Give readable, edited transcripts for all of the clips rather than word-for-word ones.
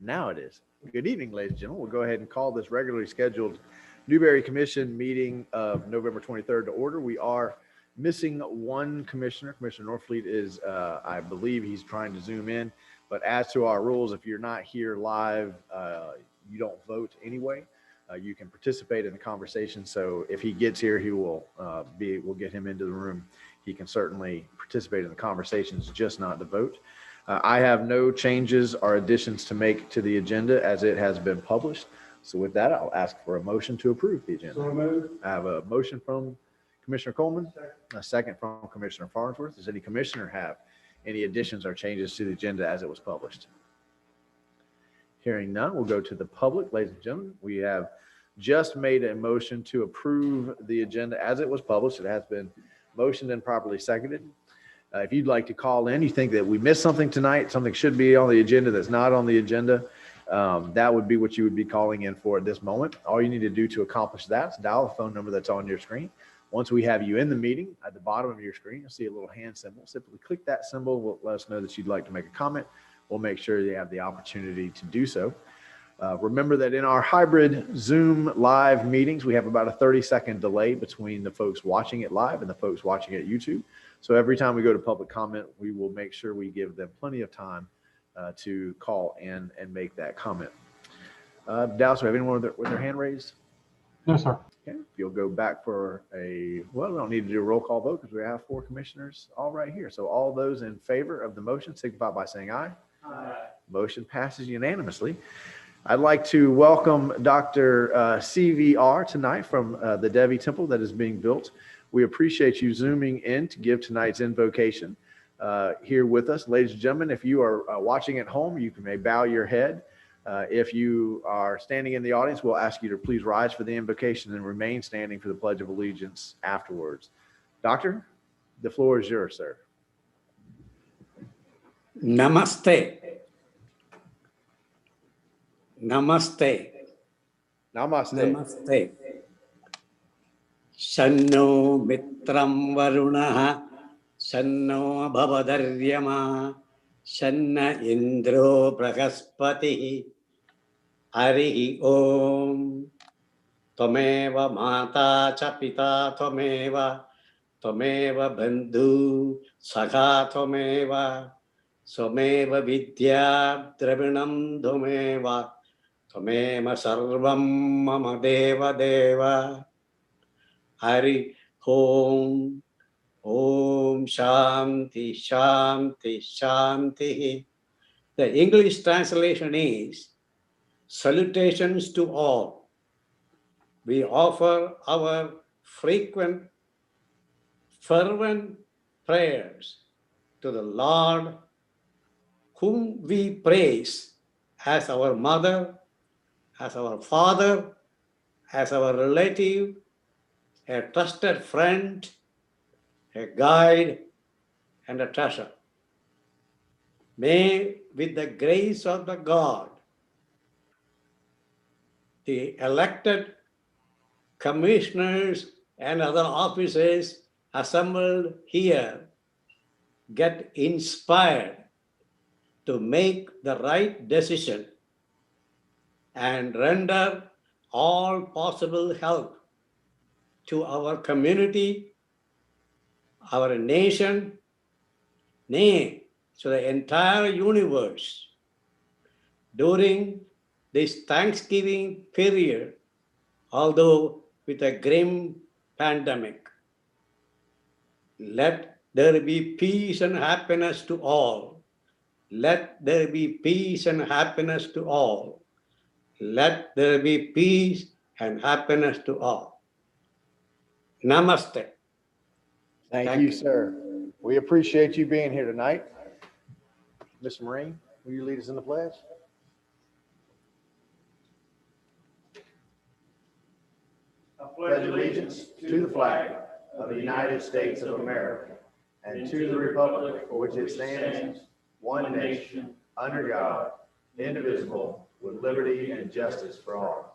Now it is. Good evening, ladies and gentlemen. We'll go ahead and call this regularly scheduled Newberry Commission meeting of November 23rd to order. We are missing one commissioner. Commissioner Norfleet is, I believe he's trying to zoom in. But as to our rules, if you're not here live, you don't vote anyway. You can participate in the conversation. So if he gets here, he will we'll get him into the room. He can certainly participate in the conversations, just not to vote. I have no changes or additions to make to the agenda as it has been published. So with that, I'll ask for a motion to approve the agenda. So moved. I have a motion from Commissioner Coleman, a second from Commissioner Farnsworth. Does any commissioner have any additions or changes to the agenda as it was published? Hearing none, we'll go to the public. Ladies and gentlemen, we have just made a motion to approve the agenda as it was published. It has been motioned and properly seconded. If you'd like to call in, you think that we missed something tonight, something should be on the agenda that's not on the agenda, that would be what you would be calling in for at this moment. All you need to do to accomplish that is dial the phone number that's on your screen. Once we have you in the meeting, at the bottom of your screen, you'll see a little hand symbol. Simply click that symbol. Will let us know that you'd like to make a comment. We'll make sure you have the opportunity to do so. Remember that in our hybrid Zoom live meetings, we have about a 30-second delay between the folks watching it live and the folks watching it at YouTube. So every time we go to public comment, we will make sure we give them plenty of time to call in and make that comment. Dallas, do we have anyone with their hand raised? No, sir. Okay, if you'll go back for well, we don't need to do a roll call vote because we have 4 commissioners all right here. So all those in favor of the motion signify by saying aye. Aye. Motion passes unanimously. I'd like to welcome Dr. CVR tonight from the Devi Temple that is being built. We appreciate you zooming in to give tonight's invocation here with us. Ladies and gentlemen, if you are watching at home, you may bow your head. If you are standing in the audience, we'll ask you to please rise for the invocation and remain standing for the Pledge of Allegiance afterwards. Doctor, the floor is yours, sir. Namaste. Namaste. Namaste. Namaste. Shanno mitram varunaha, shanno bhavadaryamaa, shanna indro prahaspatihi, harihi om. Tvameva mata cha pita tvameva, tvameva bandhu sakha tvameva, svameva vidya dravinam tvameva, tvameva sarvam mama deva deva. Hari Om. Om Shanti Shanti Shanti. The English translation is salutations to all. We offer our frequent, fervent prayers to the Lord, whom we praise as our mother, as our father, as our relative, a trusted friend, a guide, and a treasure. May, with the grace of the God, the elected commissioners and other officers assembled here get inspired to make the right decision and render all possible help to our community, our nation, nay, to the entire universe during this Thanksgiving period, although with a grim pandemic. Let there be peace and happiness to all. Let there be peace and happiness to all. Let there be peace and happiness to all. Namaste. Thank you, sir. We appreciate you being here tonight. Mr. Marine, will you lead us in the pledge? I pledge allegiance to the flag of the United States of America and to the republic for which it stands, one nation, under God, indivisible, with liberty and justice for all.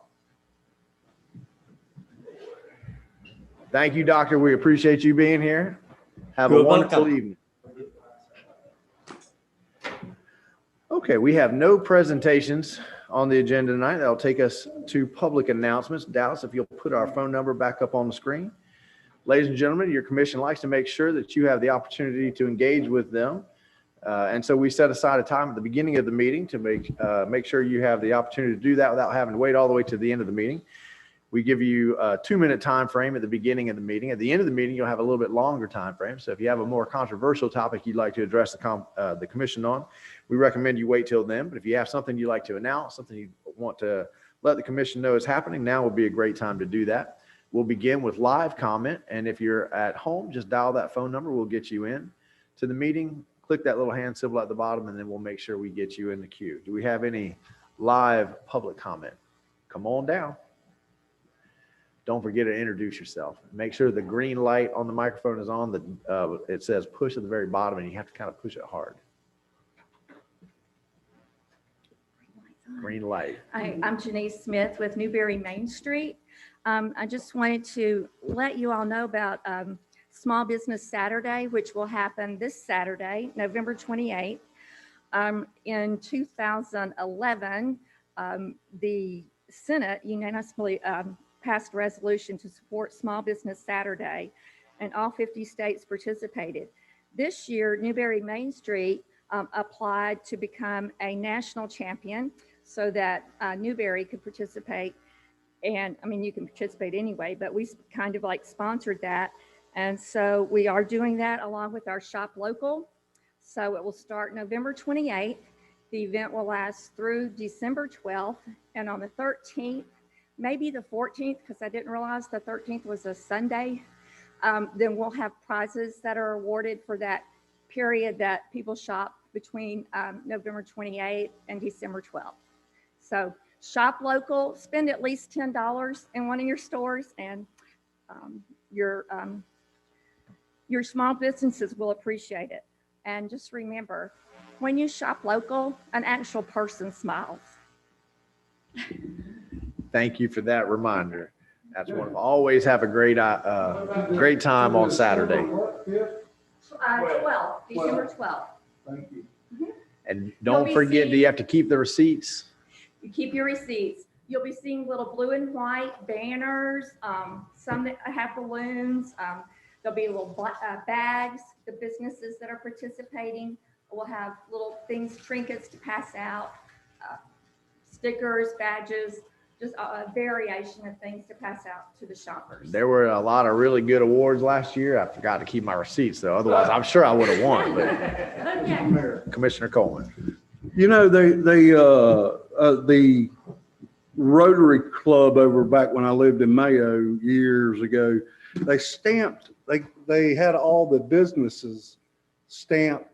Thank you, Doctor. We appreciate you being here. Have a wonderful evening. Okay, we have no presentations on the agenda tonight. That'll take us to public announcements. Dallas, if you'll put our phone number back up on the screen. Ladies and gentlemen, your commission likes to make sure that you have the opportunity to engage with them. And so we set aside a time at the beginning of the meeting to make sure you have the opportunity to do that without having to wait all the way to the end of the meeting. We give you a 2-minute time frame at the beginning of the meeting. At the end of the meeting, you'll have a little bit longer time frame. So if you have a more controversial topic you'd like to address the commission on, we recommend you wait till then. But if you have something you'd like to announce, something you want to let the commission know is happening, now would be a great time to do that. We'll begin with live comment. And if you're at home, just dial that phone number. We'll get you in to the meeting. Click that little hand symbol at the bottom, and then we'll make sure we get you in the queue. Do we have any live public comment? Come on down. Don't forget to introduce yourself. Make sure the green light on the microphone is on. It says push at the very bottom, and you have to kind of push it hard. Green light. I'm Janice Smith with Newberry Main Street. I just wanted to let you all know about Small Business Saturday, which will happen this Saturday, November 28th. In 2011, the Senate unanimously passed a resolution to support Small Business Saturday, and all 50 states participated. This year, Newberry Main Street applied to become a national champion so that Newberry could participate. And I mean, you can participate anyway, but we kind of like sponsored that. And so we are doing that along with our Shop Local. So it will start November 28th. The event will last through December 12th. And on the 13th, maybe the 14th, because I didn't realize the 13th was a Sunday, then we'll have prizes that are awarded for that period that people shop between November 28th and December 12th. So shop local, spend at least $10 in one of your stores, and your small businesses will appreciate it. And just remember, when you shop local, an actual person smiles. Thank you for that reminder. That's one. Always have a great time on Saturday. 12th, December 12th. Thank you. And don't forget, do you have to keep the receipts? You keep your receipts. You'll be seeing little blue and white banners, some that have balloons. There'll be little bags. The businesses that are participating will have little things, trinkets to pass out, stickers, badges, just a variation of things to pass out to the shoppers. There were a lot of really good awards last year. I forgot to keep my receipts though. Otherwise, I'm sure I would have won. But Commissioner Coleman. You know, the Rotary Club over back when I lived in Mayo years ago, they stamped, they had all the businesses stamp,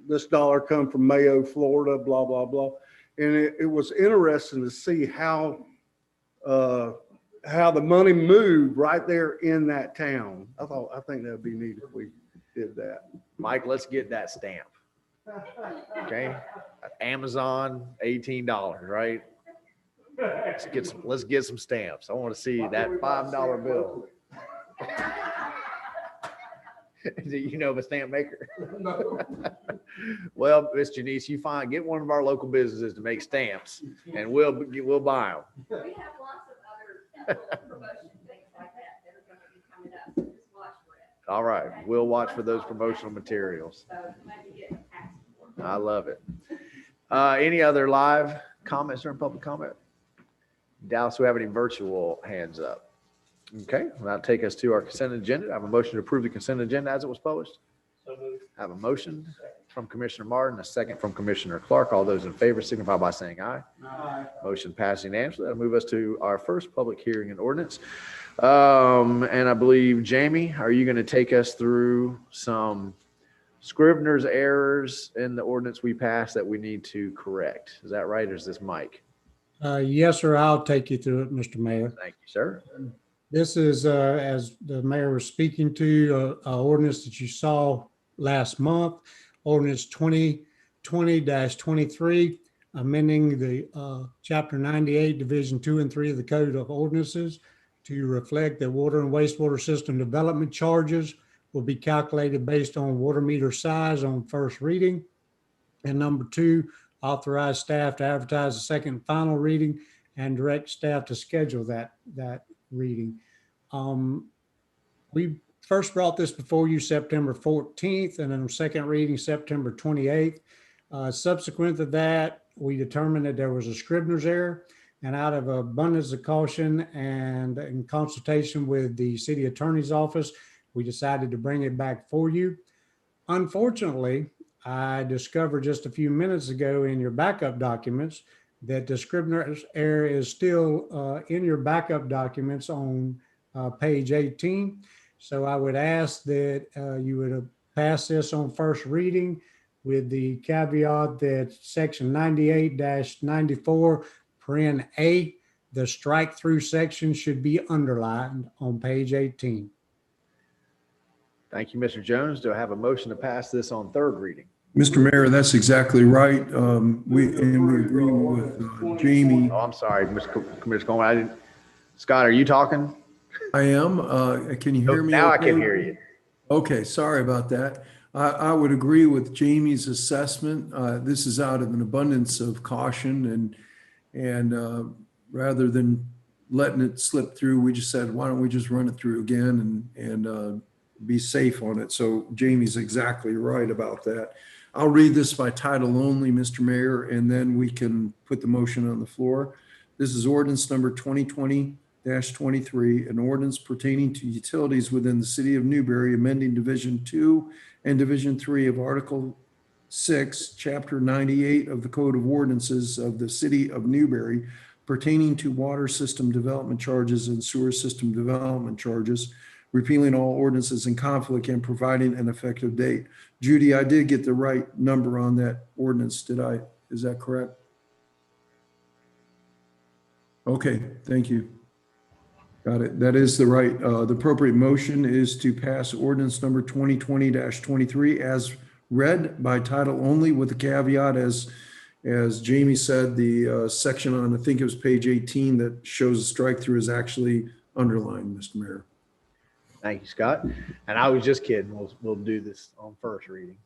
this dollar come from Mayo, Florida, blah, blah, blah. And it was interesting to see how the money moved right there in that town. I think that would be neat if we did that. Mike, let's get that stamp. Okay. Amazon, $18, right? Let's get some stamps. I want to see that $5 bill. Do you know of a stamp maker? No. Well, Miss Janice, you get one of our local businesses to make stamps, and we'll buy them. We have lots of other promotion things like that that are going to be coming up. So just watch for it. All right, we'll watch for those promotional materials. So you might be getting a tax for it. I love it. Any other live comments during public comment? Dallas, do we have any virtual hands up? Okay, well, that'll take us to our consent agenda. I have a motion to approve the consent agenda as it was published. I have a motion from Commissioner Martin, a second from Commissioner Clark. All those in favor signify by saying aye. Aye. Motion passed unanimously. That'll move us to our first public hearing and ordinance. And I believe, Jamie, are you going to take us through some Scrivener's errors in the ordinance we passed that we need to correct? Is that right, or is this Mike? Yes, sir. I'll take you through it, Mr. Mayor. Thank you, sir. This is, as the mayor was speaking to, ordinance that you saw last month, ordinance 2020-23, amending the Chapter 98, Division 2 and 3 of the Code of Ordinances to reflect that water and wastewater system development charges will be calculated based on water meter size on first reading. And number 2, authorize staff to advertise a second and final reading and direct staff to schedule that reading. We first brought this before you September 14th, and then on second reading September 28th. Subsequent to that, we determined that there was a Scribner's error, and out of abundance of caution and in consultation with the city attorney's office, we decided to bring it back for you. Unfortunately, I discovered just a few minutes ago in your backup documents that the Scribner's error is still in your backup documents on page 18. So I would ask that you would pass this on first reading with the caveat that section 98-94, paren A, the strike through section should be underlined on page 18. Thank you, Mr. Jones. Do I have a motion to pass this on third reading? Mr. Mayor, that's exactly right. We agree with Jamie. Oh, I'm sorry, Commissioner Coleman. I didn't. Scott, are you talking? I am. Can you hear me? Now I okay? can hear you. Okay, sorry about that. I would agree with Jamie's assessment. This is out of an abundance of caution, and rather than letting it slip through, we just said, why don't we just run it through again and be safe on it. So Jamie's exactly right about that. I'll read this by title only, Mr. Mayor, and then we can put the motion on the floor. This is ordinance number 2020-23, an ordinance pertaining to utilities within the city of Newberry, amending Division 2 and Division 3 of Article 6, Chapter 98 of the Code of Ordinances of the city of Newberry, pertaining to water system development charges and sewer system development charges, repealing all ordinances in conflict and providing an effective date. Judy, I did get the right number on that ordinance, did I? Is that correct? Okay, thank you. Got it. That is the right, the appropriate motion is to pass ordinance number 2020-23 as read by title only, with the caveat, as Jamie said, the section on, I think it was page 18, that shows a strike through is actually underlined, Mr. Mayor. Thank you, Scott. And I was just kidding. We'll do this on first reading.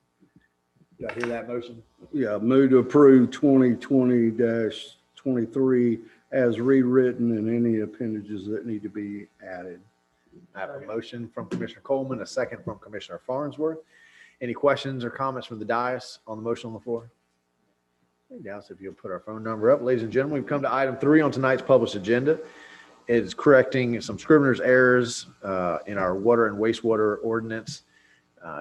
Did I hear that motion? Yeah, move to approve 2020-23 as rewritten and any appendages that need to be added. I have a motion from Commissioner Coleman, a second from Commissioner Farnsworth. Any questions or comments from the dais on the motion on the floor? Hey, Dallas, if you'll put our phone number up. Ladies and gentlemen, we've come to item 3 on tonight's published agenda. It is correcting some Scribner's errors in our water and wastewater ordinance.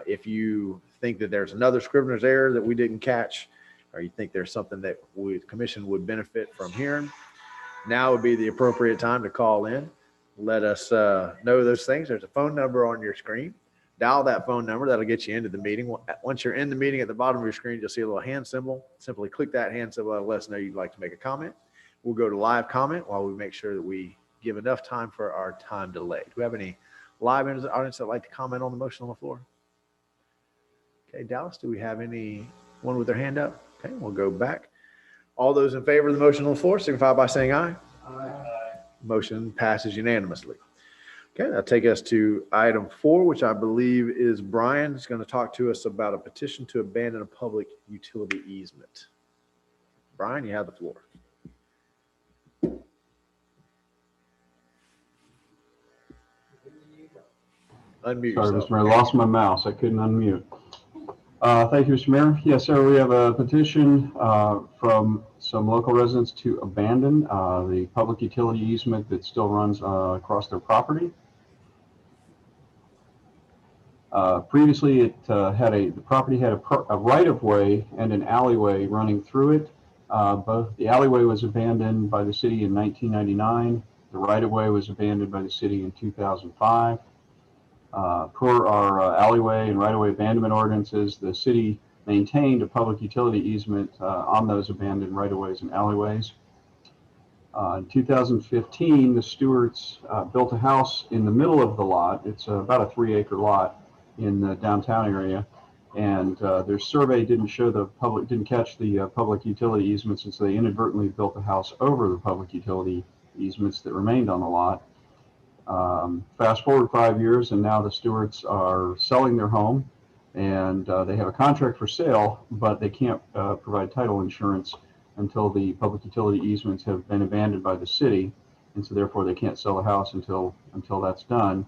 If you think that there's another Scribner's error that we didn't catch, or you think there's something that the commission would benefit from hearing, now would be the appropriate time to call in. Let us know those things. There's a phone number on your screen. Dial that phone number. That'll get you into the meeting. Once you're in the meeting, at the bottom of your screen, you'll see a little hand symbol. Simply click that hand symbol. That'll let us know you'd like to make a comment. We'll go to live comment while we make sure that we give enough time for our time delay. Do we have any live in the audience that like to comment on the motion on the floor? Okay, Dallas, do we have anyone with their hand up? Okay, we'll go back. All those in favor of the motion on the floor signify by saying aye. Aye. Motion passes unanimously. Okay, that'll take us to item 4, which I believe is Brian is going to talk to us about a petition to abandon a public utility easement. Brian, you have the floor. Unmute Sorry, yourself. Mr. Mayor, I lost my mouse. I couldn't unmute. Thank you, Mr. Mayor. Yes, sir, we have a petition from some local residents to abandon the public utility easement that still runs across their property. Previously, the property had a right-of-way and an alleyway running through it. Both the alleyway was abandoned by the city in 1999. The right-of-way was abandoned by the city in 2005. Per our alleyway and right-of-way abandonment ordinances, the city maintained a public utility easement on those abandoned right-of-ways and alleyways. In 2015, the Stewarts built a house in the middle of the lot. It's about a 3-acre lot in the downtown area, and their survey didn't catch the public utility easements, and so they inadvertently built a house over the public utility easements that remained on the lot. Fast forward 5 years, and now the Stewarts are selling their home. And they have a contract for sale, but they can't provide title insurance until the public utility easements have been abandoned by the city. And so therefore they can't sell a house until that's done.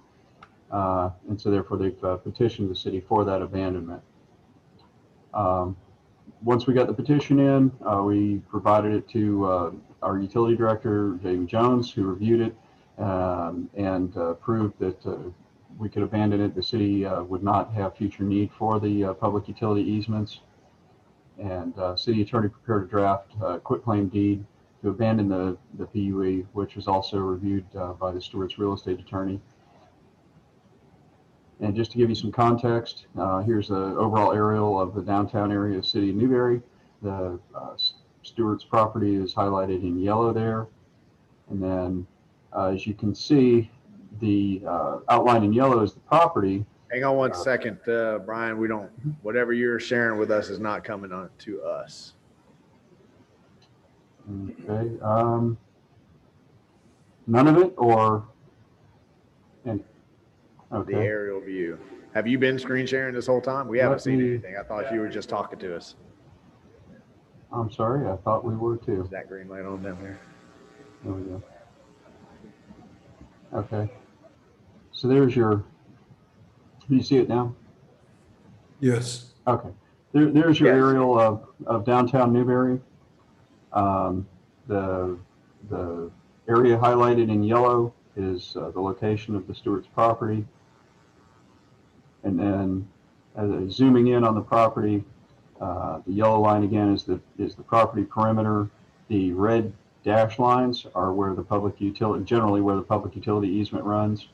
And so therefore they've petitioned the city for that abandonment. Once we got the petition in, we provided it to our utility director, Jamie Jones, who reviewed it and proved that we could abandon it. The city would not have future need for the public utility easements. And city attorney prepared a draft quitclaim deed to abandon the PUE, which was also reviewed by the Stewart's real estate attorney. And just to give you some context, here's an overall aerial of the downtown area of City of Newberry. The Stewart's property is highlighted in yellow there. And then as you can see, the outline in yellow is the property. Hang on one second, Brian. We don't, whatever you're sharing with us is not coming on to us. Okay. None of it or any? The Okay. aerial view. Have you been screen sharing this whole time? We haven't Let seen me- anything. I thought you were just talking to us. I'm sorry. I thought we were too. Is that green light on down there? There we go. Okay. So there's your, do you see it now? Yes. Okay. There's your Yes. aerial of downtown Newberry. The area highlighted in yellow is the location of the Stewart's property. And then zooming in on the property, the yellow line again is the property perimeter. The red dash lines are where the public utility, generally where the public utility easement runs.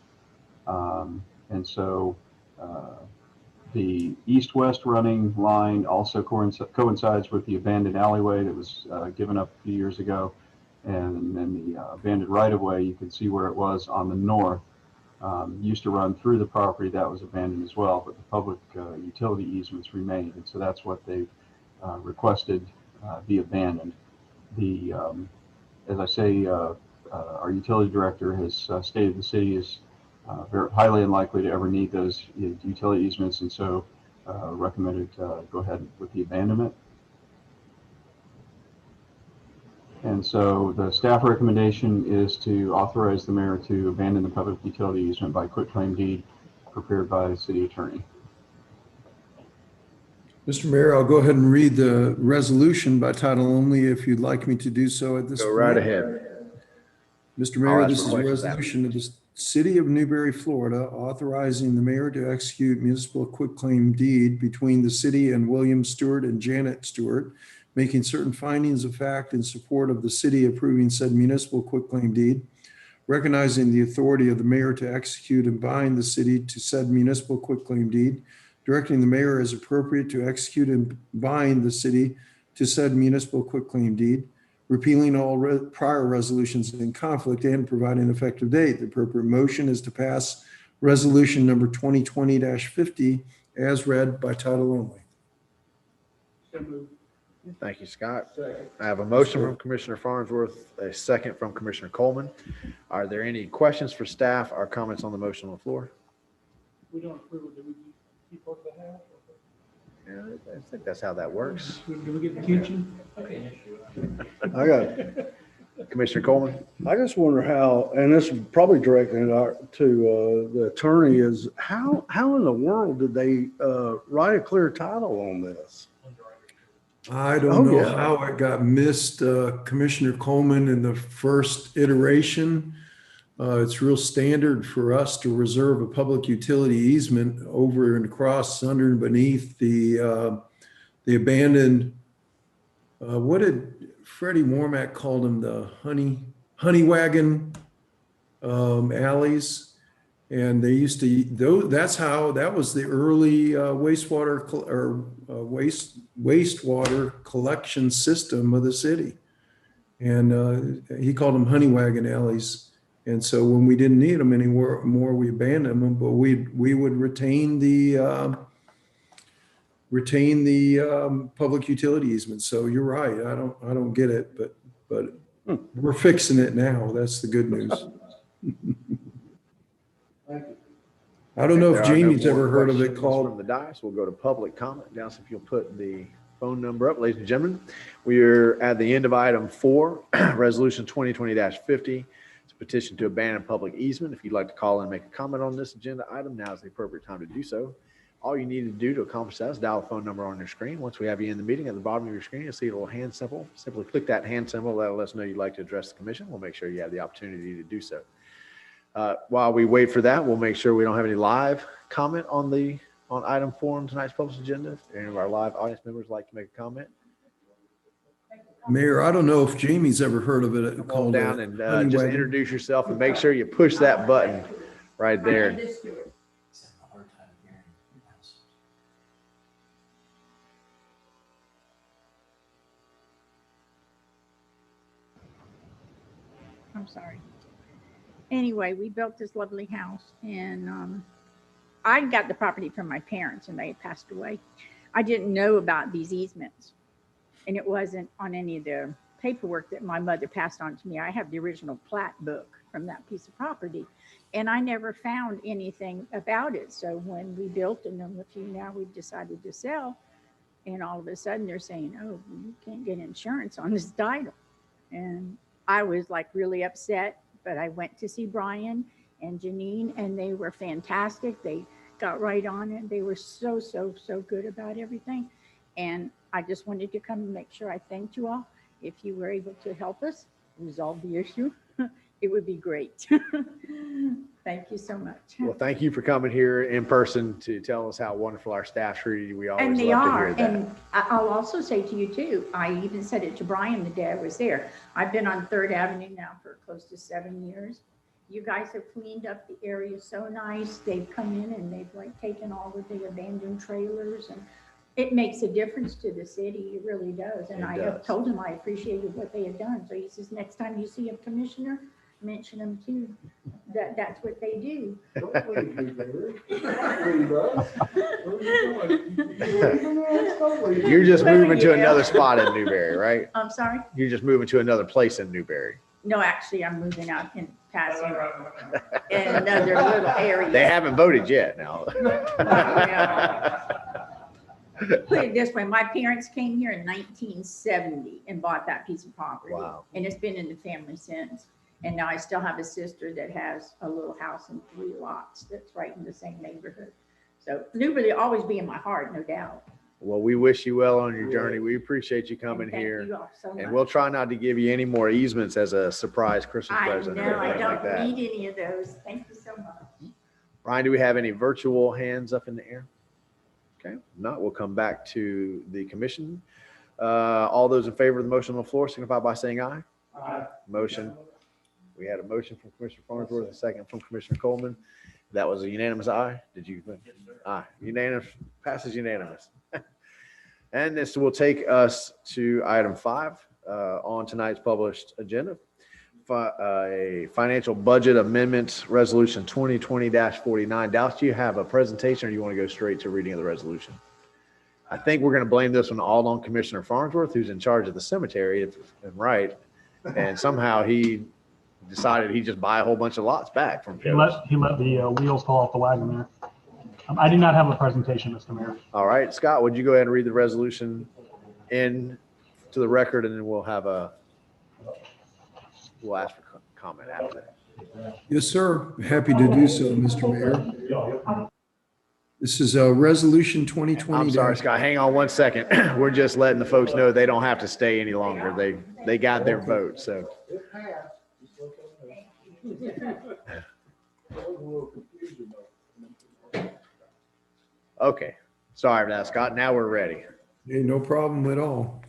And so the east-west running line also coincides with the abandoned alleyway that was given up a few years ago. And then the abandoned right-of-way, you can see where it was on the north. Used to run through the property that was abandoned as well, but the public utility easements remained. And so that's what they've requested be abandoned. As I say, our utility director has stated the city is very highly unlikely to ever need those utility easements, and so recommended go ahead with the abandonment. And so the staff recommendation is to authorize the mayor to abandon the public utility easement by quitclaim deed prepared by the city attorney. Mr. Mayor, I'll go ahead and read the resolution by title only if you'd like me to do so at this Go point. right ahead. Mr. I'll Mayor, ask this for is a questions after. resolution of the City of Newberry, Florida, authorizing the mayor to execute municipal quitclaim deed between the city and William Stewart and Janet Stewart, making certain findings of fact in support of the city approving said municipal quitclaim deed, recognizing the authority of the mayor to execute and bind the city to said municipal quitclaim deed, directing the mayor as appropriate to execute and bind the city to said municipal quitclaim deed, repealing all prior resolutions in conflict and providing an effective date. The appropriate motion is to pass resolution number 2020-50 as read by title only. Thank you, Scott. I have a motion from Commissioner Farnsworth, a second from Commissioner Coleman. Are there any questions for staff or comments on the motion on the floor? We don't approve it, do we keep part of the house? Yeah, I think that's how that works. Do we get the kitchen? Commissioner Coleman? I just wonder how, and this is probably directed to the attorney, is how in the world did they write a clear title on this? I don't know yeah. how it got missed, Commissioner Coleman, in the first iteration. It's real standard for us to reserve a public utility easement over and across, under and beneath the abandoned, what did Freddie Wormack call them, the honey wagon alleys. And they used to, that was the early wastewater collection system of the city. And he called them honey wagon alleys. And so when we didn't need them anymore, we abandoned them, but we would retain the public utility easement. So you're right. I don't get it, but we're fixing it now. That's the good news. I don't know There if are no Jamie's more ever heard of it questions called. From the dais, we'll go to public comment. Dallas, if you'll put the phone number up, ladies and gentlemen. We're at the end of item 4, resolution 2020-50. It's a petition to abandon public easement. If you'd like to call in and make a comment on this agenda item, now is the appropriate time to do so. All you need to do to accomplish that is dial the phone number on your screen. Once we have you in the meeting, at the bottom of your screen, you'll see a little hand symbol. Simply click that hand symbol. That'll let us know you'd like to address the commission. We'll make sure you have the opportunity to do so. While we wait for that, we'll make sure we don't have any live comment on item 4 on tonight's published agenda. If any of our live audience members would like to make a comment, Mayor, I don't know if Jamie's ever heard of it come on called. down and honey just wagon. introduce yourself and make sure you push that button right there. I'm sorry. Anyway, we built this lovely house and I got the property from my parents and they had passed away. I didn't know about these easements and it wasn't on any of the paperwork that my mother passed on to me. I have the original plat book from that piece of property and I never found anything about it. So when we built and then with you now we've decided to sell and all of a sudden they're saying, oh, you can't get insurance on this title. And I was like really upset, but I went to see Brian and Janine and they were fantastic. They got right on it. They were so good about everything. And I just wanted to come and make sure I thanked you all. If you were able to help us resolve the issue, it would be great. Thank you so much. Well, thank you for coming here in person to tell us how wonderful our staff treated you. We always And they love to are. hear that. And I'll also say to you too, I even said it to Brian the day I was there. I've been on 3rd Avenue now for close to 7 years. You guys have cleaned up the area so nice. They've come in and they've like taken all of the abandoned trailers and it makes a difference to the city. It really does. And It I does. have told him I appreciated what they had done. So he says, next time you see a commissioner, mention them too. That's what they do. You're just Well, moving to yeah. another spot in Newberry, right? I'm sorry. You're just moving to another place in Newberry. No, actually, I'm moving out in passing in another little area. They haven't voted yet now. Put it this way, my parents came here in 1970 and bought that piece of property. Wow. And it's been in the family since. And now I still have a sister that has a little house and 3 lots that's right in the same neighborhood. So Newberry will always be in my heart, no doubt. Well, we wish you well on your journey. We appreciate you coming And thank here. you all so And much. we'll try not to give you any more easements as a surprise Christmas I present. or know, I anything like don't that. need any of those. Thank you so much. Ryan, do we have any virtual hands up in the air? Okay, if not, we'll come back to the commission. All those in favor of the motion on the floor signify by saying aye. Aye. Motion. We had a motion from Commissioner Farnsworth, a second from Commissioner Coleman. That was a unanimous aye. Did you? Aye, unanimous, passes unanimous. And this will take us to item 5 on tonight's published agenda. A financial budget amendment resolution 2020-49. Dallas, do you have a presentation or do you want to go straight to reading of the resolution? I think we're going to blame this one all on Commissioner Farnsworth, who's in charge of the cemetery, if I'm right. And somehow he decided he'd just buy a whole bunch of lots back from He folks. let the wheels fall off the wagon there. I do not have a presentation, Mr. Mayor. All right, Scott, would you go ahead and read the resolution in to the record, and then we'll ask for comment after that. Yes, sir. Happy to do so, Mr. Mayor. This is a resolution 2020. I'm sorry, Scott, hang on 1 second. We're just letting the folks know they don't have to stay any longer. They got their vote, so. Okay, sorry for that, Scott. Now we're ready. Hey, no problem at all.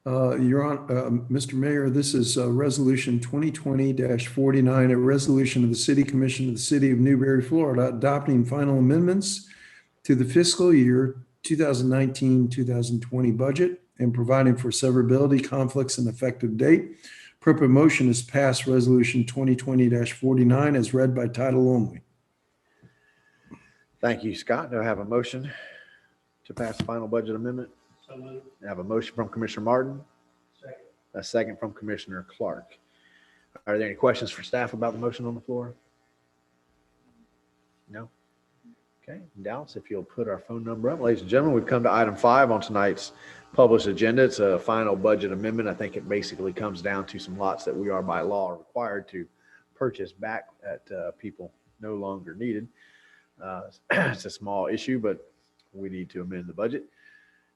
You're on, Mr. Mayor, this is Resolution 2020-49, a resolution of the City Commission of the City of Newberry, Florida, adopting final amendments to the fiscal year 2019-2020 budget and providing for severability, conflicts, and effective date. Appropriate motion is passed Resolution 2020-49 as read by title only. Thank you, Scott. Do I have a motion to pass the final budget amendment? I have a motion from Commissioner Martin. A second from Commissioner Clark. Are there any questions for staff about the motion on the floor? No? Okay, Dallas, if you'll put our phone number up. Ladies and gentlemen, we've come to item 5 on tonight's published agenda. It's a final budget amendment. I think it basically comes down to some lots that we are by law required to purchase back that people no longer needed. It's a small issue, but we need to amend the budget.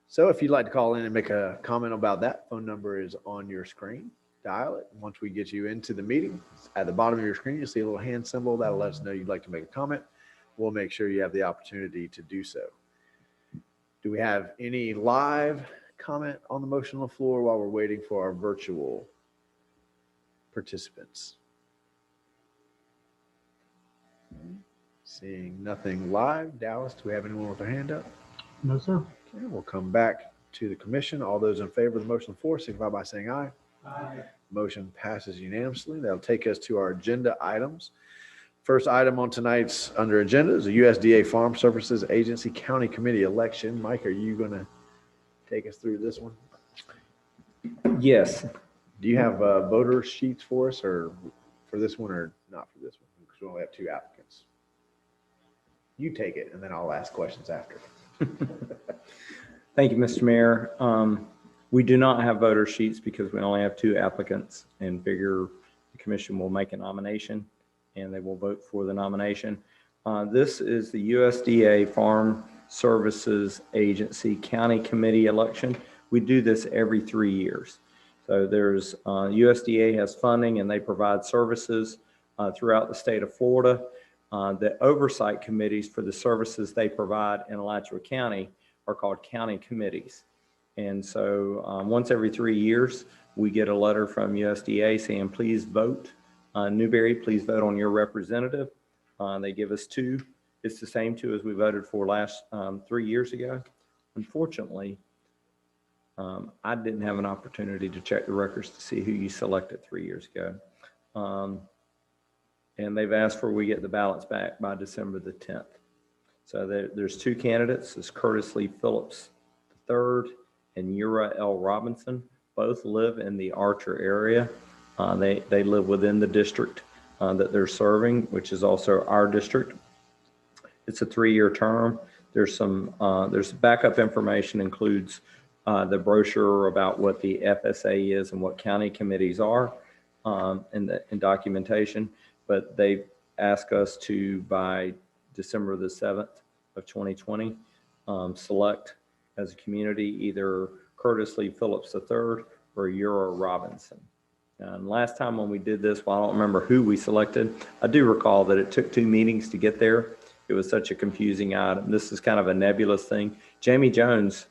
So if you'd like to call in and make a comment about that, phone number is on your screen. Dial it. Once we get you into the meeting, at the bottom of your screen, you'll see a little hand symbol. That'll let us know you'd like to make a comment. We'll make sure you have the opportunity to do so. Do we have any live comment on the motion on the floor while we're waiting for our virtual participants? Seeing nothing live. Dallas, do we have anyone with their hand up? No, sir. Okay, we'll come back to the commission. All those in favor of the motion on the floor, signify by saying aye. Aye. Motion passes unanimously. That'll take us to our agenda items. First item on tonight's under agenda is the USDA Farm Services Agency County Committee election. Mike, are you going to take us through this one? Yes, Do you have voter sheets for us or for this one or not for this one? Because we only have 2 applicants. You take it and then I'll ask questions after. thank you, Mr. Mayor. We do not have voter sheets because we only have 2 applicants and figure the commission will make a nomination and they will vote for the nomination. This is the USDA Farm Services Agency County Committee election. We do this every 3 years. So there's USDA has funding and they provide services throughout the state of Florida. The oversight committees for the services they provide in Alachua County are called county committees. And so once every 3 years, we get a letter from USDA saying, please vote. Newberry, please vote on your representative. They give us 2. It's the same 2 as we voted for last 3 years ago. Unfortunately, I didn't have an opportunity to check the records to see who you selected 3 years ago. And they've asked for we get the ballots back by December the 10th. So there's 2 candidates. It's Curtis Lee Phillips III and Ura L. Robinson. Both live in the Archer area. They live within the district that they're serving, which is also our district. It's a 3-year term. There's backup information includes the brochure about what the FSA is and what county committees are in documentation. But they ask us to, by December the 7th of 2020, select as a community either Curtis Lee Phillips III or Ura Robinson. And last time when we did this, while I don't remember who we selected, I do recall that it took 2 meetings to get there. It was such a confusing item. This is kind of a nebulous thing. Jamie Jones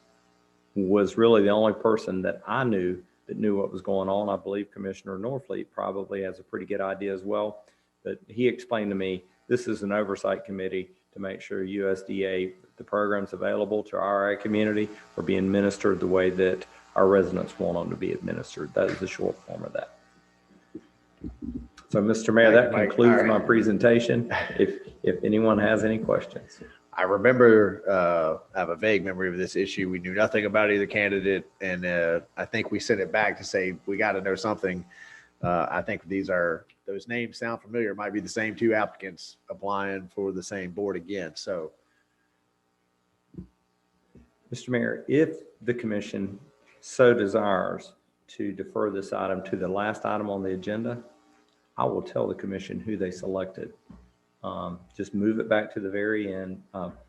was really the only person that I knew that knew what was going on. I believe Commissioner Norfleet probably has a pretty good idea as well. But he explained to me, this is an oversight committee to make sure USDA, the programs available to our community are being administered the way that our residents want them to be administered. That is the short form of that. So, Mr. Mayor, that concludes my presentation. If anyone has any questions. I remember, I have a vague memory of this issue. We knew nothing about either candidate. And I think we sent it back to say, we got to know something. I think those names sound familiar. It might be the same 2 applicants applying for the same board again. So, Mr. Mayor, if the commission so desires to defer this item to the last item on the agenda, I will tell the commission who they selected. Just move it back to the very end,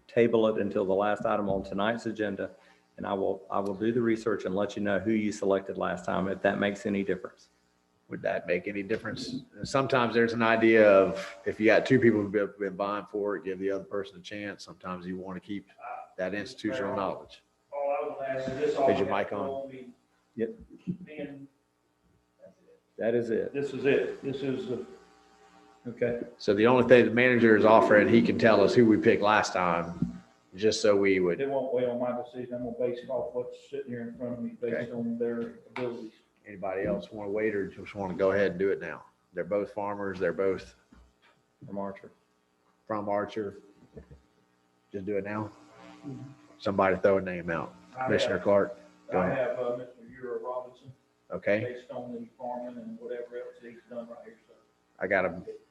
table it until the last item on tonight's agenda, and I will do the research and let you know who you selected last time, if that makes any difference. would that make any difference? Sometimes there's an idea of if you got 2 people who've been vying for it, give the other person a chance. Sometimes you want to keep that institutional knowledge. All I was asking, this all. Is your mic on? Yep. Being, That is it. this is it. This is the. Okay. So the only thing the manager is offering, he can tell us who we picked last time, just so we would. They won't weigh on my decision. I'm gonna base it off what's sitting here in front of me based on their abilities. Anybody else want to wait or just want to go ahead and do it now? They're both farmers. They're both From Archer. from Archer. Just do it now. Somebody throw a name out. Commissioner Clark. Go I ahead. have, Mr. Ura Robinson, Okay. based on the farming and whatever else he's done right here, so. I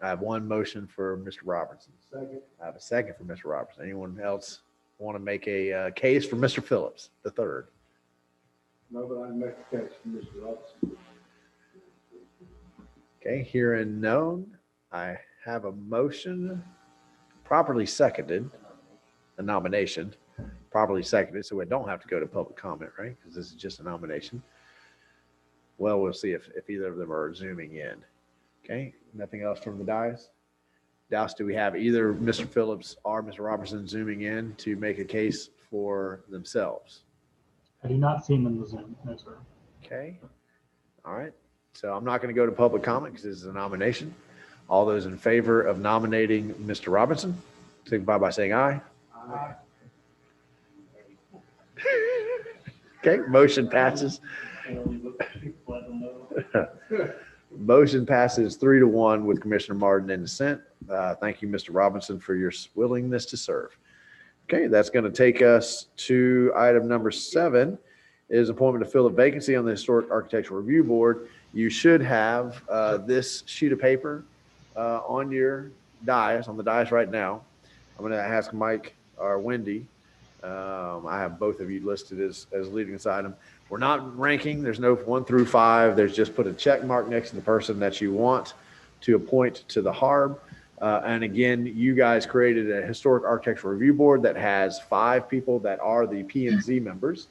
have one motion for Mr. Robertson. Second. I have a second for Mr. Robertson. Anyone else want to make a case for Mr. Phillips, the third? No, but I make a case for Mr. Robinson. Okay, hearing none, I have a motion properly seconded, a nomination, properly seconded, so we don't have to go to public comment, right? Because this is just a nomination. Well, we'll see if either of them are zooming in. Okay, nothing else from the dais? Dallas, do we have either Mr. Phillips or Mr. Robertson zooming in to make a case for themselves? I do not see him in the Zoom, no, sir. Okay, all right. So I'm not going to go to public comment because this is a nomination. All those in favor of nominating Mr. Robinson, signify by saying aye. Aye. Okay, motion passes. Motion passes 3-1 with Commissioner Martin in dissent. Thank you, Mr. Robinson, for your willingness to serve. Okay, that's going to take us to item number 7, is appointment to fill a vacancy on the Historic Architectural Review Board. You should have this sheet of paper on your dais, on the dais right now. I'm going to ask Mike or Wendy. I have both of you listed as leading this item. We're not ranking. There's no 1 through 5. There's just put a check mark next to the person that you want to appoint to the HARB. And again, you guys created a Historic Architectural Review Board that has 5 people that are the P&Z members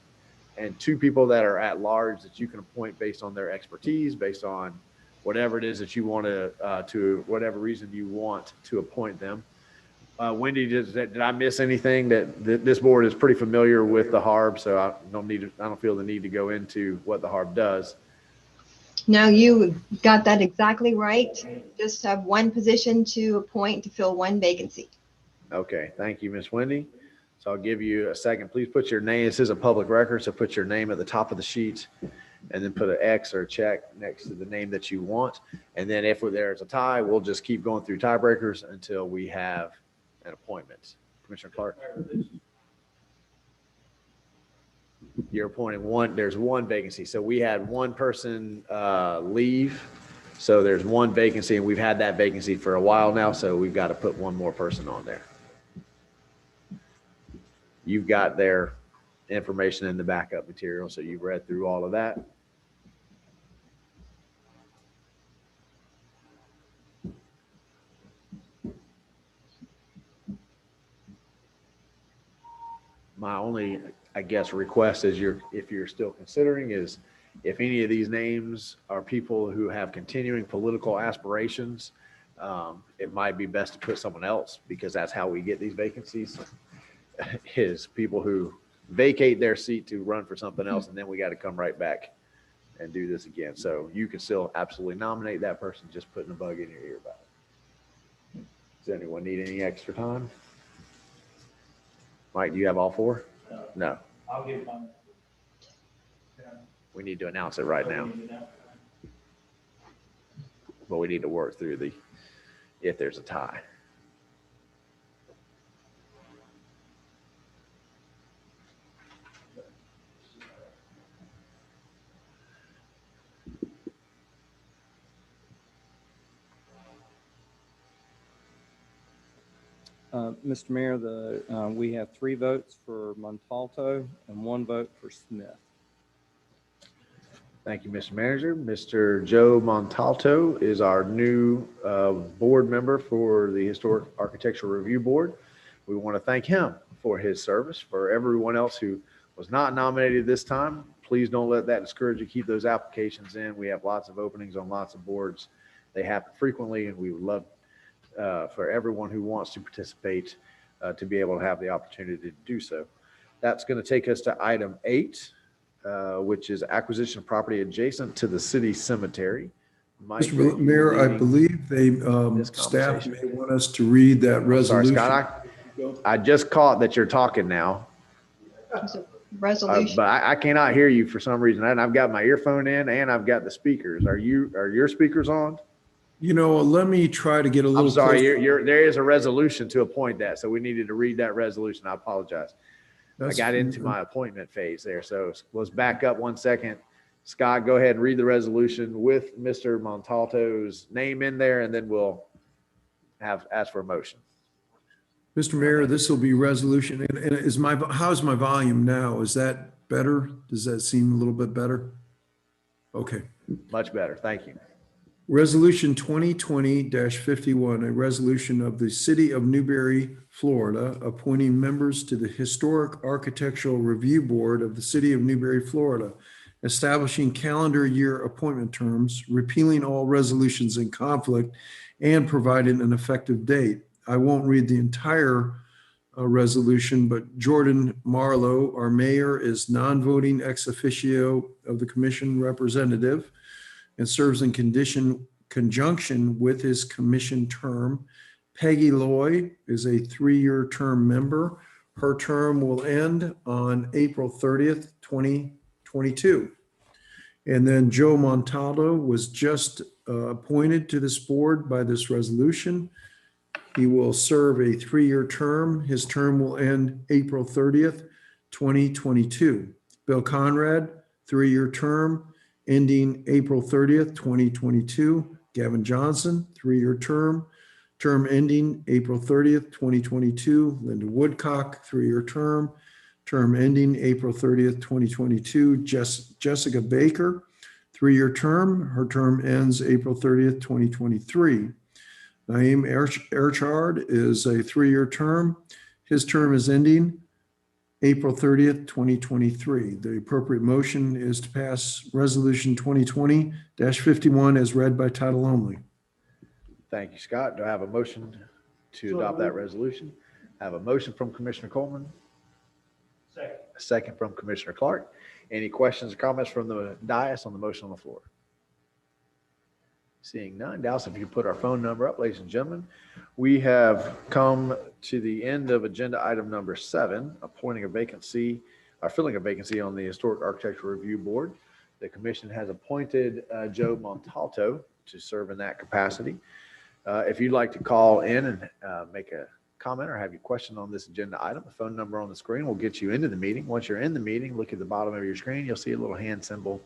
and 2 people that are at large that you can appoint based on their expertise, based on whatever it is that you want to whatever reason you want to appoint them. Wendy, did I miss anything? That this board is pretty familiar with the HARB, so I don't feel the need to go into what the HARB does. No, you got that exactly right. Just have one position to appoint to fill one vacancy. Okay, thank you, Miss Wendy. So I'll give you a second. Please put your name. This is a public record, so put your name at the top of the sheet and then put an X or a check next to the name that you want. And then if there's a tie, we'll just keep going through tiebreakers until we have an appointment. Commissioner Clark. You're appointing one. There's one vacancy. So we had one person leave. So there's one vacancy, and we've had that vacancy for a while now. So we've got to put one more person on there. You've got their information in the backup material, so you've read through all of that. My only, I guess, request is if you're still considering is if any of these names are people who have continuing political aspirations, it might be best to put someone else, because that's how we get these vacancies is people who vacate their seat to run for something else, and then we got to come right back and do this again. So you can still absolutely nominate that person, just putting a bug in your ear about it. Does anyone need any extra time? Mike, do you have all 4? No. I'll give mine. We need to announce it right now, but we need to work through if there's a tie. Mr. Mayor, we have 3 votes for Montalto and 1 vote for Smith. Thank you, Mr. Manager. Mr. Joe Montalto is our new board member for the Historic Architectural Review Board. We want to thank him for his service. For everyone else who was not nominated this time, please don't let that discourage you. Keep those applications in. We have lots of openings on lots of boards. They happen frequently, and we would love for everyone who wants to participate to be able to have the opportunity to do so. That's going to take us to item 8, which is acquisition of property adjacent to the city cemetery. Mike, Mr. Mayor, I believe staff may want us to read that resolution. Sorry, Scott, I just caught that you're talking now, It's a resolution. but I cannot hear you for some reason. And I've got my earphone in and I've got the speakers. Are your speakers on? You know, let me try to get a little. I'm sorry, closer. there is a resolution to appoint that, so we needed to read that resolution. I apologize. I got into my appointment phase there, so let's back up 1 second. Scott, go ahead and read the resolution with Mr. Montalto's name in there, and then we'll ask for a motion. Mr. Mayor, this will be resolution, and how's my volume now? Is that better? Does that seem a little bit better? Okay. Much better. Thank you. Resolution 2020-51, a resolution of the City of Newberry, Florida, appointing members to the Historic Architectural Review Board of the City of Newberry, Florida, establishing calendar year appointment terms, repealing all resolutions in conflict, and providing an effective date. I won't read the entire resolution, but Jordan Marlowe, our mayor, is non-voting ex officio of the commission representative and serves in conjunction with his commission term. Peggy Loy is a 3-year term member. Her term will end on April 30th, 2022. And then Joe Montalto was just appointed to this board by this resolution. He will serve a 3-year term. His term will end April 30th, 2022. Bill Conrad, 3-year term, ending April 30th, 2022. Gavin Johnson, 3-year term ending April 30th, 2022. Linda Woodcock, 3-year term ending April 30th, 2022. Jessica Baker, 3-year term. Her term ends April 30th, 2023. Naeem Erchard is a 3-year term. His term is ending April 30th, 2023. The appropriate motion is to pass Resolution 2020-51 as read by title only. Thank you, Scott. Do I have a motion to adopt that resolution? I have a motion from Commissioner Coleman. Second. A second from Commissioner Clark. Any questions or comments from the dais on the motion on the floor? Seeing none. Dallas, if you put our phone number up, ladies and gentlemen, we have come to the end of agenda item number 7, appointing a vacancy, or filling a vacancy on the Historic Architectural Review Board. The commission has appointed Joe Montalto to serve in that capacity. If you'd like to call in and make a comment or have your question on this agenda item, the phone number on the screen will get you into the meeting. Once you're in the meeting, look at the bottom of your screen. You'll see a little hand symbol.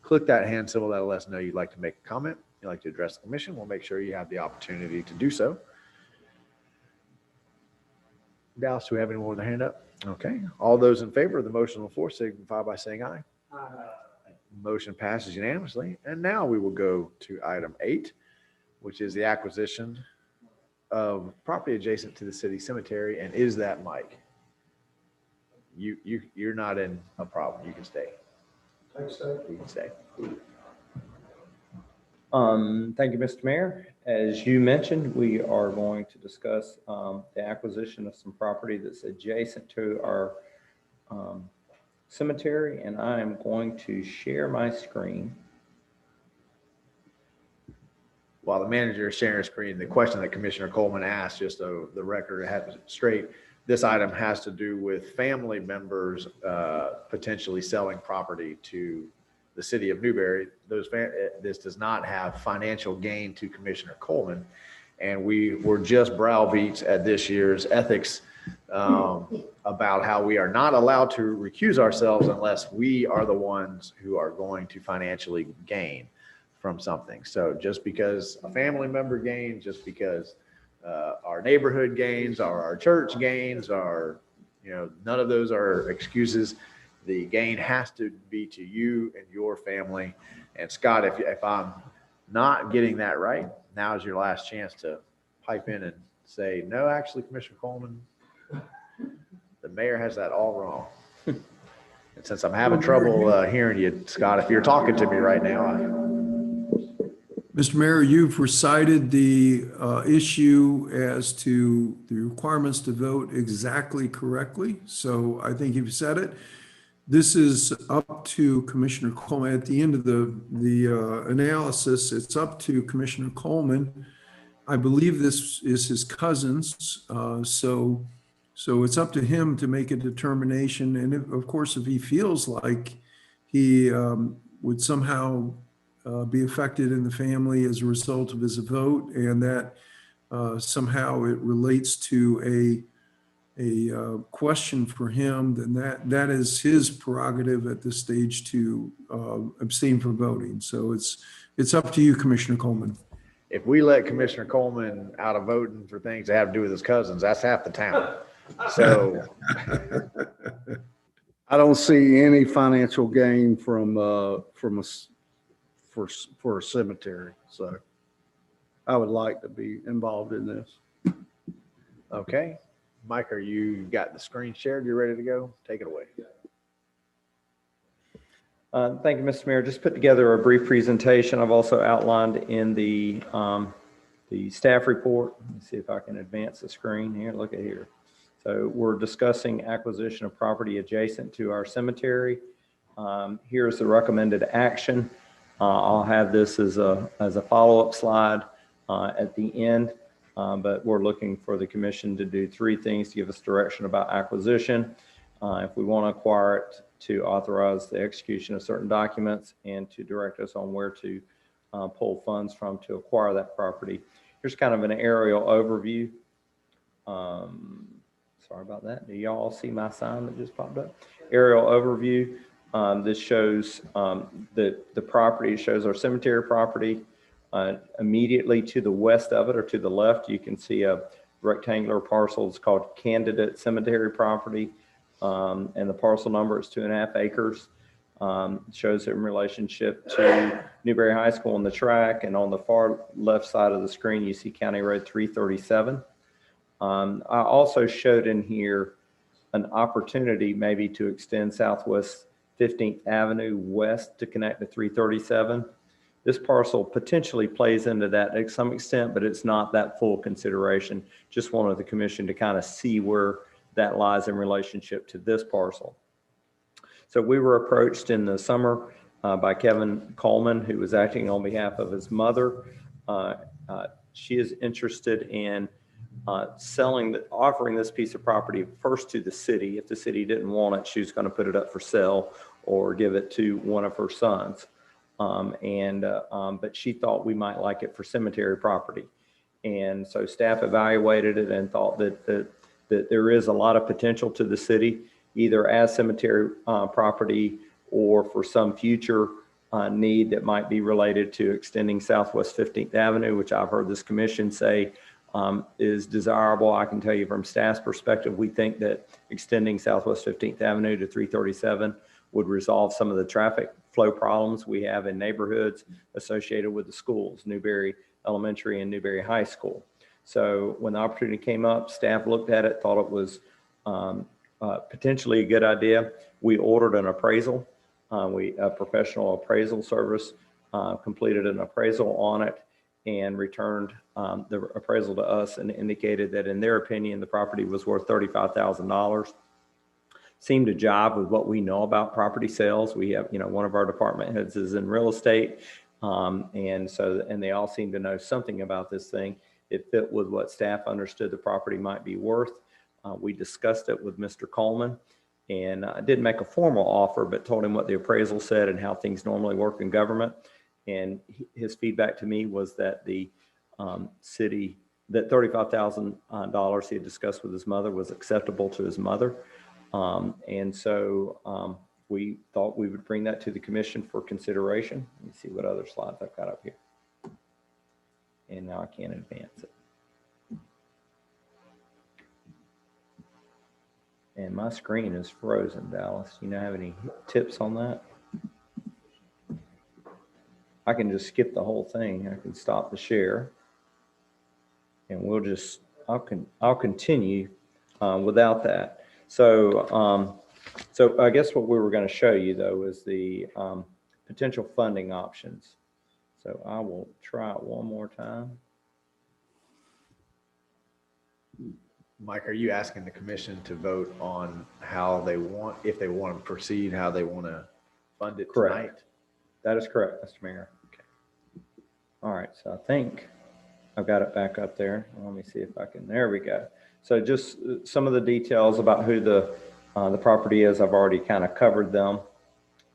Click that hand symbol. That'll let us know you'd like to make a comment. You'd like to address the commission. We'll make sure you have the opportunity to do so. Dallas, do we have anyone with their hand up? Okay. All those in favor of the motion on the floor signify by saying aye. Aye. Motion passes unanimously. And now we will go to item 8, which is the acquisition of property adjacent to the city cemetery. And is that Mike? You're not in a problem. You can stay. You can stay. Thank you, Mr. Mayor. As you mentioned, we are going to discuss the acquisition of some property that's adjacent to our cemetery, and I am going to share my screen. While the manager is sharing a screen, the question that Commissioner Coleman asked, just so the record has it straight, this item has to do with family members potentially selling property to the city of Newberry. This does not have financial gain to Commissioner Coleman. And we were just browbeats at this year's ethics about how we are not allowed to recuse ourselves unless we are the ones who are going to financially gain from something. So just because a family member gains, just because our neighborhood gains, or our church gains, or, none of those are excuses. The gain has to be to you and your family. And Scott, if I'm not getting that right, now is your last chance to pipe in and say, no, actually, Commissioner Coleman, the mayor has that all wrong. And since I'm having trouble hearing you, Scott, if you're talking to me right now, Mr. Mayor, you've recited the issue as to the requirements to vote exactly correctly. So I think you've said it. This is up to Commissioner Coleman. At the end of the analysis, it's up to Commissioner Coleman. I believe this is his cousin's, so it's up to him to make a determination. And of course, if he feels like he would somehow be affected in the family as a result of his vote, and that somehow it relates to question for him, then that is his prerogative at this stage to abstain from voting. So it's up to you, Commissioner Coleman. If we let Commissioner Coleman out of voting for things that have to do with his cousins, that's half the town. So I don't see any financial gain from for a cemetery. So I would like to be involved in this. okay. Mike, you got the screen shared? You ready to go? Take it away. Thank you, Mr. Mayor. Just put together a brief presentation. I've also outlined in the staff report. Let me see if I can advance the screen here. Look at here. So we're discussing acquisition of property adjacent to our cemetery. Here's the recommended action. I'll have this as a follow-up slide at the end, but we're looking for the commission to do 3 things to give us direction about acquisition. If we want to acquire it, to authorize the execution of certain documents, and to direct us on where to pull funds from to acquire that property. Here's kind of an aerial overview. Sorry about that. Do y'all see my sign that just popped up? Aerial overview. This shows the property. It shows our cemetery property. Immediately to the west of it, or to the left, you can see a rectangular parcel. It's called Candidate Cemetery Property. And the parcel number is 2.5 acres. Shows it in relationship to Newberry High School on the track, and on the far left side of the screen you see County Road 337. I also showed in here an opportunity maybe to extend Southwest 15th Avenue west to connect to 337. This parcel potentially plays into that to some extent, but it's not that full consideration. Just wanted the commission to kind of see where that lies in relationship to this parcel. So we were approached in the summer by Kevin Coleman, who was acting on behalf of his mother. She is interested in offering this piece of property first to the city. If the city didn't want it, she was going to put it up for sale or give it to one of her sons. But she thought we might like it for cemetery property. And so staff evaluated it and thought that there is a lot of potential to the city, either as cemetery property or for some future need that might be related to extending Southwest 15th Avenue, which I've heard this commission say is desirable. I can tell you from staff's perspective, we think that extending Southwest 15th Avenue to 337 would resolve some of the traffic flow problems we have in neighborhoods associated with the schools, Newberry Elementary and Newberry High School. So when the opportunity came up, staff looked at it, thought it was potentially a good idea. We ordered an appraisal. A professional appraisal service completed an appraisal on it and returned the appraisal to us and indicated that in their opinion, the property was worth $35,000. Seemed to jive with what we know about property sales. We have, one of our department heads is in real estate. And they all seem to know something about this thing. It fit with what staff understood the property might be worth. We discussed it with Mr. Coleman, and I didn't make a formal offer, but told him what the appraisal said and how things normally work in government. And his feedback to me was that the city, that $35,000 he had discussed with his mother was acceptable to his mother. We thought we would bring that to the commission for consideration. Let me see what other slides I've got up here. And now I can't advance it. And my screen is frozen, Dallas. You have any tips on that? I can just skip the whole thing. I can stop the share. And I'll continue without that. So I guess what we were going to show you though is the potential funding options. So I will try it one more time. Mike, are you asking the commission to vote on how they want, if they want to proceed, how they want to fund it Correct. tonight? That is correct, Mr. Mayor. Okay. All right, so I think I've got it back up there. Let me see if I can, there we go. So just some of the details about who the property is, I've already kind of covered them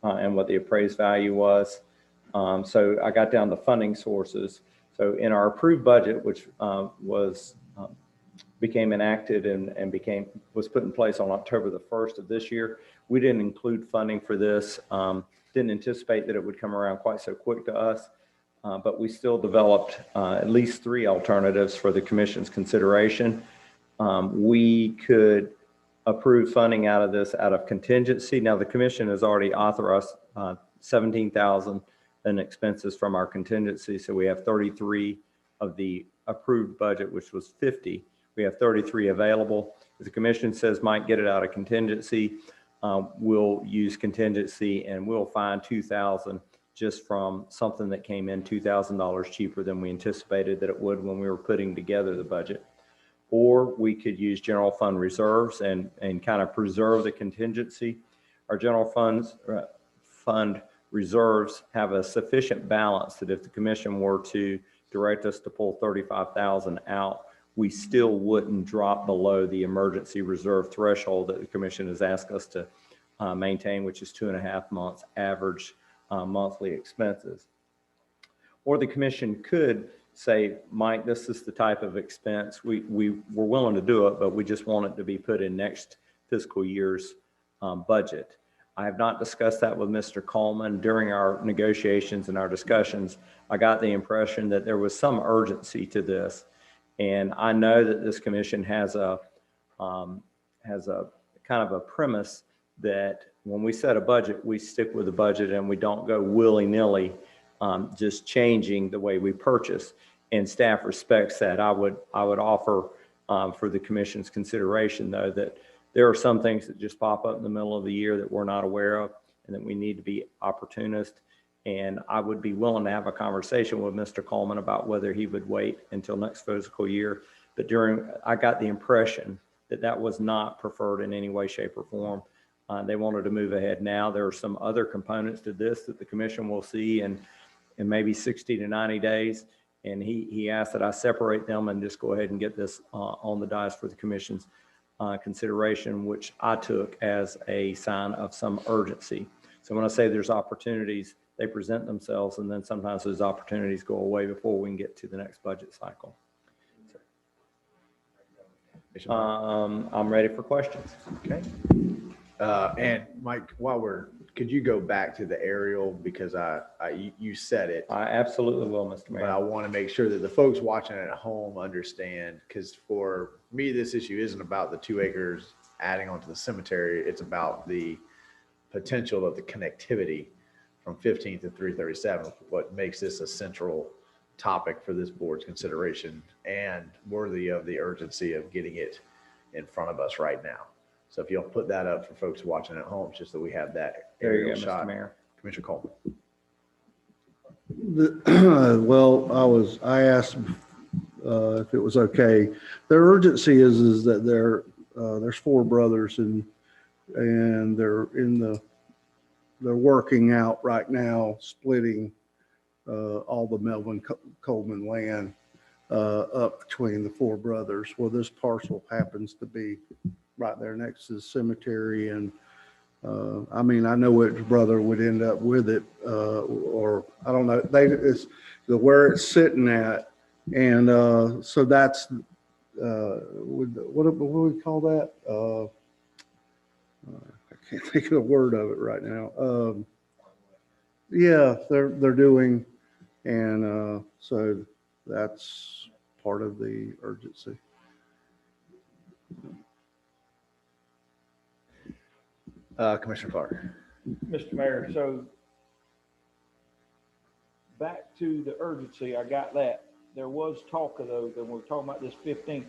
and what the appraised value was. So I got down to funding sources. So in our approved budget, which was became enacted and was put in place on October the 1st of this year. We didn't include funding for this. Didn't anticipate that it would come around quite so quick to us, but we still developed at least 3 alternatives for the commission's consideration. We could approve funding out of this out of contingency. Now the commission has already authorized $17,000 in expenses from our contingency. So we have 33 of the approved budget, which was 50. We have 33 available. If the commission says, Mike, get it out of contingency, we'll use contingency and we'll find $2,000 just from something that came in $2,000 cheaper than we anticipated that it would when we were putting together the budget. Or we could use general fund reserves and kind of preserve the contingency. Our general fund reserves have a sufficient balance that if the commission were to direct us to pull $35,000 out, we still wouldn't drop below the emergency reserve threshold that the commission has asked us to maintain, which is 2.5 months average monthly expenses. Or the commission could say, Mike, this is the type of expense. We're willing to do it, but we just want it to be put in next fiscal year's budget. I have not discussed that with Mr. Coleman. During our negotiations and our discussions, I got the impression that there was some urgency to this. And I know that this commission has a kind of a premise that when we set a budget, we stick with the budget and we don't go willy-nilly just changing the way we purchase. And staff respects that. I would offer for the commission's consideration, though, that there are some things that just pop up in the middle of the year that we're not aware of and that we need to be opportunist. And I would be willing to have a conversation with Mr. Coleman about whether he would wait until next fiscal year. But I got the impression that that was not preferred in any way, shape, or form. They wanted to move ahead now. There are some other components to this that the commission will see in maybe 60 to 90 days. And he asked that I separate them and just go ahead and get this on the dais for the commission's consideration, which I took as a sign of some urgency. So when I say there's opportunities, they present themselves, and then sometimes those opportunities go away before we can get to the next budget cycle. I'm ready for questions. Okay. And Mike, could you go back to the aerial, because you said it. I absolutely will, Mr. Mayor. But I want to make sure that the folks watching at home understand, because for me, this issue isn't about the 2 acres adding onto the cemetery. It's about the potential of the connectivity from 15th to 337, what makes this a central topic for this board's consideration and worthy of the urgency of getting it in front of us right now. So if you'll put that up for folks watching at home, just that we have that aerial shot. Mr. Mayor. Commissioner Coleman. Well, I asked if it was okay. The urgency is that there's 4 brothers and they're working out right now, splitting all the Melvin Coleman land up between the 4 brothers. Well, this parcel happens to be right there next to the cemetery, and I mean, I know which brother would end up with it, or I don't know. It's where it's sitting at, and so that's what do we call that? I can't think of the word of it right now. Yeah, they're doing, and so that's part of the urgency. Commissioner Clark. Mr. Mayor, so back to the urgency, I got that. There was talk of those, and we're talking about this 15th.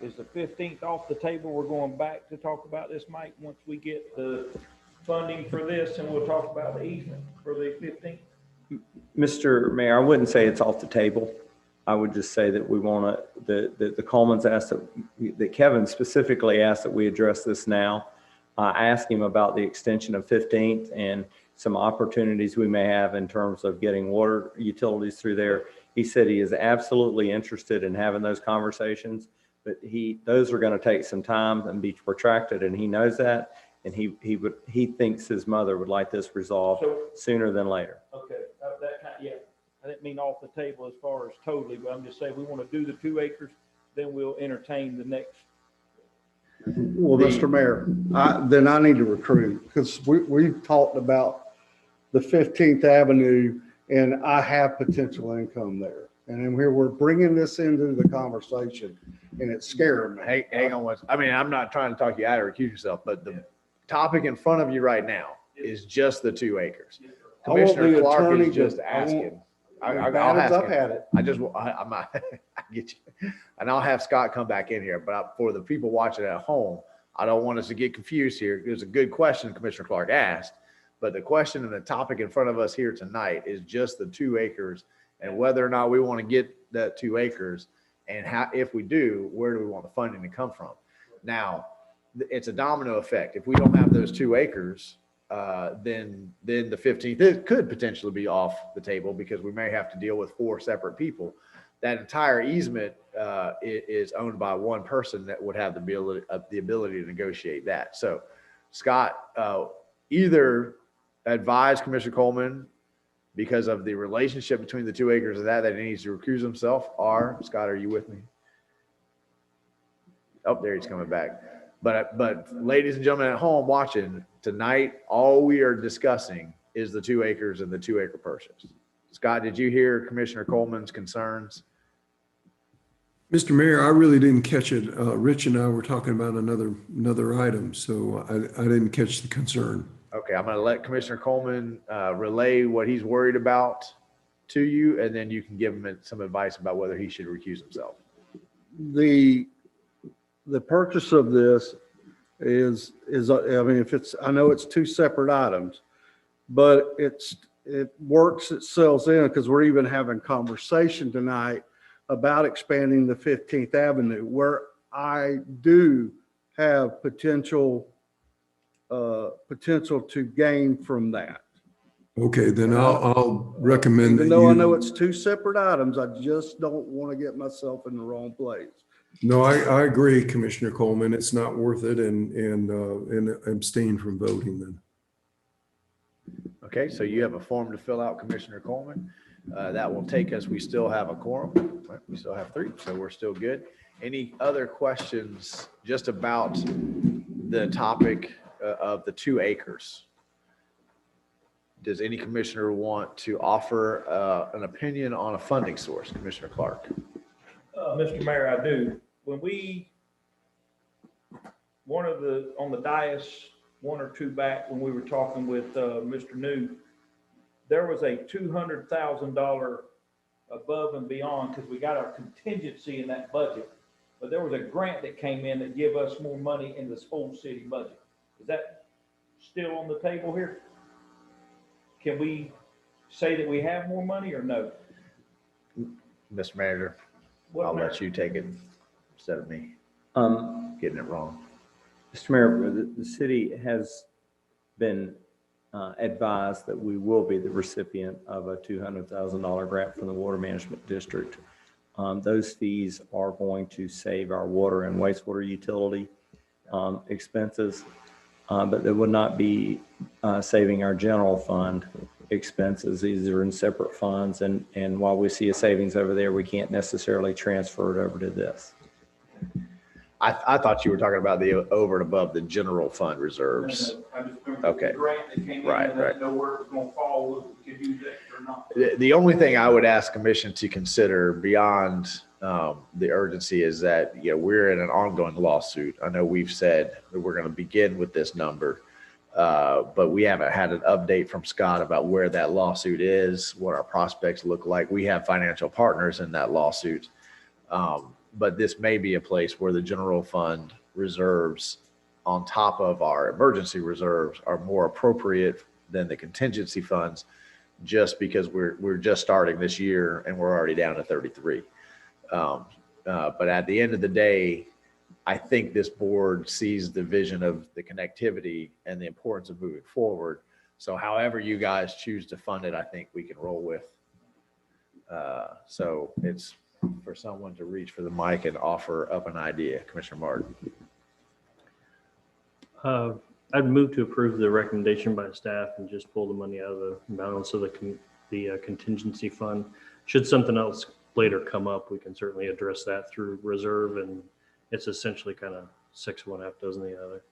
Is the 15th off the table? We're going back to talk about this, Mike, once we get the funding for this, and we'll talk about the easement for the 15th. Mr. Mayor, I wouldn't say it's off the table. I would just say that we want to, the Colemans asked that Kevin specifically asked that we address this now. I asked him about the extension of 15th and some opportunities we may have in terms of getting water utilities through there. He said he is absolutely interested in having those conversations, but those are going to take some time and be protracted, and he knows that. And he thinks his mother would like this resolved sooner than later. Okay, yeah. I didn't mean off the table as far as totally, but I'm just saying we want to do the 2 acres, then we'll entertain the next. Well, Mr. Mayor, then I need to recruit because we've talked about the 15th Avenue and I have potential income there. And then here we're bringing this into the conversation and it's scaring me. Hang on one. I mean, I'm not trying to talk you out or accuse yourself, but the topic in front of you right now is just the 2 acres. I want the Commissioner Clark attorney is just to- I asking. want- I'll As bad as ask I've him. had it. I get you. And I'll have Scott come back in here, but for the people watching at home, I don't want us to get confused here. It was a good question Commissioner Clark asked, but the question and the topic in front of us here tonight is just the 2 acres and whether or not we want to get that 2 acres and how, if we do, where do we want the funding to come from? Now, it's a domino effect. If we don't have those 2 acres, then the 15th, it could potentially be off the table because we may have to deal with 4 separate people. That entire easement is owned by one person that would have the ability to negotiate that. So Scott, either advise Commissioner Coleman because of the relationship between the 2 acres and that he needs to recuse himself, or Scott, are you with me? Oh, there he's coming back. But ladies and gentlemen at home watching tonight, all we are discussing is the 2 acres and the 2 acre purchase. Scott, did you hear Commissioner Coleman's concerns? Mr. Mayor, I really didn't catch it. Rich and I were talking about another item, so I didn't catch the concern. Okay, I'm going to let Commissioner Coleman relay what he's worried about to you, and then you can give him some advice about whether he should recuse himself. The purchase of this is, I mean, I know it's 2 separate items, but it works itself in because we're even having conversation tonight about expanding the 15th Avenue where I do have potential to gain from that. Okay, then I'll recommend that Even though I know you. it's 2 separate items, I just don't want to get myself in the wrong place. No, I agree, Commissioner Coleman. It's not worth it and abstain from voting then. Okay, so you have a form to fill out, Commissioner Coleman. That will take us, we still have a quorum. We still have 3, so we're still good. Any other questions just about the topic of the 2 acres? Does any commissioner want to offer an opinion on a funding source? Commissioner Clark. Mr. Mayor, I do. When on the dais, 1 or 2 back, when we were talking with Mr. New, there was a $200,000 above and beyond because we got our contingency in that budget. But there was a grant that came in that give us more money in this whole city budget. Is that still on the table here? Can we say that we have more money or no? Mr. Manager, I'll let you take it instead of me getting it wrong. Mr. Mayor, the city has been advised that we will be the recipient of a $200,000 grant from the Water Management District. Those fees are going to save our water and wastewater utility expenses, but they would not be saving our general fund expenses. These are in separate funds, and while we see a savings over there, we can't necessarily transfer it over to this. I thought you were talking about the over and above the general fund reserves. No, I just remember Okay. the grant that came in Right, and I right. didn't know where it was going to fall, if we could use it or not. The only thing I would ask commission to consider beyond the urgency is that, we're in an ongoing lawsuit. I know we've said that we're going to begin with this number, but we haven't had an update from Scott about where that lawsuit is, what our prospects look like. We have financial partners in that lawsuit. But this may be a place where the general fund reserves on top of our emergency reserves are more appropriate than the contingency funds, just because we're just starting this year and we're already down to 33. But at the end of the day, I think this board sees the vision of the connectivity and the importance of moving forward. So however you guys choose to fund it, I think we can roll with. So it's for someone to reach for the mic and offer up an idea. Commissioner Martin. I'd move to approve the recommendation by staff and just pull the money out of the balance of the contingency fund. Should something else later come up, we can certainly address that through reserve, and it's essentially kind of 6 of one, half dozen the other.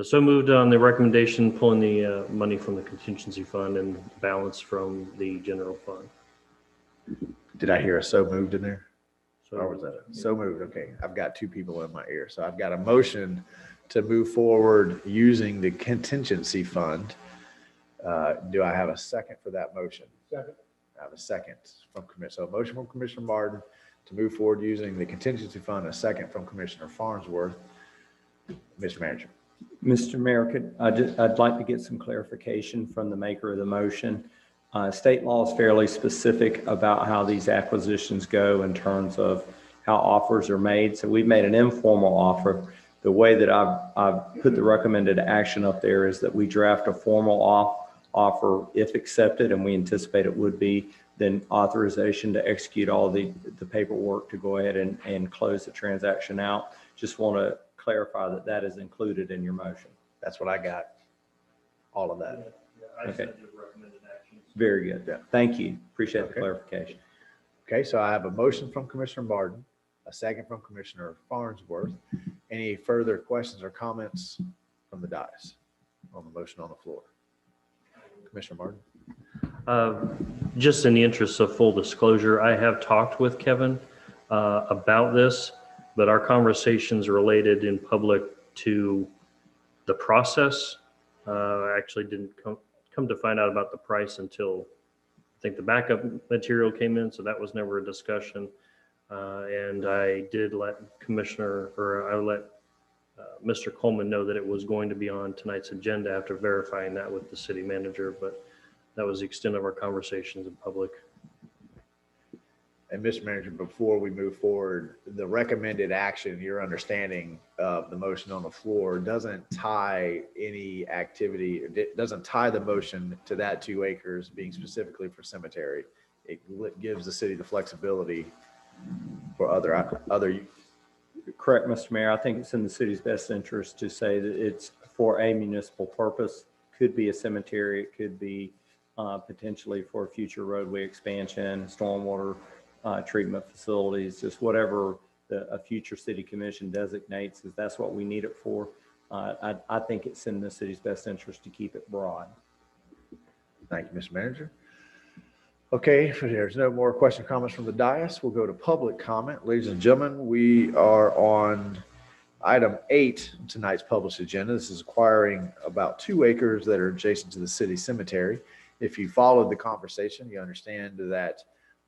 So moved on the recommendation, pulling the money from the contingency fund and balance from the general fund. Did I hear a so moved in there? So Or was that a so moved? Okay, I've got two people in my ear. So I've got a motion to move forward using the contingency fund. Do I have a second for that motion? Second. I have a second from Commissioner, so a motion from Commissioner Martin to move forward using the contingency fund, a second from Commissioner Farnsworth. Mr. Manager. Mr. Mayor, I'd like to get some clarification from the maker of the motion. State law is fairly specific about how these acquisitions go in terms of how offers are made. So we've made an informal offer. The way that I've put the recommended action up there is that we draft a formal offer if accepted, and we anticipate it would be, then authorization to execute all the paperwork to go ahead and close the transaction out. Just want to clarify that that is included in your motion. That's what I got. All of that. Okay. Very good. Yeah. Thank you. Appreciate the clarification. Okay, so I have a motion from Commissioner Martin, a second from Commissioner Farnsworth. Any further questions or comments from the dais on the motion on the floor? Commissioner Martin? Just in the interest of full disclosure, I have talked with Kevin about this, but our conversations related in public to the process. I actually didn't come to find out about the price until I think the backup material came in, so that was never a discussion. And I did let Mr. Coleman know that it was going to be on tonight's agenda after verifying that with the city manager, but that was the extent of our conversations in public. And Mr. Manager, before we move forward, the recommended action, your understanding of the motion on the floor doesn't tie any activity, it doesn't tie the motion to that 2 acres being specifically for cemetery. It gives the city the flexibility for other. Correct, Mr. Mayor. I think it's in the city's best interest to say that it's for a municipal purpose. Could be a cemetery. It could be potentially for a future roadway expansion, stormwater treatment facilities, just whatever a future city commission designates, as that's what we need it for. I think it's in the city's best interest to keep it broad. Thank you, Mr. Manager. Okay, if there's no more questions or comments from the dais, we'll go to public comment. Ladies and gentlemen, we are on item 8 on tonight's published agenda. This is acquiring about 2 acres that are adjacent to the city cemetery. If you followed the conversation, you understand that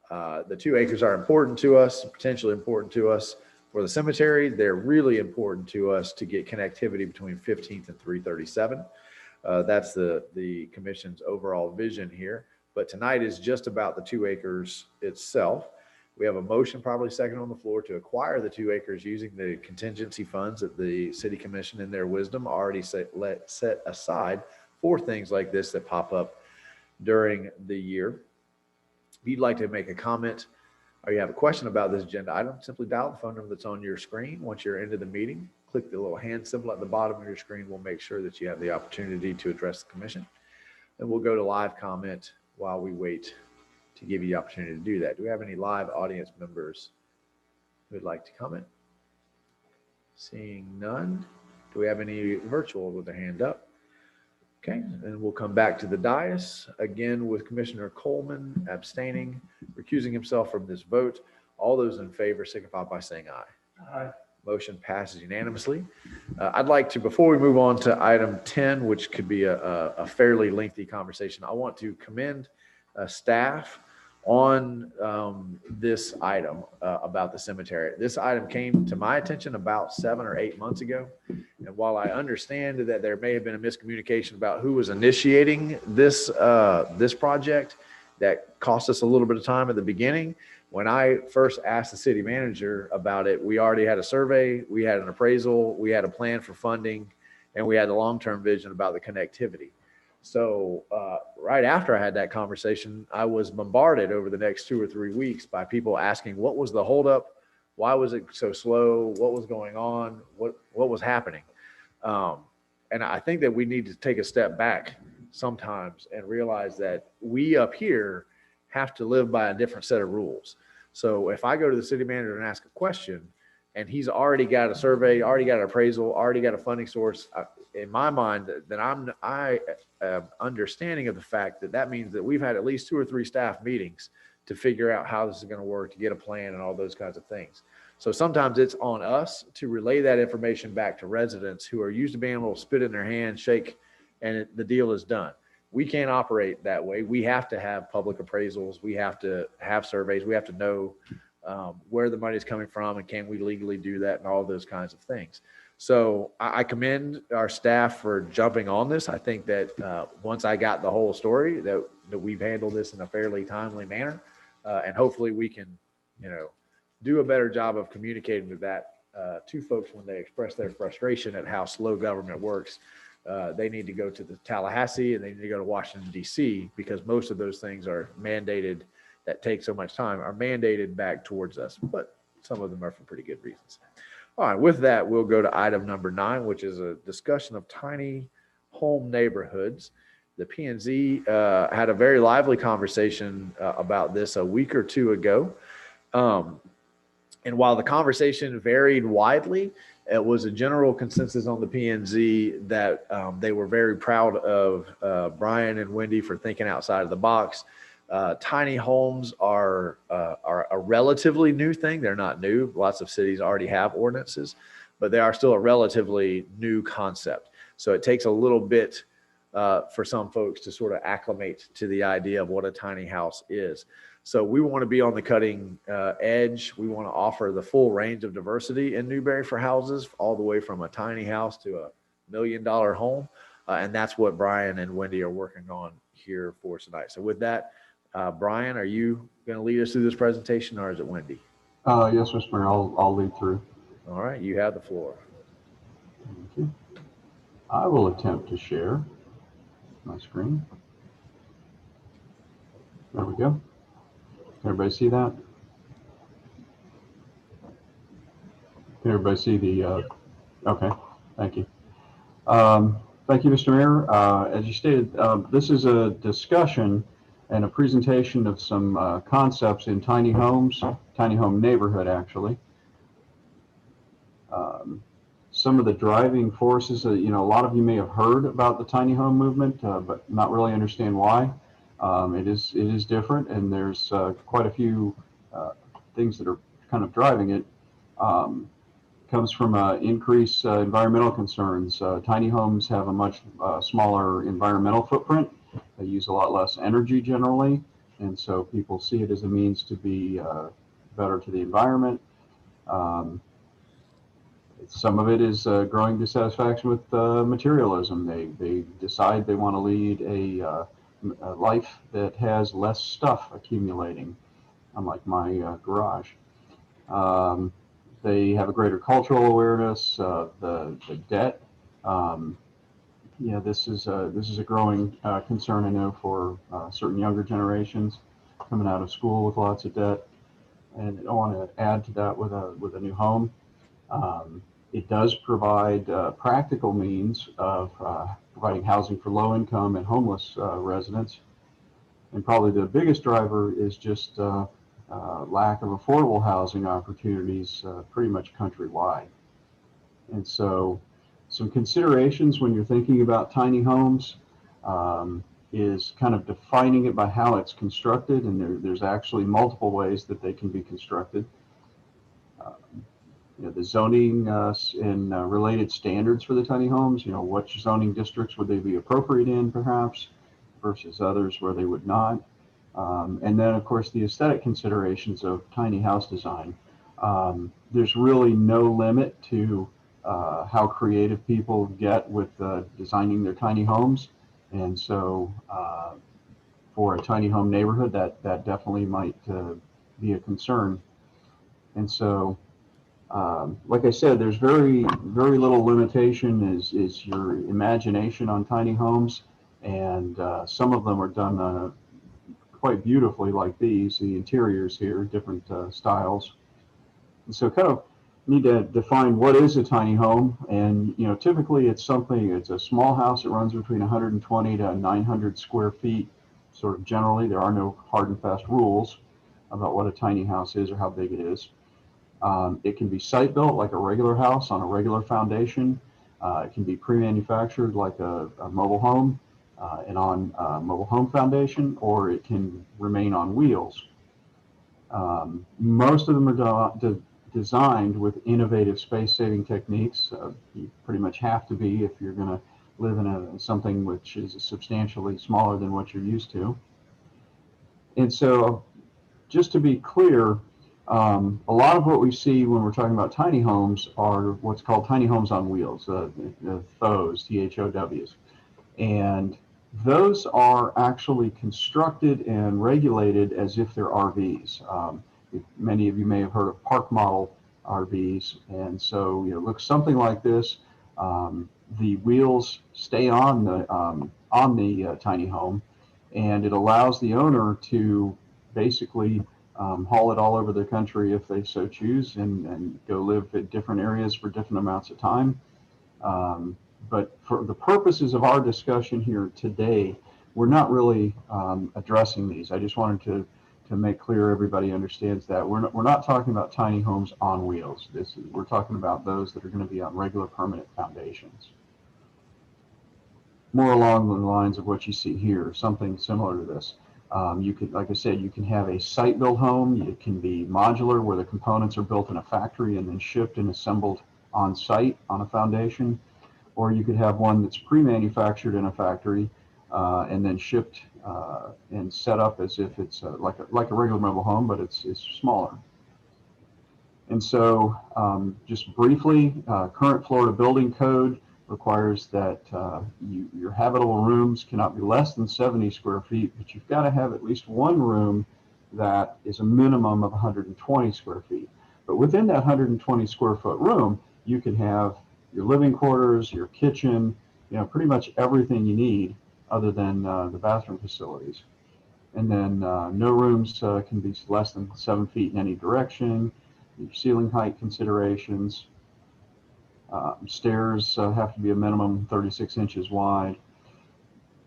the 2 acres are important to us, potentially important to us for the cemetery. They're really important to us to get connectivity between 15th and 337. That's the commission's overall vision here. But tonight is just about the 2 acres itself. We have a motion, probably second on the floor, to acquire the 2 acres using the contingency funds that the city commission in their wisdom already set aside for things like this that pop up during the year. If you'd like to make a comment or you have a question about this agenda item, simply dial the phone number that's on your screen. Once you're into the meeting, click the little hand symbol at the bottom of your screen. We'll make sure that you have the opportunity to address the commission. And we'll go to live comment while we wait to give you the opportunity to do that. Do we have any live audience members who would like to comment? Seeing none. Do we have any virtual with their hand up? Okay, and we'll come back to the dais again with Commissioner Coleman abstaining, recusing himself from this vote. All those in favor signify by saying aye. Aye. Motion passes unanimously. I'd like to, before we move on to item 10, which could be a fairly lengthy conversation, I want to commend staff on this item about the cemetery. This item came to my attention about 7 or 8 months ago. And while I understand that there may have been a miscommunication about who was initiating this project, that cost us a little bit of time at the beginning. When I first asked the city manager about it, we already had a survey, we had an appraisal, we had a plan for funding, and we had a long-term vision about the connectivity. So right after I had that conversation, I was bombarded over the next 2 or 3 weeks by people asking, what was the holdup? Why was it so slow? What was going on? What was happening? And I think that we need to take a step back sometimes and realize that we up here have to live by a different set of rules. So if I go to the city manager and ask a question, and he's already got a survey, already got an appraisal, already got a funding source, in my mind, then I am understanding of the fact that that means that we've had at least 2 or 3 staff meetings to figure out how this is going to work, to get a plan and all those kinds of things. So sometimes it's on us to relay that information back to residents who are used to being able to spit in their hand, shake, and the deal is done. We can't operate that way. We have to have public appraisals. We have to have surveys. We have to know where the money is coming from and can we legally do that and all those kinds of things. So I commend our staff for jumping on this. I think that once I got the whole story, that we've handled this in a fairly timely manner, and hopefully we can, do a better job of communicating with that to folks when they express their frustration at how slow government works. They need to go to the Tallahassee and they need to go to Washington, D.C., because most of those things are mandated that take so much time, are mandated back towards us, but some of them are for pretty good reasons. All right, with that, we'll go to item number 9, which is a discussion of tiny home neighborhoods. The P&Z had a very lively conversation about this a week or 2 ago. And while the conversation varied widely, it was a general consensus on the P&Z that they were very proud of Brian and Wendy for thinking outside of the box. Tiny homes are a relatively new thing. They're not new. Lots of cities already have ordinances, but they are still a relatively new concept. So it takes a little bit for some folks to sort of acclimate to the idea of what a tiny house is. So we want to be on the cutting edge. We want to offer the full range of diversity in Newberry for houses, all the way from a tiny house to a $1 million home. And that's what Brian and Wendy are working on here for tonight. So with that, Brian, are you going to lead us through this presentation, or is it Wendy? Yes, Mr. Mayor, I'll lead through. All right, you have the floor. Thank you. I will attempt to share my screen. There we go. Can everybody see that? Can everybody see the, okay, thank you. Thank you, Mr. Mayor. As you stated, this is a discussion and a presentation of some concepts in tiny homes, tiny home neighborhood, actually. Some of the driving forces, a lot of you may have heard about the tiny home movement, but not really understand why. It is different, and there's quite a few things that are kind of driving it. Comes from increased environmental concerns. Tiny homes have a much smaller environmental footprint. They use a lot less energy generally, and so people see it as a means to be better to the environment. Some of it is growing dissatisfaction with materialism. They decide they want to lead a life that has less stuff accumulating, unlike my garage. They have a greater cultural awareness. The debt. This is a growing concern, I know, for certain younger generations coming out of school with lots of debt, and I want to add to that with a new home. It does provide practical means of providing housing for low-income and homeless residents, and probably the biggest driver is just lack of affordable housing opportunities pretty much countrywide. And so some considerations when you're thinking about tiny homes is kind of defining it by how it's constructed, and there's actually multiple ways that they can be constructed. The zoning and related standards for the tiny homes, which zoning districts would they be appropriate in perhaps versus others where they would not. And then of course the aesthetic considerations of tiny house design. There's really no limit to how creative people get with designing their tiny homes. And so for a tiny home neighborhood, that definitely might be a concern. And so like I said, there's very, very little limitation is your imagination on tiny homes, and some of them are done quite beautifully, like these, the interiors here, different styles. And so kind of need to define what is a tiny home, and typically it's a small house that runs between 120 to 900 square feet, sort of generally. There are no hard and fast rules. about what a tiny house is or how big it is. It can be site built like a regular house on a regular foundation. It can be pre-manufactured like a mobile home and on a mobile home foundation, or it can remain on wheels. Most of them are designed with innovative space-saving techniques. You pretty much have to be if you're going to live in something which is substantially smaller than what you're used to. And so, just to be clear, a lot of what we see when we're talking about tiny homes are what's called tiny homes on wheels, the THOWs, THOWs. And those are actually constructed and regulated as if they're RVs. Many of you may have heard of park model RVs. And so, it looks something like this. The wheels stay on the tiny home, and it allows the owner to basically haul it all over the country if they so choose, and go live at different areas for different amounts of time. But for the purposes of our discussion here today, we're not really addressing these. I just wanted to make clear everybody understands that we're not talking about tiny homes on wheels. We're talking about those that are going to be on regular permanent foundations. More along the lines of what you see here, something similar to this. You could, like I said, you can have a site-built home. It can be modular, where the components are built in a factory and then shipped and assembled on site on a foundation. Or you could have one that's pre-manufactured in a factory and then shipped and set up as if it's like a regular mobile home, but it's smaller. And so, just briefly, current Florida building code requires that your habitable rooms cannot be less than 70 square feet, but you've got to have at least one room that is a minimum of 120 square feet. But within that 120 square foot room, you can have your living quarters, your kitchen, pretty much everything you need other than the bathroom facilities. And then no rooms can be less than 7 feet in any direction. Your ceiling height considerations. Stairs have to be a minimum 36 inches wide.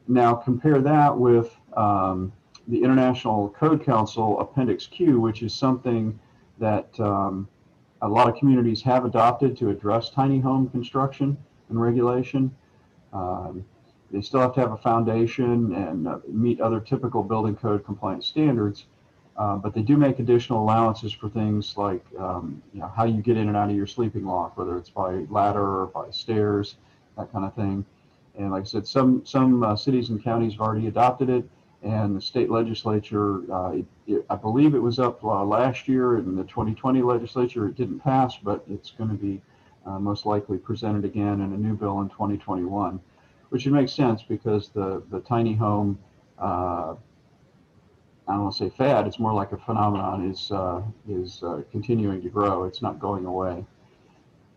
Now compare that with the International Code Council Appendix Q, which is something that a lot of communities have adopted to address tiny home construction and regulation. They still have to have a foundation and meet other typical building code compliance standards. But they do make additional allowances for things like how you get in and out of your sleeping loft, whether it's by ladder or by stairs, that kind of thing. And like I said, some cities and counties have already adopted it, and the state legislature, I believe it was up last year in the 2020 legislature. It didn't pass, but it's going to be most likely presented again in a new bill in 2021, which would make sense because the tiny home, I don't want to say fad, it's more like a phenomenon, is continuing to grow. It's not going away.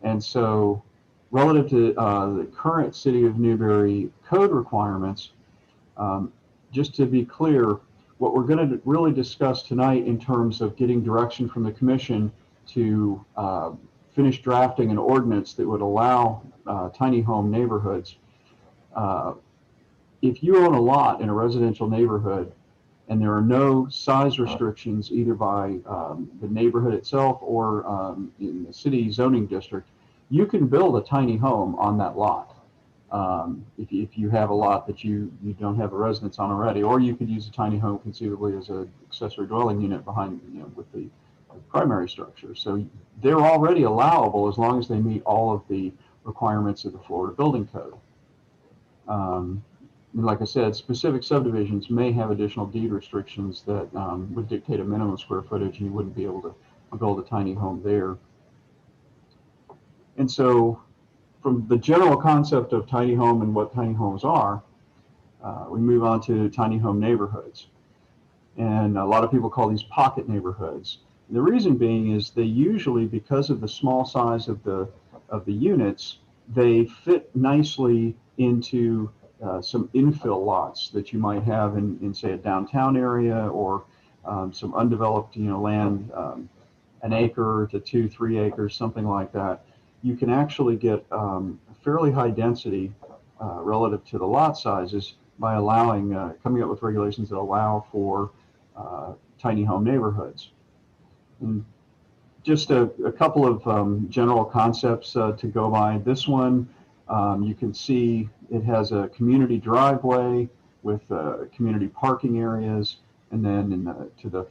And so relative to the current City of Newberry code requirements, just to be clear, what we're going to really discuss tonight in terms of getting direction from the commission to finish drafting an ordinance that would allow tiny home neighborhoods. If you own a lot in a residential neighborhood, and there are no size restrictions either by the neighborhood itself or in the city zoning district, you can build a tiny home on that lot. If you have a lot that you don't have a residence on already, or you could use a tiny home conceivably as an accessory dwelling unit behind, with the primary structure. So they're already allowable as long as they meet all of the requirements of the Florida Building Code. Like I said, specific subdivisions may have additional deed restrictions that would dictate a minimum square footage, and you wouldn't be able to build a tiny home there. And so from the general concept of tiny home and what tiny homes are, we move on to tiny home neighborhoods. And a lot of people call these pocket neighborhoods. And the reason being is they usually, because of the small size of the units, they fit nicely into some infill lots that you might have in say a downtown area, or some undeveloped land, an acre to 2-3 acres, something like that. You can actually get a fairly high density relative to the lot sizes by allowing coming up with regulations that allow for tiny home neighborhoods. And just a couple of general concepts to go by. This one, you can see it has a community driveway with community parking areas. And then to the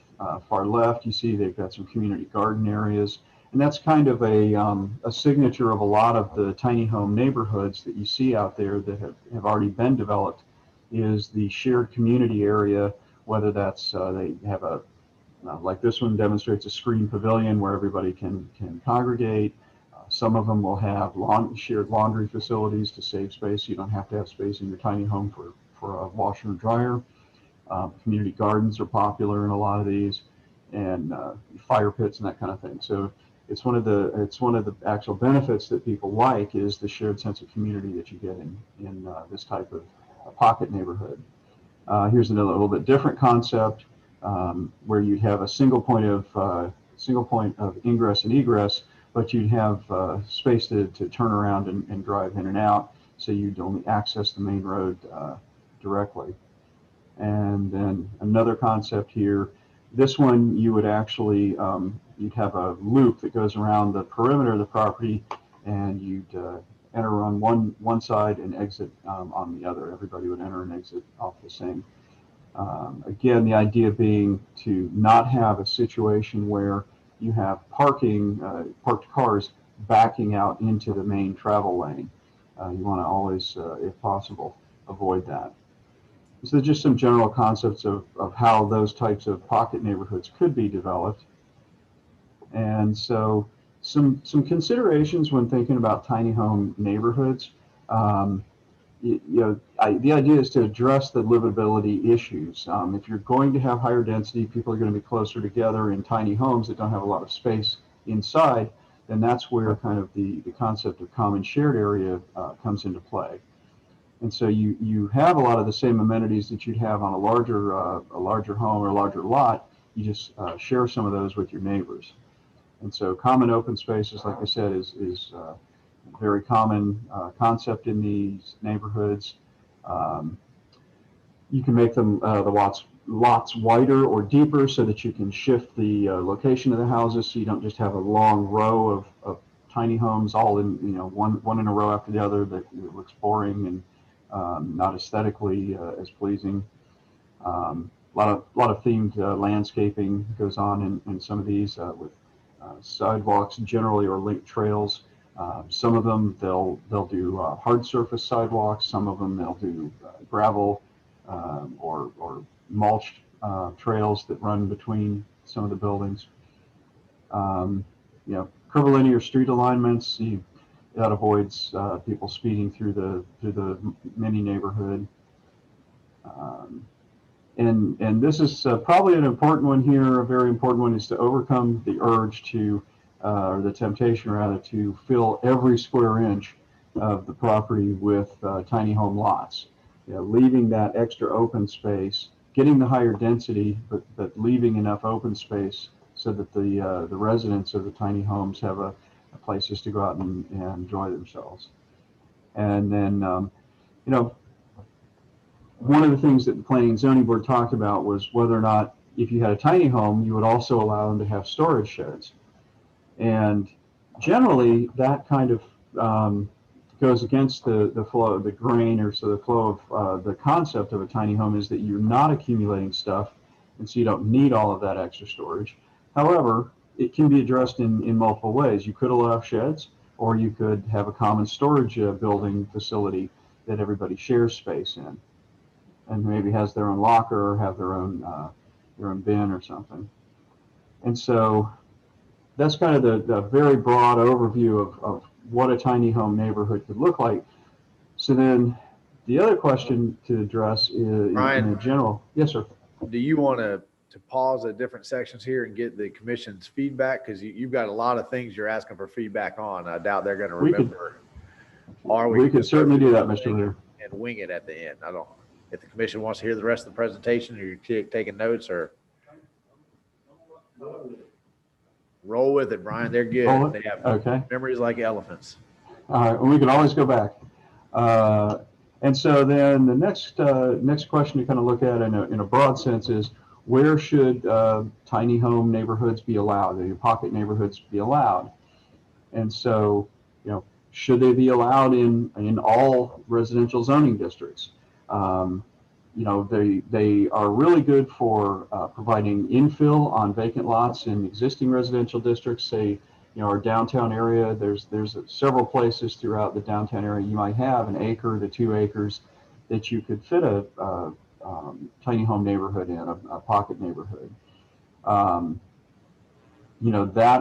far left, you see they've got some community garden areas. And that's kind of a signature of a lot of the tiny home neighborhoods that you see out there that have already been developed, is the shared community area, whether that's they have a, like this one demonstrates a screen pavilion where everybody can congregate. Some of them will have shared laundry facilities to save space. You don't have to have space in your tiny home for a washer and dryer. Community gardens are popular in a lot of these, and fire pits and that kind of thing. So it's one of the actual benefits that people like, is the shared sense of community that you get in this type of pocket neighborhood. Here's another little bit different concept, where you'd have a single point of ingress and egress, but you'd have space to turn around and drive in and out, so you'd only access the main road directly. And then another concept here, this one you would actually, you'd have a loop that goes around the perimeter of the property, and you'd enter on one side and exit on the other. Everybody would enter and exit off the same. Again, the idea being to not have a situation where you have parked cars backing out into the main travel lane. You want to always, if possible, avoid that. So just some general concepts of how those types of pocket neighborhoods could be developed. And so some considerations when thinking about tiny home neighborhoods. The idea is to address the livability issues. If you're going to have higher density, people are going to be closer together in tiny homes that don't have a lot of space inside, then that's where kind of the concept of common shared area comes into play. And so you have a lot of the same amenities that you'd have on a larger home or a larger lot. You just share some of those with your neighbors. And so common open spaces, like I said, is a very common concept in these neighborhoods. You can make them the lots wider or deeper so that you can shift the location of the houses, so you don't just have a long row of tiny homes all in, one in a row after the other that looks boring and not aesthetically as pleasing. A lot of themed landscaping goes on in some of these with sidewalks generally, or linked trails. Some of them they'll do hard surface sidewalks. Some of them they'll do gravel or mulched trails that run between some of the buildings. Curvilinear street alignments. That avoids people speeding through the mini neighborhood. And this is probably an important one here. A very important one is to overcome the urge to, or the temptation rather, to fill every square inch of the property with tiny home lots. Leaving that extra open space, getting the higher density, but leaving enough open space so that the residents of the tiny homes have a places to go out and enjoy themselves. And then, one of the things that the Planning and Zoning Board talked about was whether or not, if you had a tiny home, you would also allow them to have storage sheds. And generally, that kind of goes against the flow of the grain, or so the flow of the concept of a tiny home is that you're not accumulating stuff, and so you don't need all of that extra storage. However, it can be addressed in multiple ways. You could allow sheds, or you could have a common storage building facility that everybody shares space in, and maybe has their own locker or have their own bin or something. And so that's kind of the very broad overview of what a tiny home neighborhood could look like. So then the other question to address is, Ryan, in a general, yes, sir. Do you want to pause at different sections here and get the commission's feedback? Because you've got a lot of things you're asking for feedback on. I doubt they're going to remember. We could certainly do that, Mr. Leader. And wing it at the end. I don't, if the commission wants to hear the rest of the presentation, or you're taking notes, or roll with it, Brian. They're good. They have memories like elephants. All right, well, we can always go back. And so then the next question to kind of look at in a broad sense is, where should tiny home neighborhoods be allowed? The pocket neighborhoods be allowed? And so, should they be allowed in all residential zoning districts? They are really good for providing infill on vacant lots in existing residential districts. Say, our downtown area, there's several places throughout the downtown area you might have an acre to 2 acres that you could fit a tiny home neighborhood in, a pocket neighborhood. That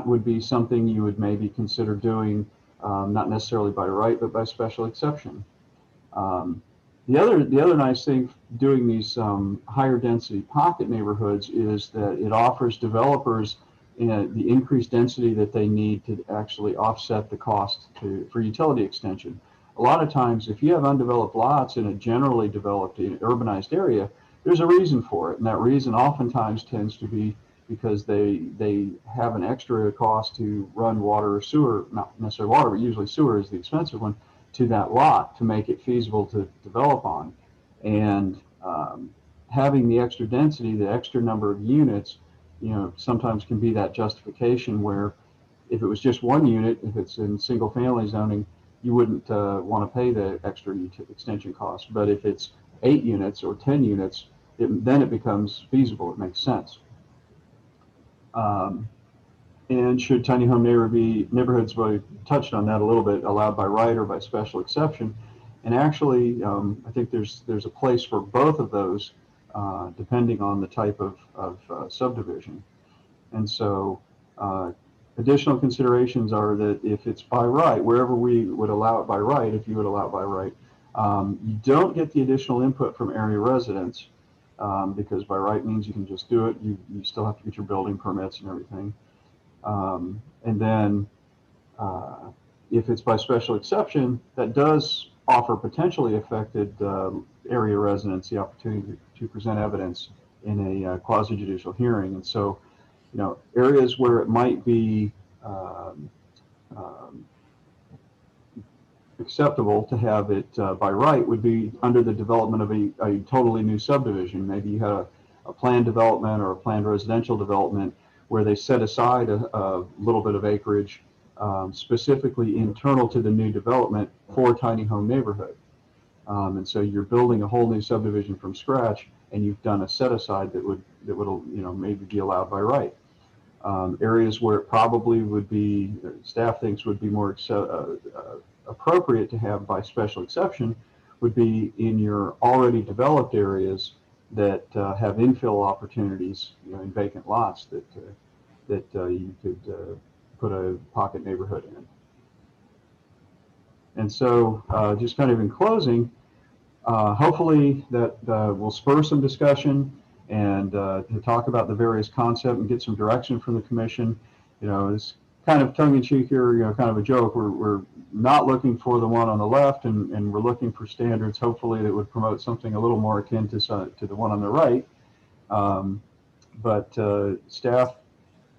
would be something you would maybe consider doing, not necessarily by right, but by special exception. The other nice thing doing these higher density pocket neighborhoods is that it offers developers the increased density that they need to actually offset the cost for utility extension. A lot of times, if you have undeveloped lots in a generally developed urbanized area, there's a reason for it, and that reason oftentimes tends to be because they have an extra cost to run water or sewer, not necessarily water, but usually sewer is the expensive one, to that lot to make it feasible to develop on. And having the extra density, the extra number of units, sometimes can be that justification where if it was just one unit, if it's in single family zoning, you wouldn't want to pay the extra extension cost. But if it's 8 units or 10 units, then it becomes feasible. It makes sense. And should tiny home neighborhoods, we touched on that a little bit, allowed by right or by special exception? And actually, I think there's a place for both of those, depending on the type of subdivision. And so additional considerations are that if it's by right, wherever we would allow it by right, if you would allow it by right, you don't get the additional input from area residents, because by right means you can just do it. You still have to get your building permits and everything. And then if it's by special exception, that does offer potentially affected area residents the opportunity to present evidence in a quasi-judicial hearing. And so, areas where it might be acceptable to have it by right would be under the development of a totally new subdivision. Maybe you had a planned development or a planned residential development where they set aside a little bit of acreage specifically internal to the new development for a tiny home neighborhood. And so you're building a whole new subdivision from scratch, and you've done a set aside that would maybe be allowed by right. Areas where it probably would be, staff thinks would be more appropriate to have by special exception would be in your already developed areas that have infill opportunities, in vacant lots that you could put a pocket neighborhood in. And so just kind of in closing, hopefully that will spur some discussion and to talk about the various concepts and get some direction from the commission. It's kind of tongue-in-cheek here, kind of a joke. We're not looking for the one on the left, and we're looking for standards, hopefully, that would promote something a little more akin to the one on the right. But staff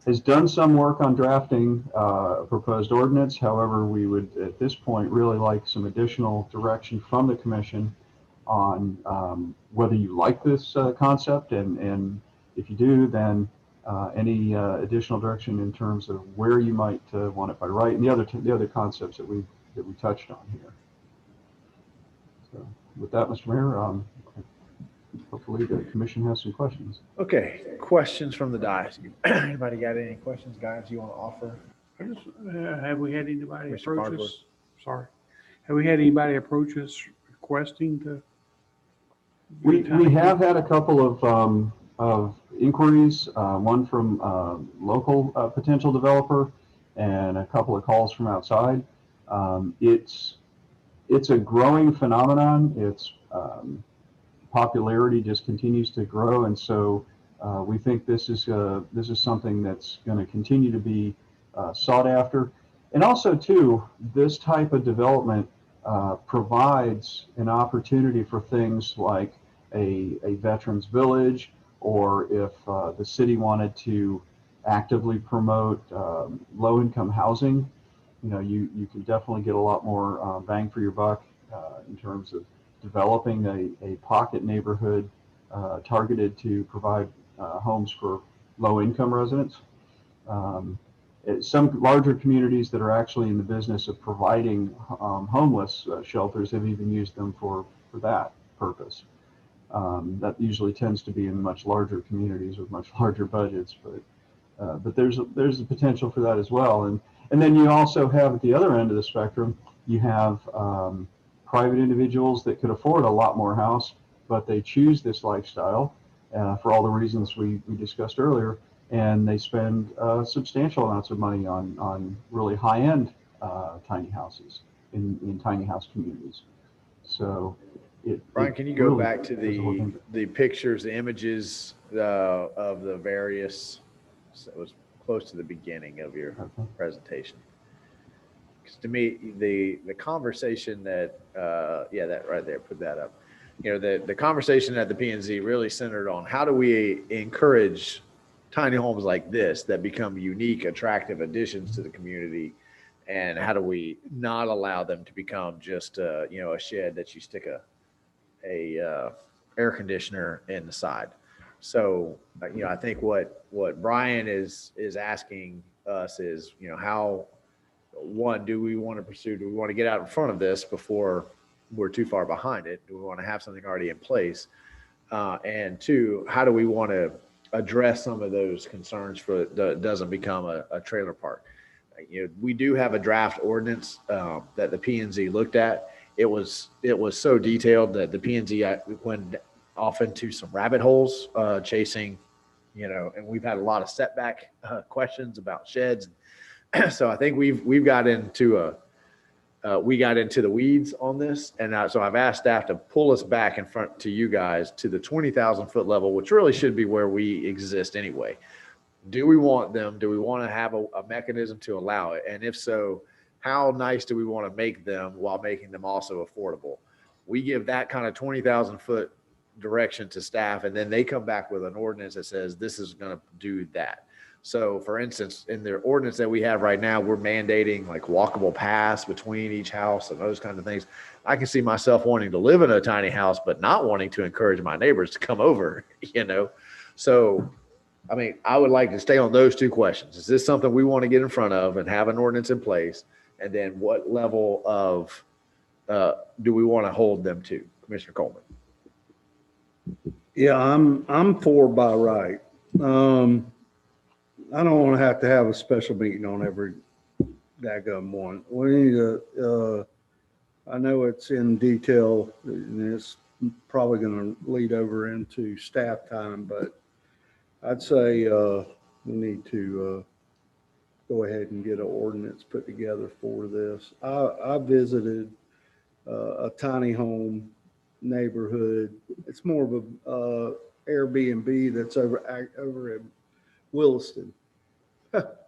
has done some work on drafting a proposed ordinance. However, we would, at this point, really like some additional direction from the commission on whether you like this concept, and if you do, then any additional direction in terms of where you might want it by right, and the other concepts that we touched on here. So with that, Mr. Mayor, hopefully the commission has some questions. Okay, questions from the dais. Anybody got any questions, guys, you want to offer? I just, have we had anybody Mr. approach Farnsworth. us? Sorry. Have we had anybody approach us requesting to? We have had a couple of inquiries, one from a local potential developer and a couple of calls from outside. It's a growing phenomenon. Its popularity just continues to grow, and so we think this is something that's going to continue to be sought after. And also, too, this type of development provides an opportunity for things like a veterans village, or if the city wanted to actively promote low-income housing, you can definitely get a lot more bang for your buck in terms of developing a pocket neighborhood targeted to provide homes for low-income residents. Some larger communities that are actually in the business of providing homeless shelters have even used them for that purpose. That usually tends to be in much larger communities with much larger budgets, but there's a potential for that as well. And then you also have at the other end of the spectrum, you have private individuals that could afford a lot more house, but they choose this lifestyle for all the reasons we discussed earlier, and they spend substantial amounts of money on really high-end tiny houses in tiny house communities. So, Brian, can you go back to the pictures, the images of the various? So it was close to the beginning of your presentation. Because to me, the conversation that that right there, put that up. You know, the conversation at the P&Z really centered on how do we encourage tiny homes like this that become unique, attractive additions to the community, and how do we not allow them to become just a shed that you stick a air conditioner in the side. So I think what Brian is asking us is, how, one, do we want to pursue, do we want to get out in front of this before we're too far behind it? Do we want to have something already in place? And two, how do we want to address some of those concerns for it doesn't become a trailer park? We do have a draft ordinance that the P&Z looked at. It was so detailed that the P&Z went off into some rabbit holes chasing, and we've had a lot of setback questions about sheds. So I think we got into the weeds on this, and so I've asked staff to pull us back in front to you guys to the 20,000 foot level, which really should be where we exist anyway. Do we want them? Do we want to have a mechanism to allow it? And if so, how nice do we want to make them while making them also affordable? We give that kind of 20,000 foot direction to staff, and then they come back with an ordinance that says this is going to do that. So for instance, in the ordinance that we have right now, we're mandating like walkable paths between each house and those kinds of things. I can see myself wanting to live in a tiny house, but not wanting to encourage my neighbors to come over, So, I mean, I would like to stay on those two questions. Is this something we want to get in front of and have an ordinance in place? And then what level of do we want to hold them to? Commissioner Coleman. Yeah, I'm for by right. I don't want to have a special meeting on every daggum one. We need to, I know it's in detail and it's probably going to lead over into staff time, but I'd say we need to go ahead and get an ordinance put together for this. I visited a tiny home neighborhood. It's more of a Airbnb that's over in Williston.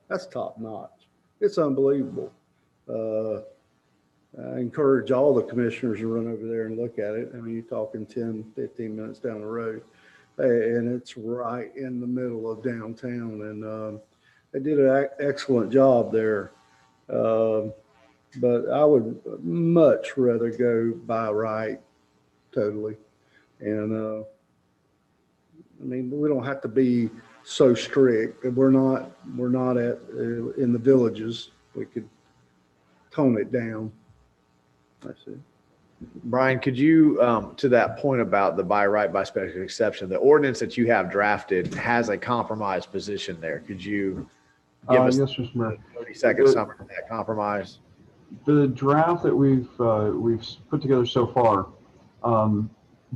That's top notch. It's unbelievable. I encourage all the commissioners to run over there and look at it. I mean, you're talking 10, 15 minutes down the road, and it's right in the middle of downtown. And they did an excellent job there. But I would much rather go by right totally. And I mean, we don't have to be so strict. We're not in the villages. We could tone it down. That's it. Brian, could you, to that point about the by right, by special exception, the ordinance that you have drafted has a compromise position there. Could you give us yes, Mr. Mayor. 30-second summary of that compromise? The draft that we've put together so far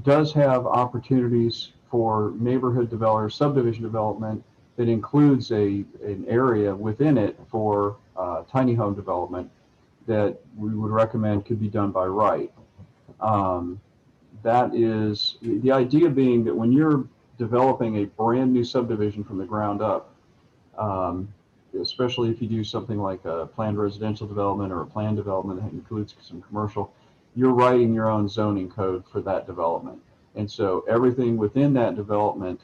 does have opportunities for neighborhood development, subdivision development that includes an area within it for tiny home development that we would recommend could be done by right. That is the idea being that when you're developing a brand new subdivision from the ground up, especially if you do something like a planned residential development or a planned development that includes some commercial, you're writing your own zoning code for that development. And so everything within that development,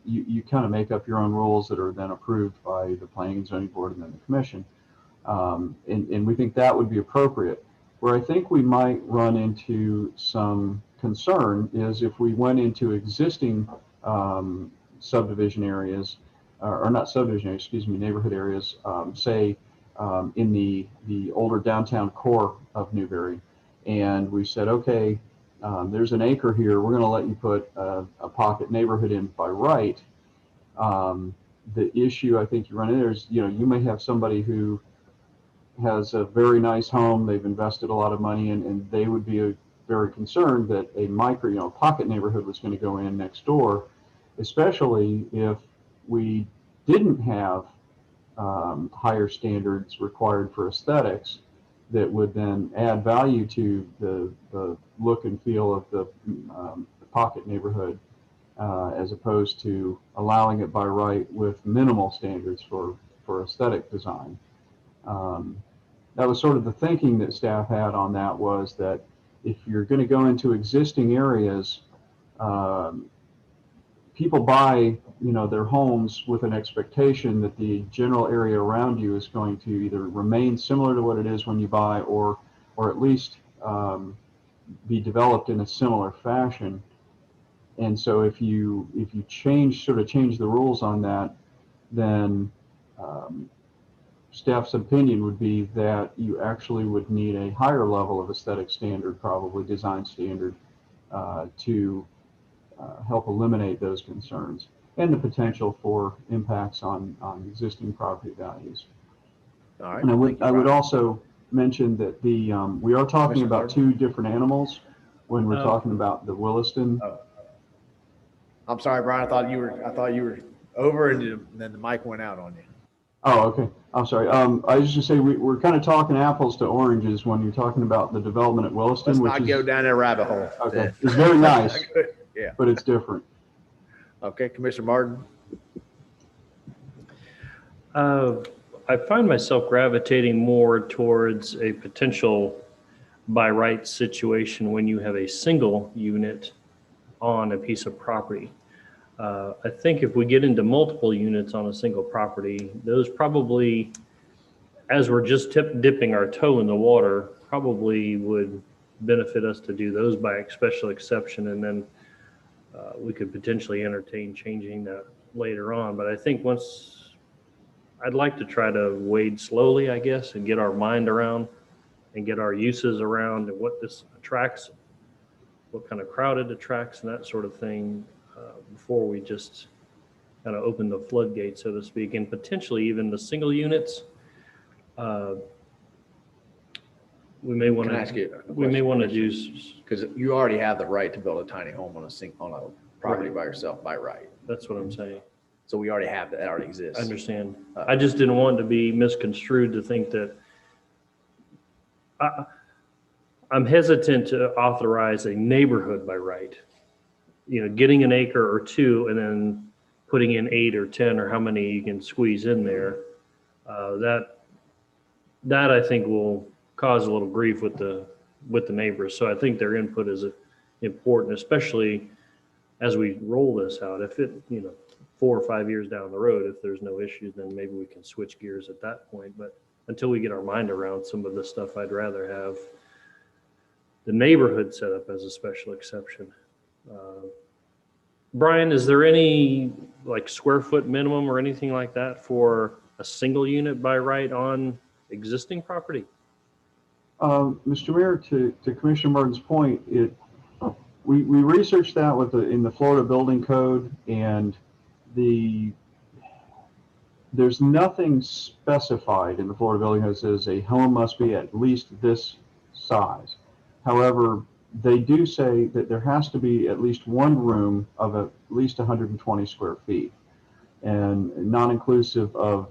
you kind of make up your own rules that are then approved by the Planning and Zoning Board and then the Commission. And we think that would be appropriate. Where I think we might run into some concern is if we went into existing subdivision areas, or not subdivision areas, excuse me, neighborhood areas, say in the older downtown core of Newberry. And we said, okay, there's an acre here. We're going to let you put a pocket neighborhood in by right. The issue I think you run into there is, you may have somebody who has a very nice home. They've invested a lot of money in, and they would be very concerned that a micro, pocket neighborhood was going to go in next door, especially if we didn't have higher standards required for aesthetics that would then add value to the look and feel of the pocket neighborhood, as opposed to allowing it by right with minimal standards for aesthetic design. That was sort of the thinking that staff had on that, was that if you're going to go into existing areas, people buy their homes with an expectation that the general area around you is going to either remain similar to what it is when you buy, or at least be developed in a similar fashion. And so if you change the rules on that, then staff's opinion would be that you actually would need a higher level of aesthetic standard, probably design standard, to help eliminate those concerns and the potential for impacts on existing property values. All right. And I would Brian. also mention that we are talking Commissioner about two different animals when we're talking about the Williston. Oh. I'm sorry, Brian. I thought you were over, and then the mic went out on you. Oh, okay. I'm sorry. I was just gonna say we're kind of talking apples to oranges when you're talking about the development at Williston, Let's which not is go down that rabbit hole. okay. It's very nice, Yeah. but it's different. Okay, Commissioner Martin. I find myself gravitating more towards a potential by right situation when you have a single unit on a piece of property. I think if we get into multiple units on a single property, those probably, as we're just dipping our toe in the water, probably would benefit us to do those by special exception, and then we could potentially entertain changing that later on. But I think I'd like to try to wade slowly, I guess, and get our mind around and get our uses around and what this attracts, what kind of crowd it attracts and that sort of thing, before we just kind of open the floodgates, so to speak, and potentially even the single units. We may want Can I ask you to. a We may question, want to Commissioner? do. Because you already have the right to build a tiny home on a property Right. by yourself by right. That's what I'm saying. So we already have that. That already exists. I understand. I just didn't want to be misconstrued to think that. I'm hesitant to authorize a neighborhood by right. Getting an acre or two and then putting in 8 or 10 or how many you can squeeze in there. That I think will cause a little grief with the neighbors. So I think their input is important, especially as we roll this out. If it, 4 or 5 years down the road, if there's no issues, then maybe we can switch gears at that point. But until we get our mind around some of the stuff, I'd rather have the neighborhood set up as a special exception. Brian, is there any square foot minimum or anything like that for a single unit by right on existing property? Mr. Mayor, to Commissioner Martin's point, we researched that in the Florida Building Code, and there's nothing specified in the Florida Building Code that says a home must be at least this size. However, they do say that there has to be at least one room of at least 120 square feet, and non-inclusive of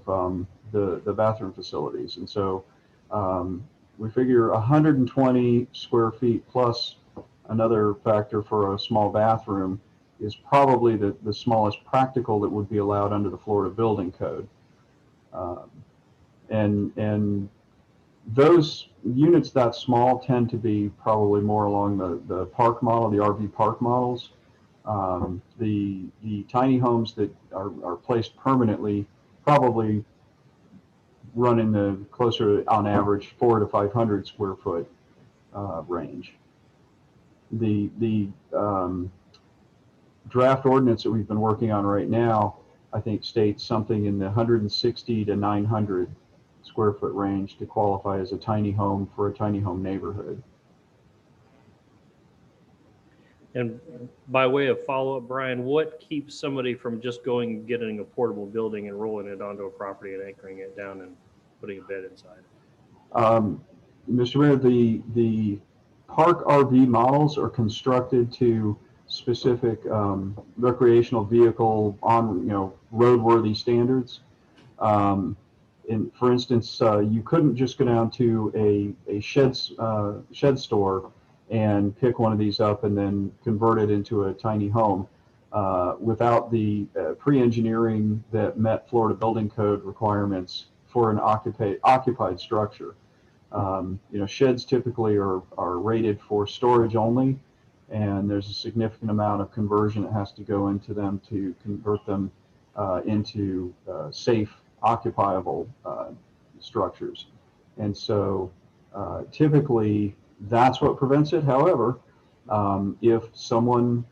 the bathroom facilities. And so we figure 120 square feet plus another factor for a small bathroom is probably the smallest practical that would be allowed under the Florida Building Code. And those units that small tend to be probably more along the park model, the RV park models. The tiny homes that are placed permanently probably run in the closer, on average, 400 to 500 square foot draft ordinance that we've been working on right now, I think states something in the 160 to 900 square foot range to qualify as a tiny home for a tiny home neighborhood. And by way of follow-up, Brian, what keeps somebody from just going and getting a portable building and rolling it onto a property and anchoring it down and putting a bed inside? Mr. Mayor, the park RV models are constructed to specific recreational vehicle on, roadworthy standards. For instance, you couldn't just go down to a shed store and pick one of these up and then convert it into a tiny home without the pre-engineering that met Florida Building Code requirements for an occupied structure. Sheds typically are rated for storage only, and there's a significant amount of conversion that has to go into them to convert them into safe, occupiable structures. And so typically that's what prevents it. However, if someone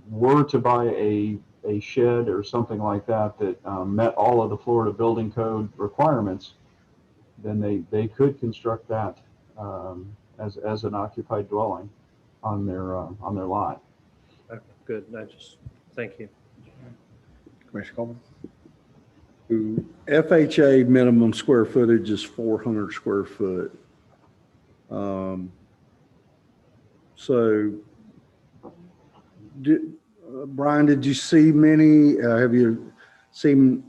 were to buy a shed or something like that that met all of the Florida Building Code requirements, then they could construct that as an occupied dwelling on their lot. Okay, good. Thank you. Commissioner Coleman? FHA minimum square footage is 400 square foot. So, Brian, did you see many, have you seen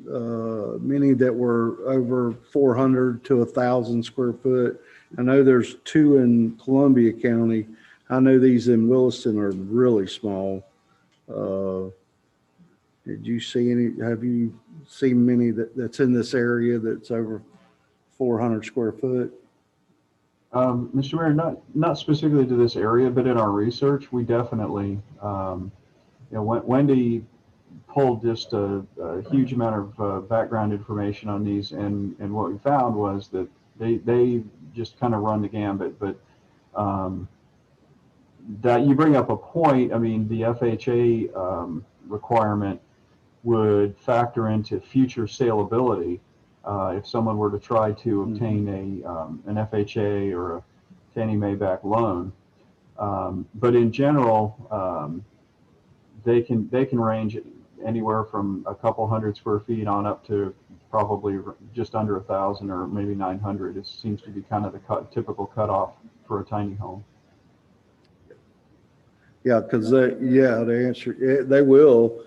many that were over 400 to 1,000 square foot? I know there's 2 in Columbia County. I know these in Williston are really small. Did you see any, have you seen many that's in this area that's over 400 square foot? Mr. Mayor, not specifically to this area, but in our research, we definitely, Wendy pulled just a huge amount of background information on these, and what we found was that they just kind of run the gambit. But that you bring up a point. I mean, the FHA requirement would factor into future saleability. If someone were to try to obtain an FHA or a Fannie Mae backed loan. But in general, they can range anywhere from a couple hundred square feet on up to probably just under 1,000 or maybe 900. It seems to be kind of the typical cutoff for a tiny home. Yeah, because the answer, they will.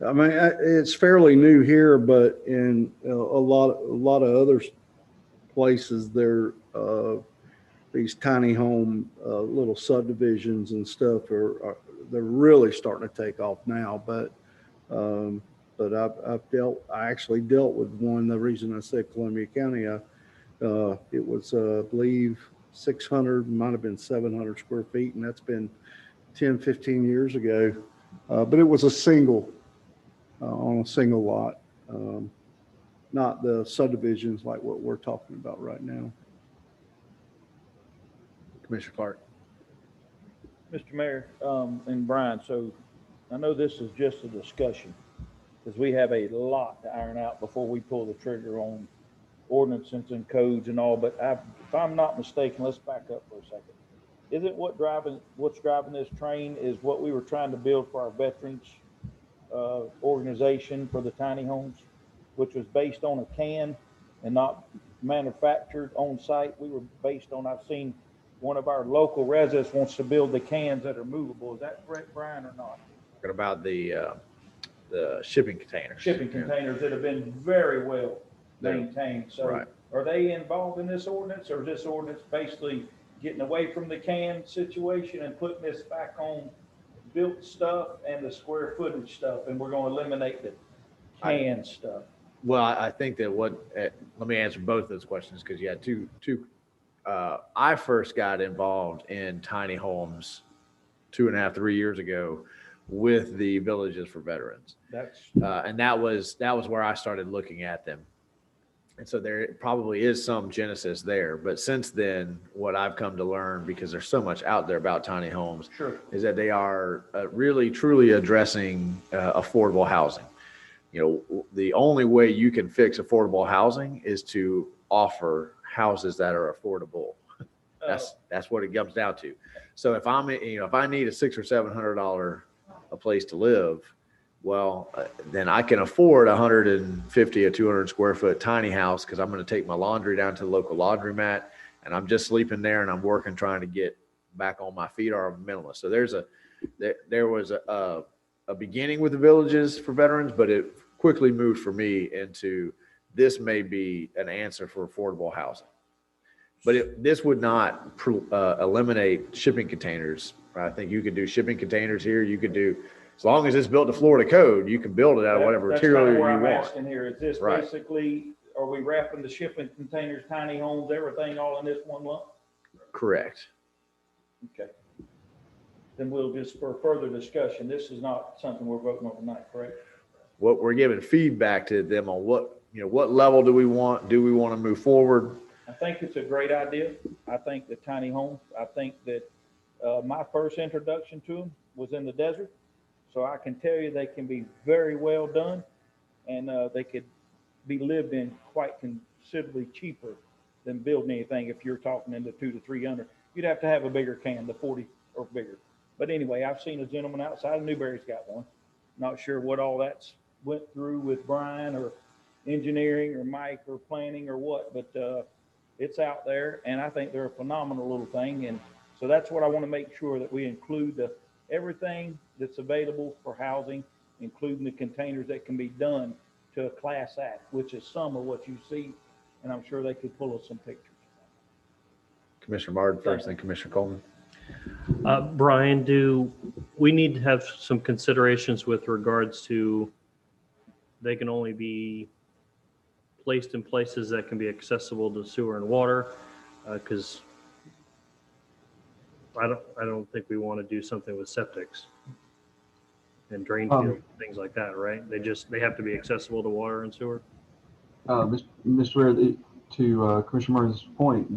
I mean, it's fairly new here, but in a lot of other places, they're these tiny home little subdivisions and stuff they're really starting to take off now. But I actually dealt with one. The reason I said Columbia County, it was I believe 600, might have been 700 square feet, and that's been 10, 15 years ago. But it was a single. On a single lot, not the subdivisions like what we're talking about right now. Commissioner Clark? Mr. Mayor, and Brian, so I know this is just a discussion because we have a lot to iron out before we pull the trigger on ordinances and codes and all, but if I'm not mistaken, let's back up for a second. Isn't what's driving this train is what we were trying to build for our veterans organization for the tiny homes, which was based on a can and not manufactured on site. We were based on, I've seen one of our local residents wants to build the cans that are movable. Is that correct, Brian, or not? Talking about the shipping containers. Shipping containers that have been very well maintained. So right. Are they involved in this ordinance, or is this ordinance basically getting away from the can situation and putting this back on built stuff and the square footage stuff, and we're going to eliminate the can stuff? Well, I think that let me answer both those questions because you had two. I first got involved in tiny homes 2.5, 3 years ago with the Villages for Veterans. That's and that was where I started looking at them. And so there probably is some genesis there. But since then, what I've come to learn, because there's so much out there about tiny homes, is that they are really, truly addressing affordable housing. You know, the only way you can fix affordable housing is to offer houses that are affordable. That's what it comes down to. So if if I need a $600 or $700 a place to live, well, then I can afford 150 or 200 square foot tiny house, because I'm going to take my laundry down to the local laundromat, and I'm just sleeping there, and I'm working, trying to get back on my feet, or I'm minimalist. So there was a beginning with the villages for veterans, but it quickly moved for me into this may be an answer for affordable housing. But this would not eliminate shipping containers. I think you could do shipping containers here. You could do, as long as it's built to Florida code, you can build it out of whatever material you I'm want. asking here, is this Right. basically, are we wrapping the shipping containers, tiny homes, everything all in this one lump? Correct. Okay. Then we'll just, for further discussion, this is not something we're voting on tonight, correct? What we're giving feedback to them on what level do we want? Do we want to move forward? I think it's a great idea. I think the tiny homes, I think that my first introduction to them was in the desert. So I can tell you they can be very well done, and they could be lived in quite considerably cheaper than building anything. If you're talking in the 200 to 300, you'd have to have a bigger can, the 40 or bigger. But anyway, I've seen a gentleman outside of Newberry's got one. Not sure what all that's went through with Brian or engineering or Mike or planning or what, but it's out there, and I think they're a phenomenal little thing. And so that's what I want to make sure that we include everything that's available for housing, including the containers that can be done to a class act, which is some of what you see, and I'm sure they could pull us some pictures. Commissioner Martin first, then Commissioner Coleman. Brian, do we need to have some considerations with regards to they can only be placed in places that can be accessible to sewer and water? Because I don't think we want to do something with septics and drain fields, things like that, right? They have to be accessible to water and sewer. Mr. Mayor, to Commissioner Martin's point,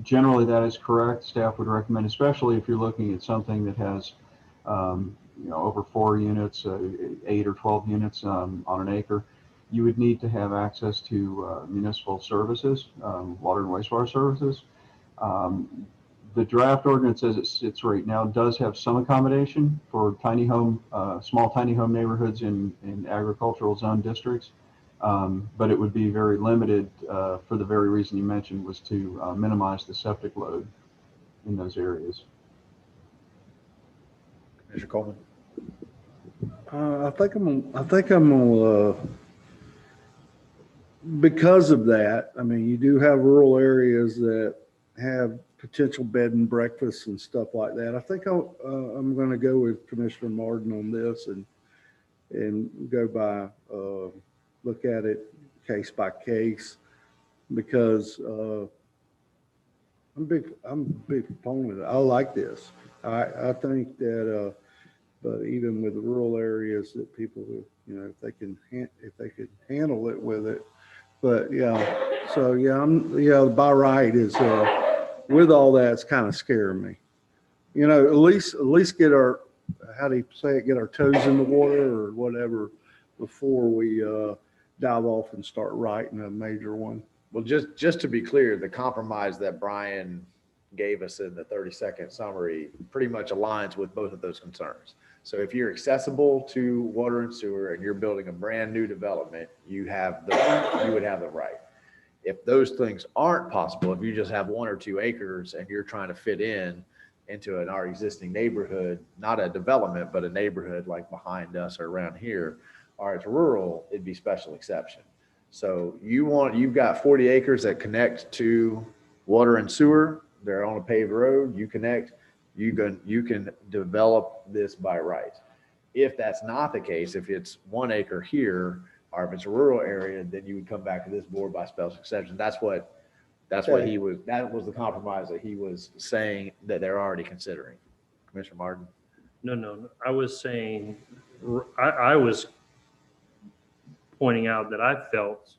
generally that is correct. Staff would recommend, especially if you're looking at something that has over 4 units, 8 or 12 units on an acre, you would need to have access to municipal services, water and wastewater services. The draft ordinance as it sits right now does have some accommodation for small tiny home neighborhoods in agricultural zone districts, but it would be very limited for the very reason you mentioned, was to minimize the septic load in those areas. Commissioner Coleman. I think I'm gonna, because of that, I mean, you do have rural areas that have potential bed and breakfasts and stuff like that. I think I'm going to go with Commissioner Martin on this and go by, look at it case by case, because I'm a big proponent. I like this. I think that, but even with the rural areas, that people, if they could handle it with it. But yeah, so yeah, by right is, with all that, it's kind of scaring me. At least get our, how do you say it, get our toes in the water or whatever before we dive off and start writing a major one. Well, just to be clear, the compromise that Brian gave us in the 30-second summary pretty much aligns with both of those concerns. So if you're accessible to water and sewer and you're building a brand new development, you would have the right. If those things aren't possible, if you just have 1 or 2 acres and you're trying to fit into our existing neighborhood, not a development, but a neighborhood like behind us or around here, or it's rural, it'd be special exception. So you've got 40 acres that connect to water and sewer. They're on a paved road. You connect, you can develop this by right. If that's not the case, if it's 1 acre here, or if it's a rural area, then you would come back to this board by special exception. That was the compromise that he was saying that they're already considering. Commissioner Martin. No. I was saying, I was pointing out that I felt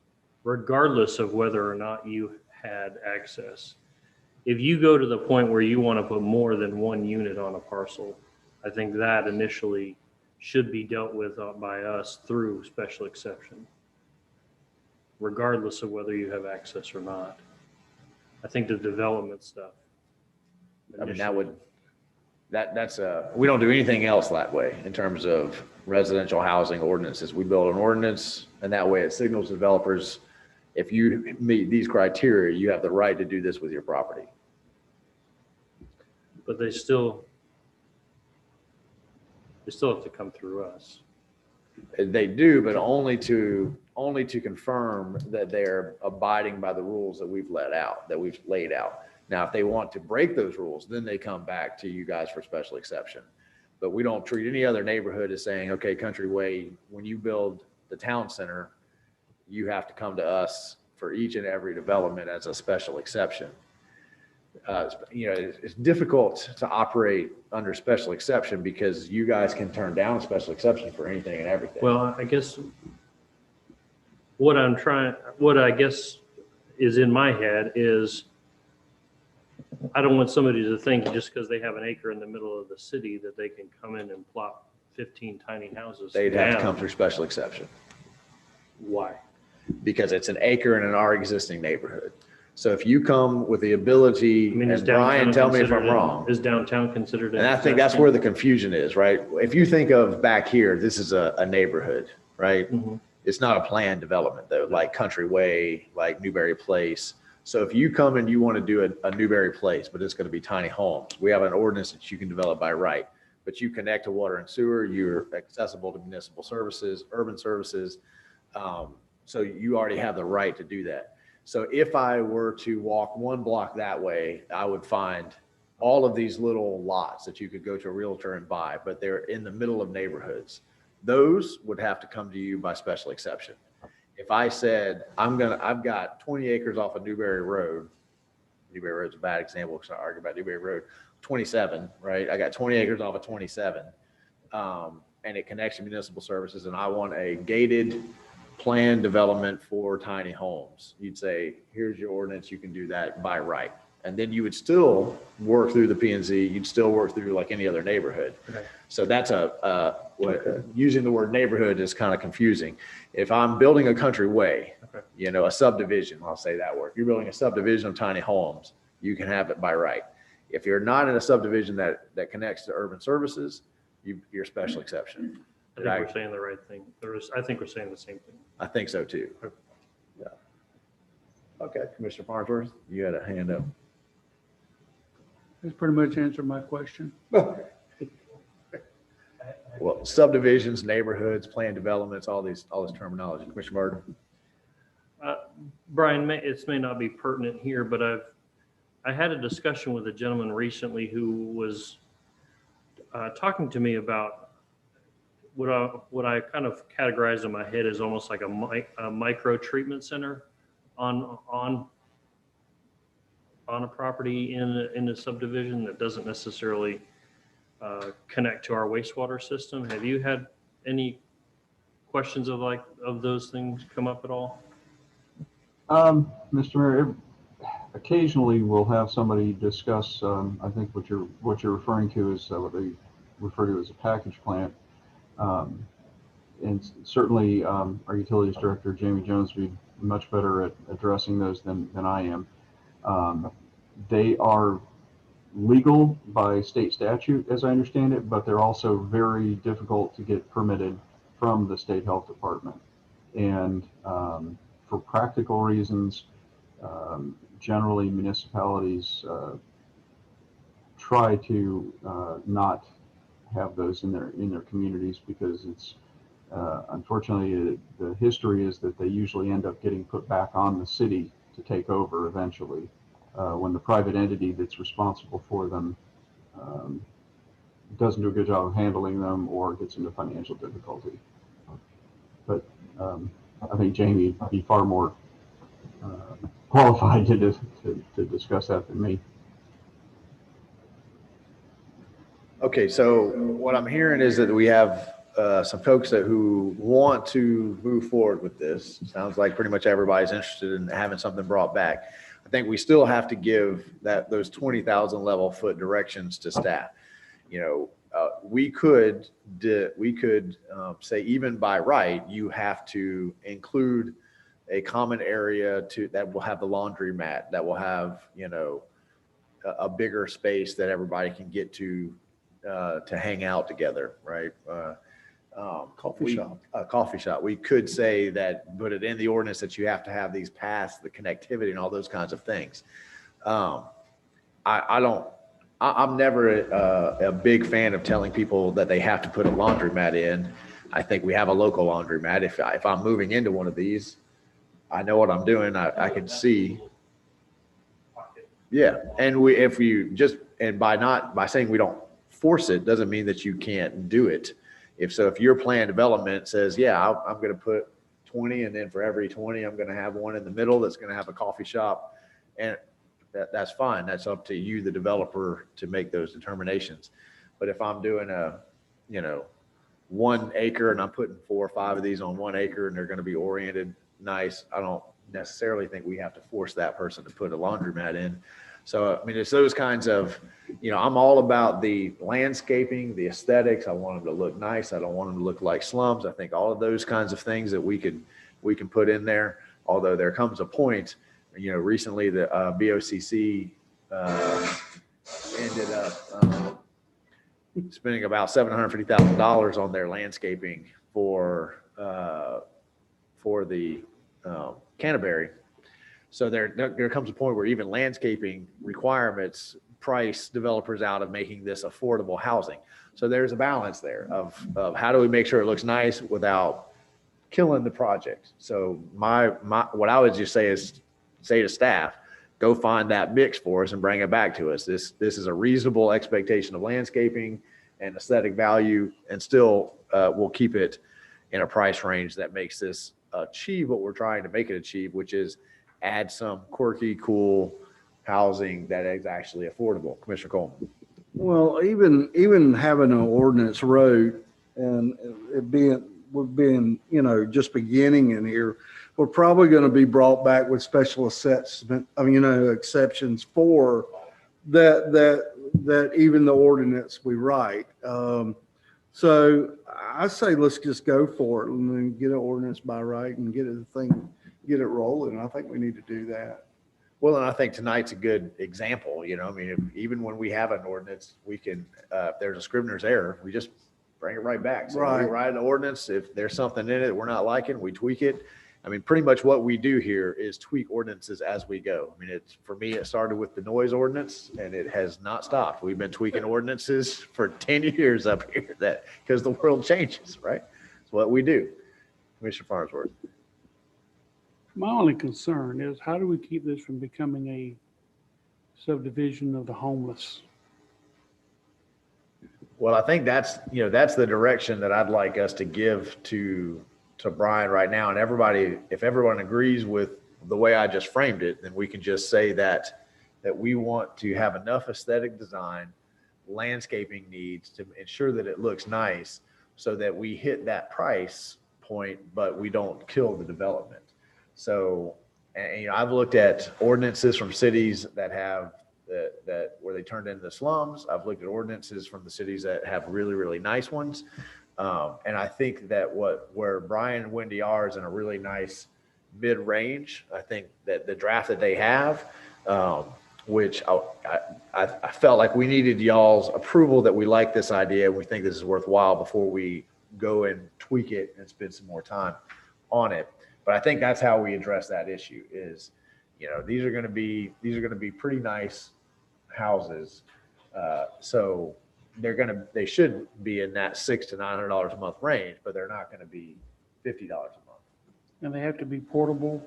regardless of whether or not you had access. If you go to the point where you want to put more than one unit on a parcel, I think that initially should be dealt with by us through special exception, regardless of whether you have access or not. I think the development stuff. I mean, we don't do anything else that way in terms of residential housing ordinances. We build an ordinance and that way it signals developers, if you meet these criteria, you have the right to do this with your property. But they still have to come through us. They do, but only to confirm that they're abiding by the rules that we've laid out. Now, if they want to break those rules, then they come back to you guys for special exception. But we don't treat any other neighborhood as saying, okay, Country Way, when you build the town center, you have to come to us for each and every development as a special exception. It's difficult to operate under special exception because you guys can turn down a special exception for anything and everything. Well, I guess what I guess is in my head is I don't want somebody to think just because they have an acre in the middle of the city that they can come in and plop 15 tiny houses. They'd have to down. come through special exception Why? because it's an acre in our existing neighborhood. So if you come with the ability, I mean, is and Brian, downtown tell me if I'm considered wrong. Is downtown considered? And I think that's where the confusion is, right? If you think of back here, this is a neighborhood, right? Mhm. It's not a planned development though, like Country Way, like Newberry Place. So if you come and you want to do a Newberry Place, but it's going to be tiny homes, we have an ordinance that you can develop by right. But you connect to water and sewer, you're accessible to municipal services, urban services. So you already have the right to do that. So if I were to walk one block that way, I would find all of these little lots that you could go to a realtor and buy, but they're in the middle of neighborhoods. Those would have to come to you by special exception. If I said, I've got 20 acres off of Newberry Road. Newberry Road's a bad example because I argue about Newberry Road. 27, right? I got 20 acres off of 27. And it connects to municipal services and I want a gated planned development for tiny homes. You'd say, here's your ordinance, you can do that by right. And then you would still work through the P&Z, you'd still work through like any other neighborhood. Okay. So that's using the word neighborhood is kind of confusing. If I'm building a Country Way, Okay. a subdivision, I'll say that word. If you're building a subdivision of tiny homes, you can have it by right. If you're not in a subdivision that connects to urban services, you're special exception. I think we're saying the right thing. I think we're saying the same thing. I think so too. Yeah. Okay, Commissioner Farnsworth, you had a hand up. That's pretty much answered my question. Well, subdivisions, neighborhoods, planned developments, all this terminology. Commissioner Burton. Brian, this may not be pertinent here, but I had a discussion with a gentleman recently who was talking to me about what I kind of categorized in my head as almost like a micro treatment center on a property in a subdivision that doesn't necessarily connect to our wastewater system. Have you had any questions of those things come up at all? Mr. Mayor, occasionally we'll have somebody discuss, I think what you're referring to is what they refer to as a package plant. And certainly our utilities director, Jamie Jones, would be much better at addressing those than I am. They are legal by state statute, as I understand it, but they're also very difficult to get permitted from the state health department. And for practical reasons, generally municipalities try to not have those in their communities because it's unfortunately the history is that they usually end up getting put back on the city to take over eventually when the private entity that's responsible for them doesn't do a good job of handling them or gets into financial difficulty. But I think Jamie would be far more qualified to discuss that than me. Okay, so what I'm hearing is that we have some folks who want to move forward with this. Sounds like pretty much everybody's interested in having something brought back. I think we still have to give those 20,000 level foot directions to staff. You know, we could say even by right, you have to include a common area that will have the laundry mat, that will have, you know, a bigger space that everybody can get to hang out together, right? Coffee shop. A coffee shop. We could say that, put it in the ordinance that you have to have these paths, the connectivity and all those kinds of things. I'm never a big fan of telling people that they have to put a laundromat in. I think we have a local laundromat. If I'm moving into one of these, I know what I'm doing. I can see. Yeah. And by saying we don't force it doesn't mean that you can't do it. If your plan development says, yeah, I'm going to put 20, and then for every 20, I'm going to have one in the middle that's going to have a coffee shop, and that's fine. That's up to you, the developer, to make those determinations. But if I'm doing 1 acre and I'm putting 4 or 5 of these on 1 acre and they're going to be oriented nice, I don't necessarily think we have to force that person to put a laundromat in. So, I mean, it's those kinds of, I'm all about the landscaping, the aesthetics. I want them to look nice. I don't want them to look like slums. I think all of those kinds of things that we can put in there. Although there comes a point, recently the BOCC ended up spending about $750,000 on their landscaping for the Canterbury. So there comes a point where even landscaping requirements price developers out of making this affordable housing. So there's a balance there of how do we make sure it looks nice without killing the project. So what I would just say to staff, go find that mix for us and bring it back to us. This is a reasonable expectation of landscaping and aesthetic value, and still we'll keep it in a price range that makes this achieve what we're trying to make it achieve, which is add some quirky, cool housing that is actually affordable. Commissioner Coleman. Well, even having an ordinance wrote and it being, just beginning in here, we're probably going to be brought back with special assessment, exceptions for that even the ordinance we write. So I say, let's just go for it and then get an ordinance by right and get it rolling. I think we need to do that. Well, and I think tonight's a good example, even when we have an ordinance, we can, if there's a Scrivener's error, we just bring it right back. So Right. we write an ordinance. If there's something in it that we're not liking, we tweak it. Pretty much what we do here is tweak ordinances as we go. For me, it started with the noise ordinance and it has not stopped. We've been tweaking ordinances for 10 years up here because the world changes, right? It's what we do. Commissioner Farnsworth. My only concern is how do we keep this from becoming a subdivision of the homeless? Well, I think that's the direction that I'd like us to give to Brian right now. And if everyone agrees with the way I just framed it, then we can just say that we want to have enough aesthetic design, landscaping needs to ensure that it looks nice so that we hit that price point, but we don't kill the development. So, I've looked at ordinances from cities that have that where they turned into slums. I've looked at ordinances from the cities that have really, really nice ones. And I think that where Brian and Wendy are is in a really nice mid-range. I think that the draft that they have, which I felt like we needed y'all's approval that we like this idea and we think this is worthwhile before we go and tweak it and spend some more time on it. But I think that's how we address that issue is, these are going to be pretty nice houses. So they should be in that $600 to $900 a month range, but they're not going to be $50 a month. And they have to be portable,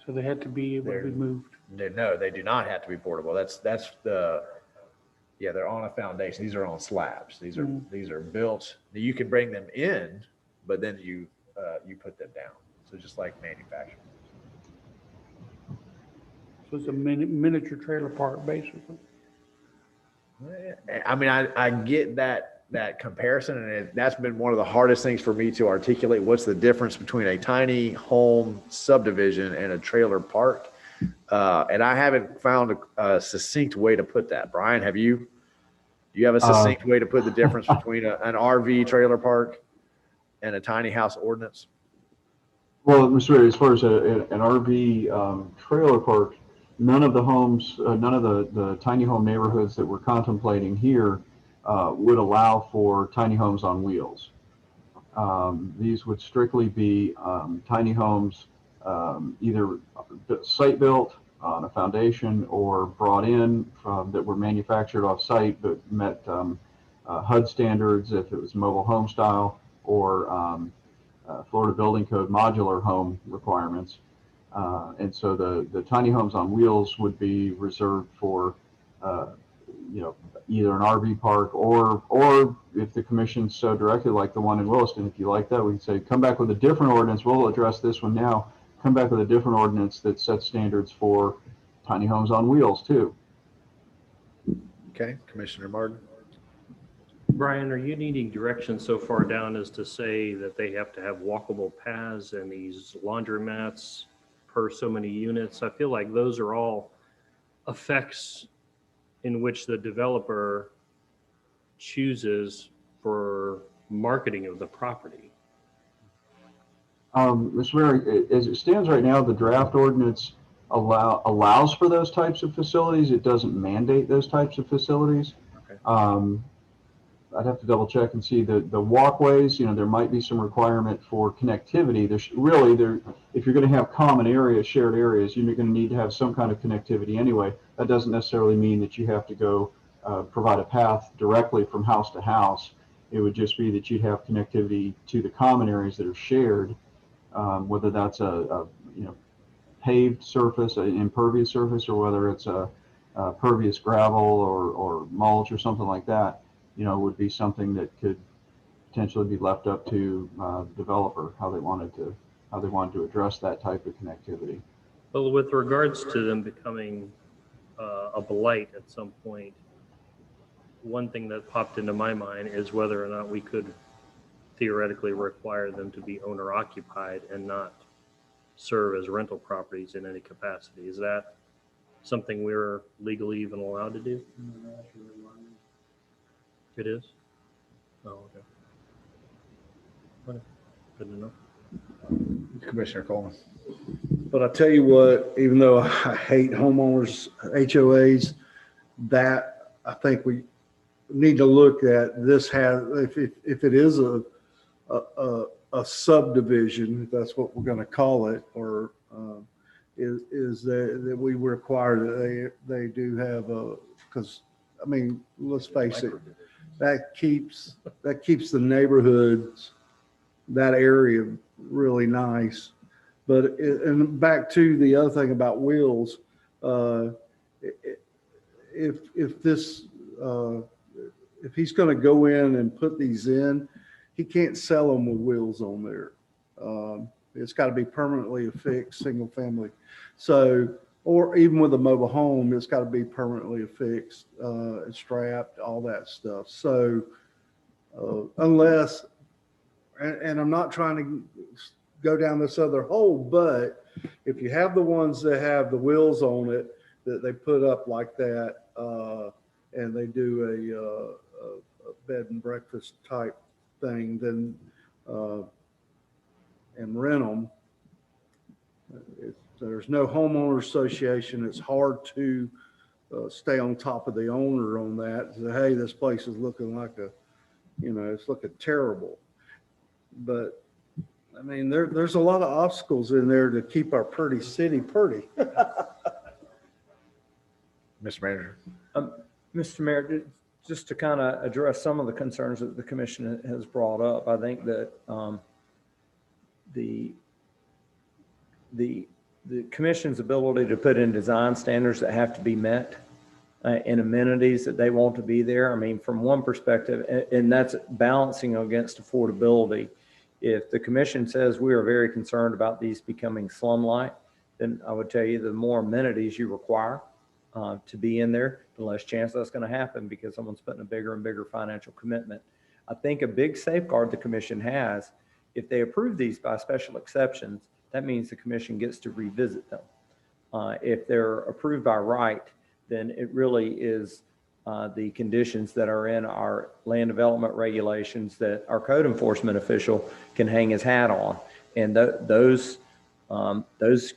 so they have to be able to be moved. No, they do not have to be portable. They're on a foundation. These are on slabs. These are built. You can bring them in, but then you put them down. So just like manufacturing. So it's a miniature trailer park, basically. I get that that comparison, and that's been one of the hardest things for me to articulate. What's the difference between a tiny home subdivision and a trailer park? And I haven't found a succinct way to put that. Brian, do you have a succinct way to put the difference between an RV trailer park and a tiny house ordinance? Well, Mr. Ray, as far as an RV trailer park, none of the homes, none of the tiny home neighborhoods that we're contemplating here would allow for tiny homes on wheels. These would strictly be tiny homes, either site built on a foundation or brought in that were manufactured off site but met HUD standards if it was mobile home style, or Florida Building Code modular home requirements. And so the tiny homes on wheels would be reserved for, either an RV park or if the commission so directed, like the one in Williston, if you like that, we can say, come back with a different ordinance. We'll address this one now. Come back with a different ordinance that sets standards for tiny homes on wheels too. Okay, Commissioner Martin. Brian, are you needing direction so far down as to say that they have to have walkable paths and these laundromats per so many units? I feel like those are all effects in which the developer chooses for marketing of the property. Mr. Mayor, as it stands right now, the draft ordinance allows for those types of facilities. It doesn't mandate those types of facilities. Okay. I'd have to double check and see the walkways. There might be some requirement for connectivity. If you're going to have common areas, shared areas, you're going to need to have some kind of connectivity anyway. That doesn't necessarily mean that you have to go provide a path directly from house to house. It would just be that you'd have connectivity to the common areas that are shared, whether that's a paved surface, an impervious surface, or whether it's a pervious gravel or mulch or something like that. Would be something that could potentially be left up to the developer, how they wanted to address that type of connectivity. Well, with regards to them becoming a blight at some point, one thing that popped into my mind is whether or not we could theoretically require them to be owner occupied and not serve as rental properties in any capacity. Is that something we're legally even allowed to do? It is? Oh, okay. Good to know. Commissioner Coleman. But I tell you what, even though I hate homeowners, HOAs, that I think we need to look at this if it is a subdivision, if that's what we're going to call it, or is that we require that they do have because I mean, let's face it, that keeps the neighborhoods, that area really nice. But and back to the other thing about wheels, if he's going to go in and put these in, he can't sell them with wheels on there. It's got to be permanently affixed, single family. So, or even with a mobile home, it's got to be permanently affixed, strapped, all that stuff. So unless, and I'm not trying to go down this other hole, but if you have the ones that have the wheels on it that they put up like that, and they do a bed and breakfast type thing, then and rent them, there's no homeowner association. It's hard to stay on top of the owner on that. Say, hey, this place is looking like it's looking terrible. But I mean, there's a lot of obstacles in there to keep our pretty city pretty. Mr. Manager. Mr. Mayor, just to kind of address some of the concerns that the commission has brought up, I think that the commission's ability to put in design standards that have to be met and amenities that they want to be there. I mean, from one perspective, and that's balancing against affordability. If the commission says we are very concerned about these becoming slum-like, then I would tell you the more amenities you require to be in there, the less chance that's going to happen because someone's putting a bigger and bigger financial commitment I think a big safeguard the commission has, if they approve these by special exceptions, that means the commission gets to revisit them. If they're approved by right, then it really is the conditions that are in our land development regulations that our code enforcement official can hang his hat on. And those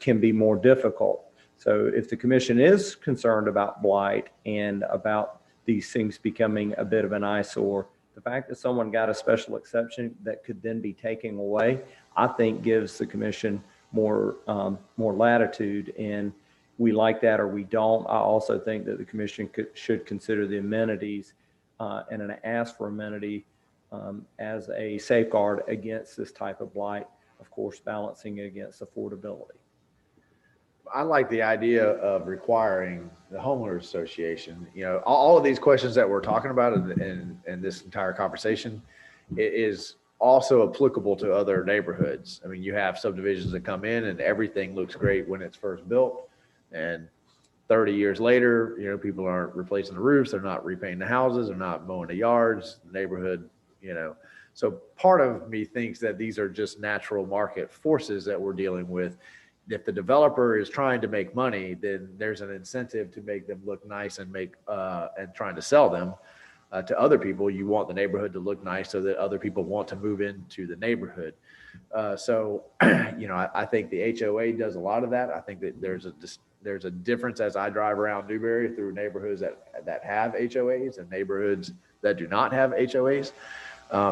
can be more difficult. So if the commission is concerned about blight and about these things becoming a bit of an eyesore, the fact that someone got a special exception that could then be taken away, I think gives the commission more latitude, and we like that or we don't. I also think that the commission should consider the amenities and ask for amenity as a safeguard against this type of blight, of course, balancing it against affordability. I like the idea of requiring the homeowners association, all of these questions that we're talking about in this entire conversation is also applicable to other neighborhoods. I mean, you have subdivisions that come in and everything looks great when it's first built. And 30 years later, people aren't replacing the roofs. They're not repainting the houses. They're not mowing the yards, the neighborhood, So part of me thinks that these are just natural market forces that we're dealing with. If the developer is trying to make money, then there's an incentive to make them look nice and and trying to sell them to other people. You want the neighborhood to look nice so that other people want to move into the neighborhood. I think the HOA does a lot of that. I think that there's a difference as I drive around Newberry through neighborhoods that have HOAs and neighborhoods that do not have HOAs,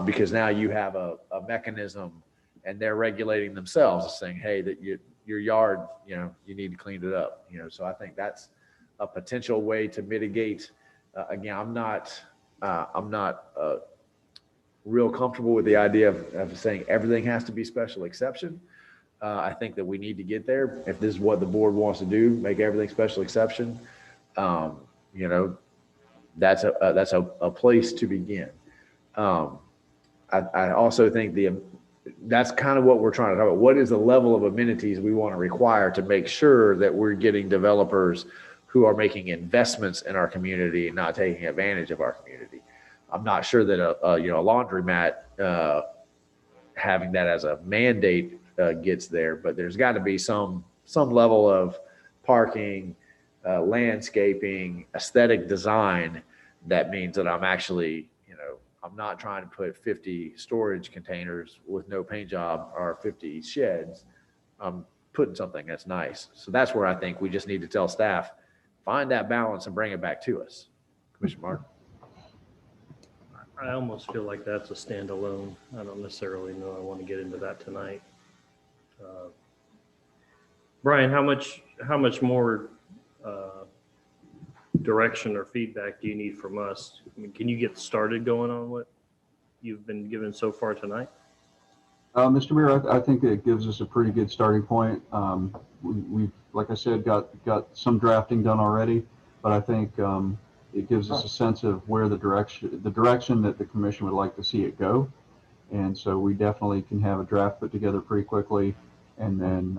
because now you have a mechanism and they're regulating themselves, saying, hey, that your yard, you need to clean it up. So I think that's a potential way to mitigate. Again, I'm not real comfortable with the idea of saying everything has to be special exception. I think that we need to get there. If this is what the board wants to do, make everything special exception, that's a place to begin. I also think that's kind of what we're trying to talk about. What is the level of amenities we want to require to make sure that we're getting developers who are making investments in our community and not taking advantage of our community? I'm not sure that a laundromat having that as a mandate gets there, but there's got to be some level of parking, landscaping, aesthetic design that means that I'm actually, I'm not trying to put 50 storage containers with no paint job or 50 sheds. I'm putting something that's nice. So that's where I think we just need to tell staff, find that balance and bring it back to us. Commissioner Martin. I almost feel like that's a standalone. I don't necessarily know I want to get into that tonight. Brian, how much more direction or feedback do you need from us? I mean, can you get started going on what you've been given so far tonight? Mr. Mayor, I think it gives us a pretty good starting point. We've, like I said, got some drafting done already, but I think it gives us a sense of where the direction that the commission would like to see it go. And so we definitely can have a draft put together pretty quickly. And then,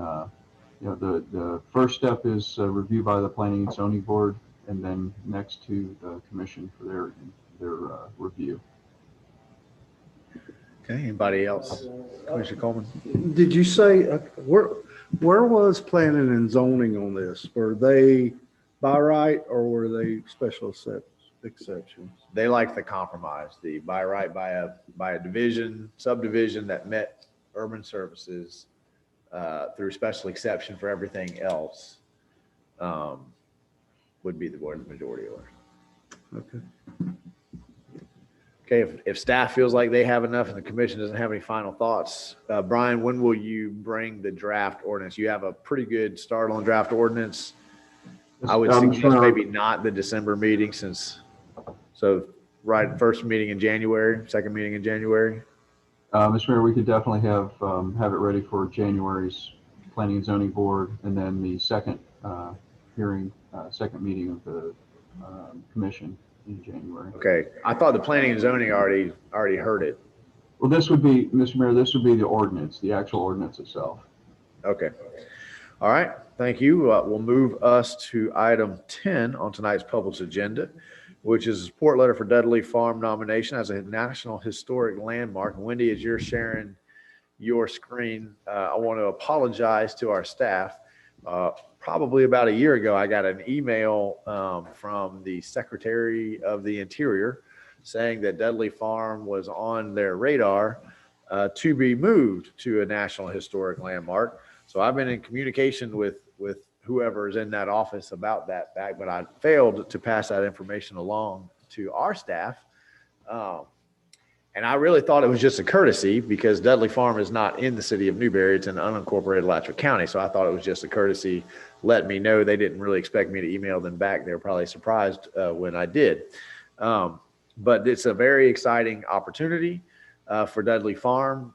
the first step is review by the Planning and Zoning Board, and then next to the commission for their review. Okay, anybody else? Commissioner Coleman? Did you say, where was planning and zoning on this? Were they by right or were they special exceptions? They like the compromise, the by right by a subdivision that met urban services through special exception for everything else would be the majority order. Okay. Okay, if staff feels like they have enough and the commission doesn't have any final thoughts, Brian, when will you bring the draft ordinance? You have a pretty good start on draft ordinance. I would suggest maybe not the December meeting right, first meeting in January, second meeting in January. Mr. Mayor, we could definitely have it ready for January's Planning and Zoning Board, and then the second second meeting of the commission in January. Okay, I thought the Planning and Zoning already heard it. Well, this would be, Mr. Mayor, this would be the ordinance, the actual ordinance itself. Okay. All right. Thank you. We'll move us to item 10 on tonight's published agenda. which is a support letter for Dudley Farm nomination as a National Historic Landmark. Wendy, as you're sharing your screen, I want to apologize to our staff. Probably about a year ago, I got an email from the Secretary of the Interior saying that Dudley Farm was on their radar to be moved to a National Historic Landmark. So I've been in communication with whoever is in that office about that fact, but I failed to pass that information along to our staff. And I really thought it was just a courtesy because Dudley Farm is not in the city of Newberry. It's in unincorporated Alachua County. So I thought it was just a courtesy. Let me know. They didn't really expect me to email them back. They were probably surprised when I did. But it's a very exciting opportunity for Dudley Farm.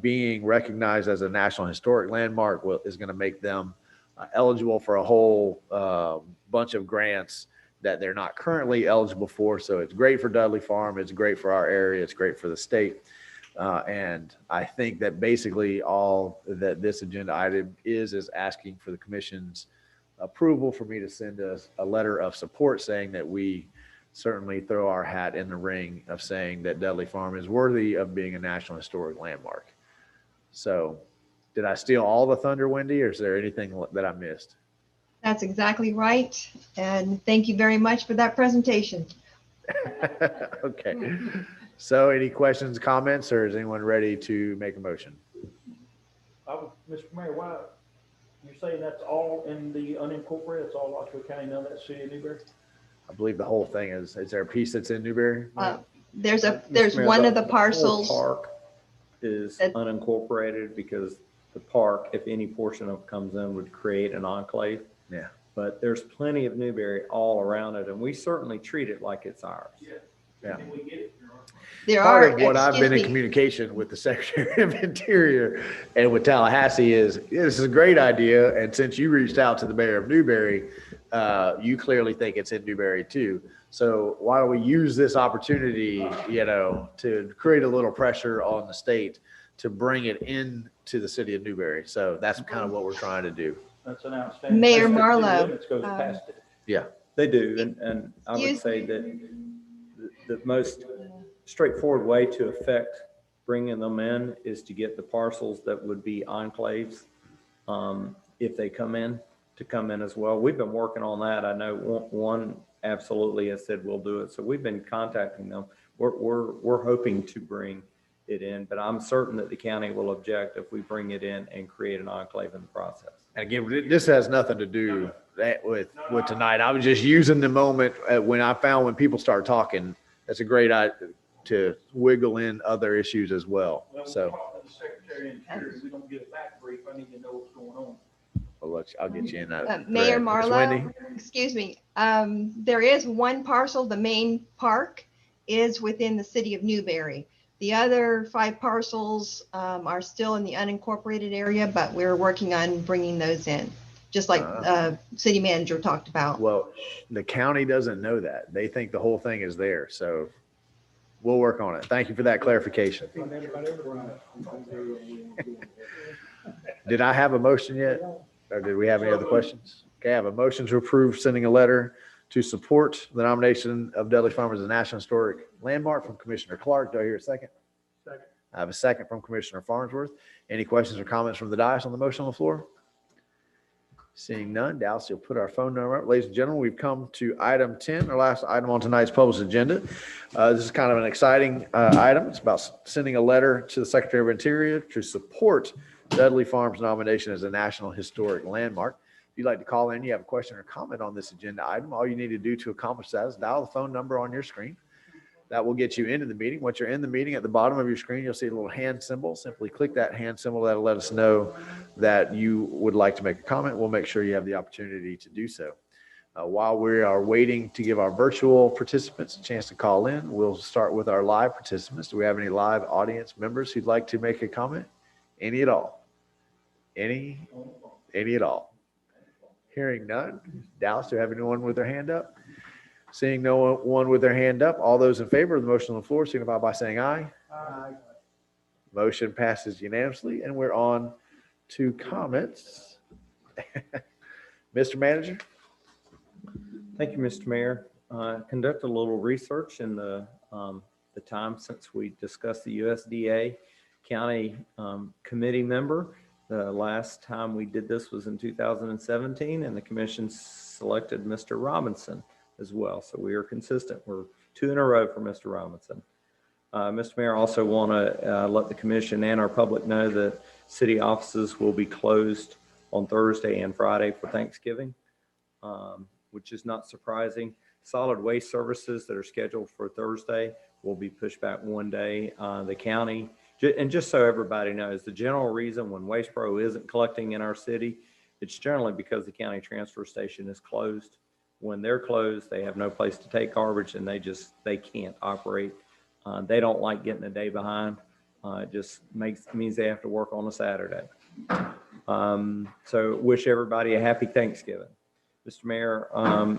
Being recognized as a National Historic Landmark is going to make them eligible for a whole bunch of grants that they're not currently eligible for. So it's great for Dudley Farm. It's great for our area. It's great for the state. And I think that basically all that this agenda item is asking for the commission's approval for me to send us a letter of support saying that we certainly throw our hat in the ring of saying that Dudley Farm is worthy of being a National Historic Landmark. So did I steal all the thunder, Wendy, or is there anything that I missed? That's exactly right. And thank you very much for that presentation. Okay. So any questions, comments, or is anyone ready to make a motion? Mr. Mayor, why, you're saying that's all in the unincorporated, it's all Alachua County, none of that city of Newberry? I believe the whole thing is there a piece that's in Newberry? There's Mr. Mayor, one of the whole parcels. Park is that- unincorporated because the park, if any portion of it comes in, would create an enclave. Yeah. But there's plenty of Newberry all around it, and we certainly treat it like it's ours. Yeah. Can we get it? There Part are, of what I've excuse been in me, communication with the Secretary of Interior and with Tallahassee is, this is a great idea. And since you reached out to the mayor of Newberry, you clearly think it's in Newberry too. So why don't we use this opportunity, to create a little pressure on the state to bring it in to the city of Newberry. So that's kind of what we're trying to do. That's an outstanding. Mayor City Marlowe, limits goes past it. Yeah. They do, and I would Excuse say that the most straightforward way to affect bringing them in is to get the parcels that would be enclaves, if they come in as well. We've been working on that. I know one absolutely has said we'll do it. So we've been contacting them. We're hoping to bring it in, but I'm certain that the county will object if we bring it in and create an enclave in the process. And again, this has nothing to do with tonight. I was just using the moment when people start talking. That's a great idea to wiggle in other issues as well. Well, So we'll talk to the Secretary of Interior. We don't get a back brief. I need to know what's going on. I'll get you in that. Mayor thread. Ms. Marlowe, Wendy? excuse me, there is one parcel, the main park is within the city of Newberry. The other 5 parcels are still in the unincorporated area, but we're working on bringing those in, just like city manager talked about. Well, the county doesn't know that. They think the whole thing is there. So we'll work on it. Thank you for that clarification. Did I have a motion yet? Or did we have any other questions? Okay, I have a motion to approve sending a letter to support the nomination of Dudley Farm as a National Historic Landmark from Commissioner Clark. Do I hear a second? Second. I have a second from Commissioner Farnsworth. Any questions or comments from the dais on the motion on the floor? Seeing none, Dallas, you'll put our phone number up. Ladies and gentlemen, we've come to item 10, our last item on tonight's published agenda. This is kind of an exciting item. It's about sending a letter to the Secretary of Interior to support Dudley Farm's nomination as a National Historic Landmark. If you'd like to call in, you have a question or comment on this agenda item, all you need to do to accomplish that is dial the phone number on your screen. That will get you into the meeting. Once you're in the meeting, at the bottom of your screen, you'll see a little hand symbol. Simply click that hand symbol. That'll let us know that you would like to make a comment. We'll make sure you have the opportunity to do so. While we are waiting to give our virtual participants a chance to call in, we'll start with our live participants. Do we have any live audience members who'd like to make a comment? Any at all? Any at all? Hearing none. Dallas, do you have anyone with their hand up? Seeing no one with their hand up, all those in favor of the motion on the floor signify by saying aye. Aye. Motion passes unanimously, and we're on to comments. Mr. Manager? Thank you, Mr. Mayor. conducted a little research in the time since we discussed the USDA county committee member. The last time we did this was in 2017, and the commission selected Mr. Robinson as well. So we are consistent. We're 2 in a row for Mr. Robinson. Mr. Mayor, also want to let the commission and our public know that city offices will be closed on Thursday and Friday for Thanksgiving, which is not surprising. Solid waste services that are scheduled for Thursday will be pushed back 1 day. The county, and just so everybody knows, the general reason when Waste Pro isn't collecting in our city, it's generally because the county transfer station is closed. When they're closed, they have no place to take garbage, and they can't operate. They don't like getting a day behind. It just means they have to work on a Saturday. So wish everybody a happy Thanksgiving. Mr. Mayor,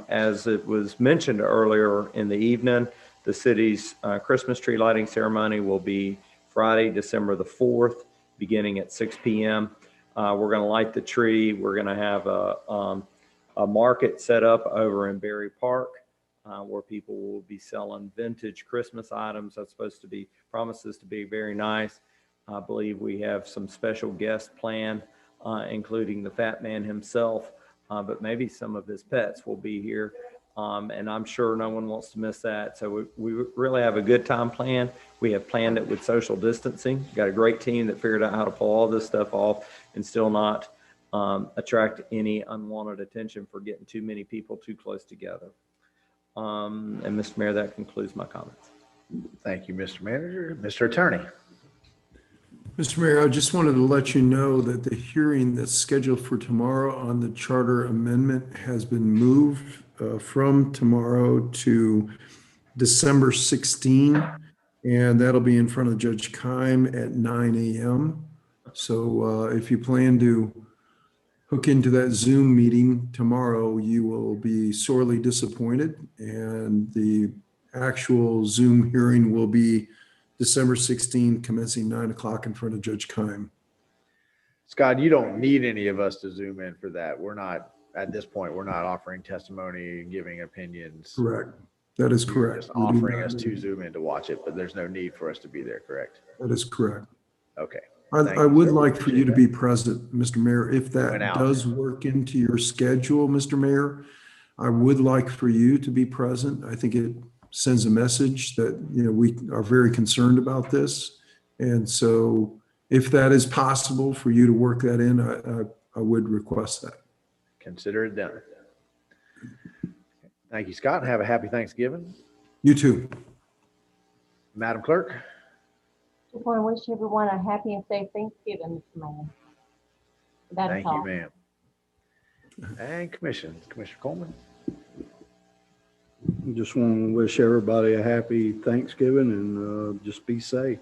as it was mentioned earlier in the evening, the city's Christmas tree lighting ceremony will be Friday, December the 4th, beginning at 6 p.m. We're going to light the tree. We're going to have a market set up over in Berry Park where people will be selling vintage Christmas items. That's promises to be very nice. I believe we have some special guests planned, including the Fat Man himself, but maybe some of his pets will be here. And I'm sure no one wants to miss that. So we really have a good time planned. We have planned it with social distancing. Got a great team that figured out how to pull all this stuff off and still not attract any unwanted attention for getting too many people too close together. And Mr. Mayor, that concludes my comments. Thank you, Mr. Manager. Mr. Attorney. Mr. Mayor, I just wanted to let you know that the hearing that's scheduled for tomorrow on the charter amendment has been moved from tomorrow to December 16, and that'll be in front of Judge Keim at 9 a.m. So if you plan to hook into that Zoom meeting tomorrow, you will be sorely disappointed, and the actual Zoom hearing will be December 16, commencing 9 o'clock in front of Judge Keim. Scott, you don't need any of us to Zoom in for that. We're not, at this point, we're not offering testimony and giving opinions. Correct. That is You're correct. just offering us to Zoom in to watch it, but there's no need for us to be there, correct? That is correct. Okay. I would like for you to be present, Mr. Mayor, if that Went out. does work into your schedule, Mr. Mayor. I would like for you to be present. I think it sends a message that, we are very concerned about this. And so if that is possible for you to work that in, I would request that. Consider it done. Thank you, Scott, and have a happy Thanksgiving. You too. Madam Clerk. Just want to wish everyone a happy and safe Thanksgiving, Mr. Mayor. That's Thank all. you, ma'am. And Commissioner Coleman. Just want to wish everybody a happy Thanksgiving and just be safe.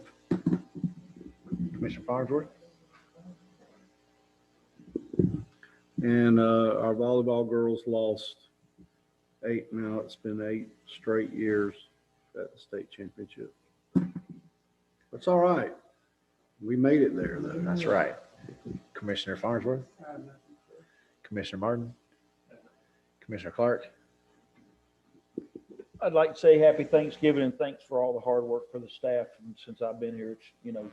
Commissioner Farnsworth. And our volleyball girls lost it's been 8 straight years at the state championship. That's all right. We made it there, though. That's right. Commissioner Farnsworth. Commissioner Martin. Commissioner Clark. I'd like to say happy Thanksgiving and thanks for all the hard work for the staff. And since I've been here, it's,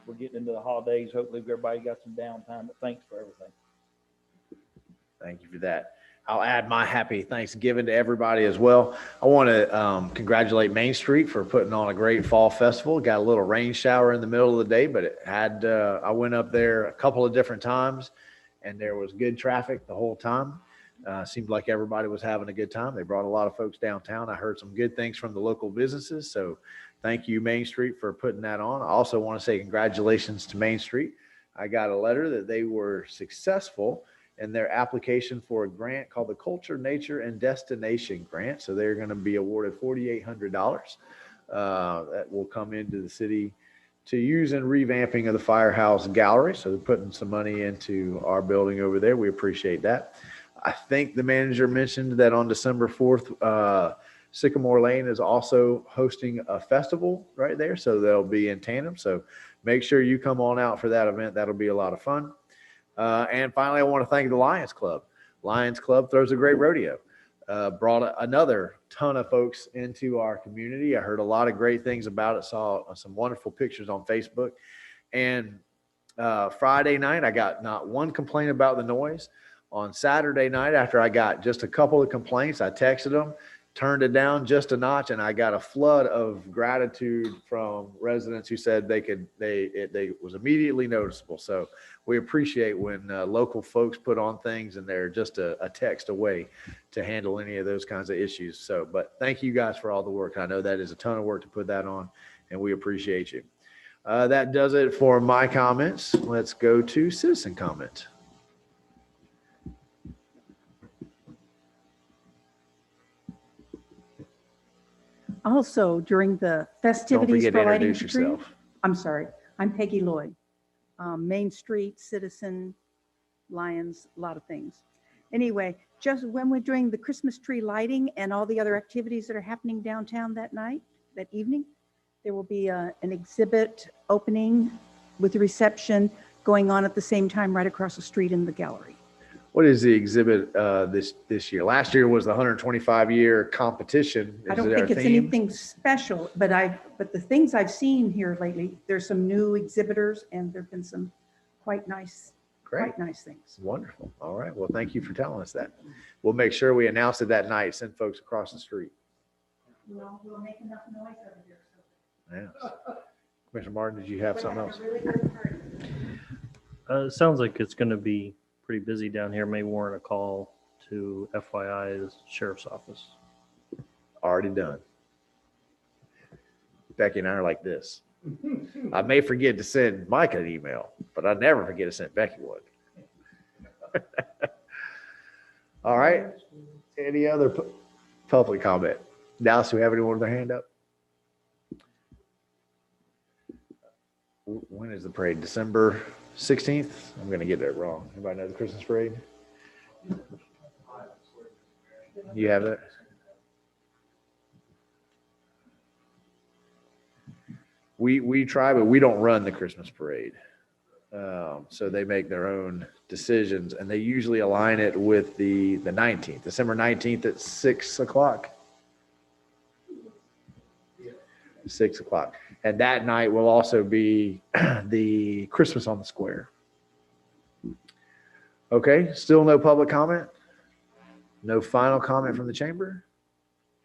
we're getting into the holidays. Hopefully everybody got some downtime, but thanks for everything. Thank you for that. I'll add my happy Thanksgiving to everybody as well. I want to congratulate Main Street for putting on a great fall festival. Got a little rain shower in the middle of the day, but it had, I went up there a couple of different times and there was good traffic the whole time. Seemed like everybody was having a good time. They brought a lot of folks downtown. I heard some good things from the local businesses. So thank you, Main Street, for putting that on. I also want to say congratulations to Main Street. I got a letter that they were successful in their application for a grant called the Culture, Nature, and Destination Grant. So they're going to be awarded $4,800 that will come into the city to use in revamping of the Firehouse Gallery. So they're putting some money into our building over there. We appreciate that. I think the manager mentioned that on December 4th, Sycamore Lane is also hosting a festival right there. So they'll be in tandem. So make sure you come on out for that event. That'll be a lot of fun. And finally, I want to thank the Lions Club. Lions Club throws a great rodeo. brought another ton of folks into our community. I heard a lot of great things about it, saw some wonderful pictures on Facebook. And Friday night, I got not one complaint about the noise. On Saturday night, after I got just a couple of complaints, I texted them, turned it down just a notch, and I got a flood of gratitude from residents who said they was immediately noticeable. So we appreciate when local folks put on things and they're just a text away to handle any of those kinds of issues. So, but thank you guys for all the work. I know that is a ton of work to put that on, and we appreciate you. That does it for my comments. Let's go to citizen comment. Also, during the Don't festivities forget for to lighting introduce the tree. yourself. I'm sorry, I'm Peggy Lloyd. Main Street, Citizen, Lions, a lot of things. Anyway, just when we're doing the Christmas tree lighting and all the other activities that are happening downtown that night, that evening, there will be an exhibit opening with a reception going on at the same time right across the street in the gallery. What is the exhibit this year? Last year was the 125-year competition. I Is don't it our think it's theme? anything special, but the things I've seen here lately, there's some new exhibitors and there've been some quite nice things. Wonderful. All right. Well, thank you for telling us that. We'll make sure we announce it that night, send folks across the street. We'll make enough noise over here. Yes. Commissioner Martin, did you have something else? It sounds like it's going to be pretty busy down here. May warrant a call to FYI's sheriff's office. Already done. Becky and I are like this. I may forget to send Mike an email, but I never forget to send Becky one. All right. Any other public comment? Dallas, do we have anyone with their hand up? When is the parade? December 16th? I'm going to get that wrong. Anybody know the Christmas parade? You have it? We try, but we don't run the Christmas parade. So they make their own decisions, and they usually align it with the 19th, December 19th at 6 o'clock. 6 o'clock. And that night will also be the Christmas on the Square. Okay, still no public comment? No final comment from the chamber?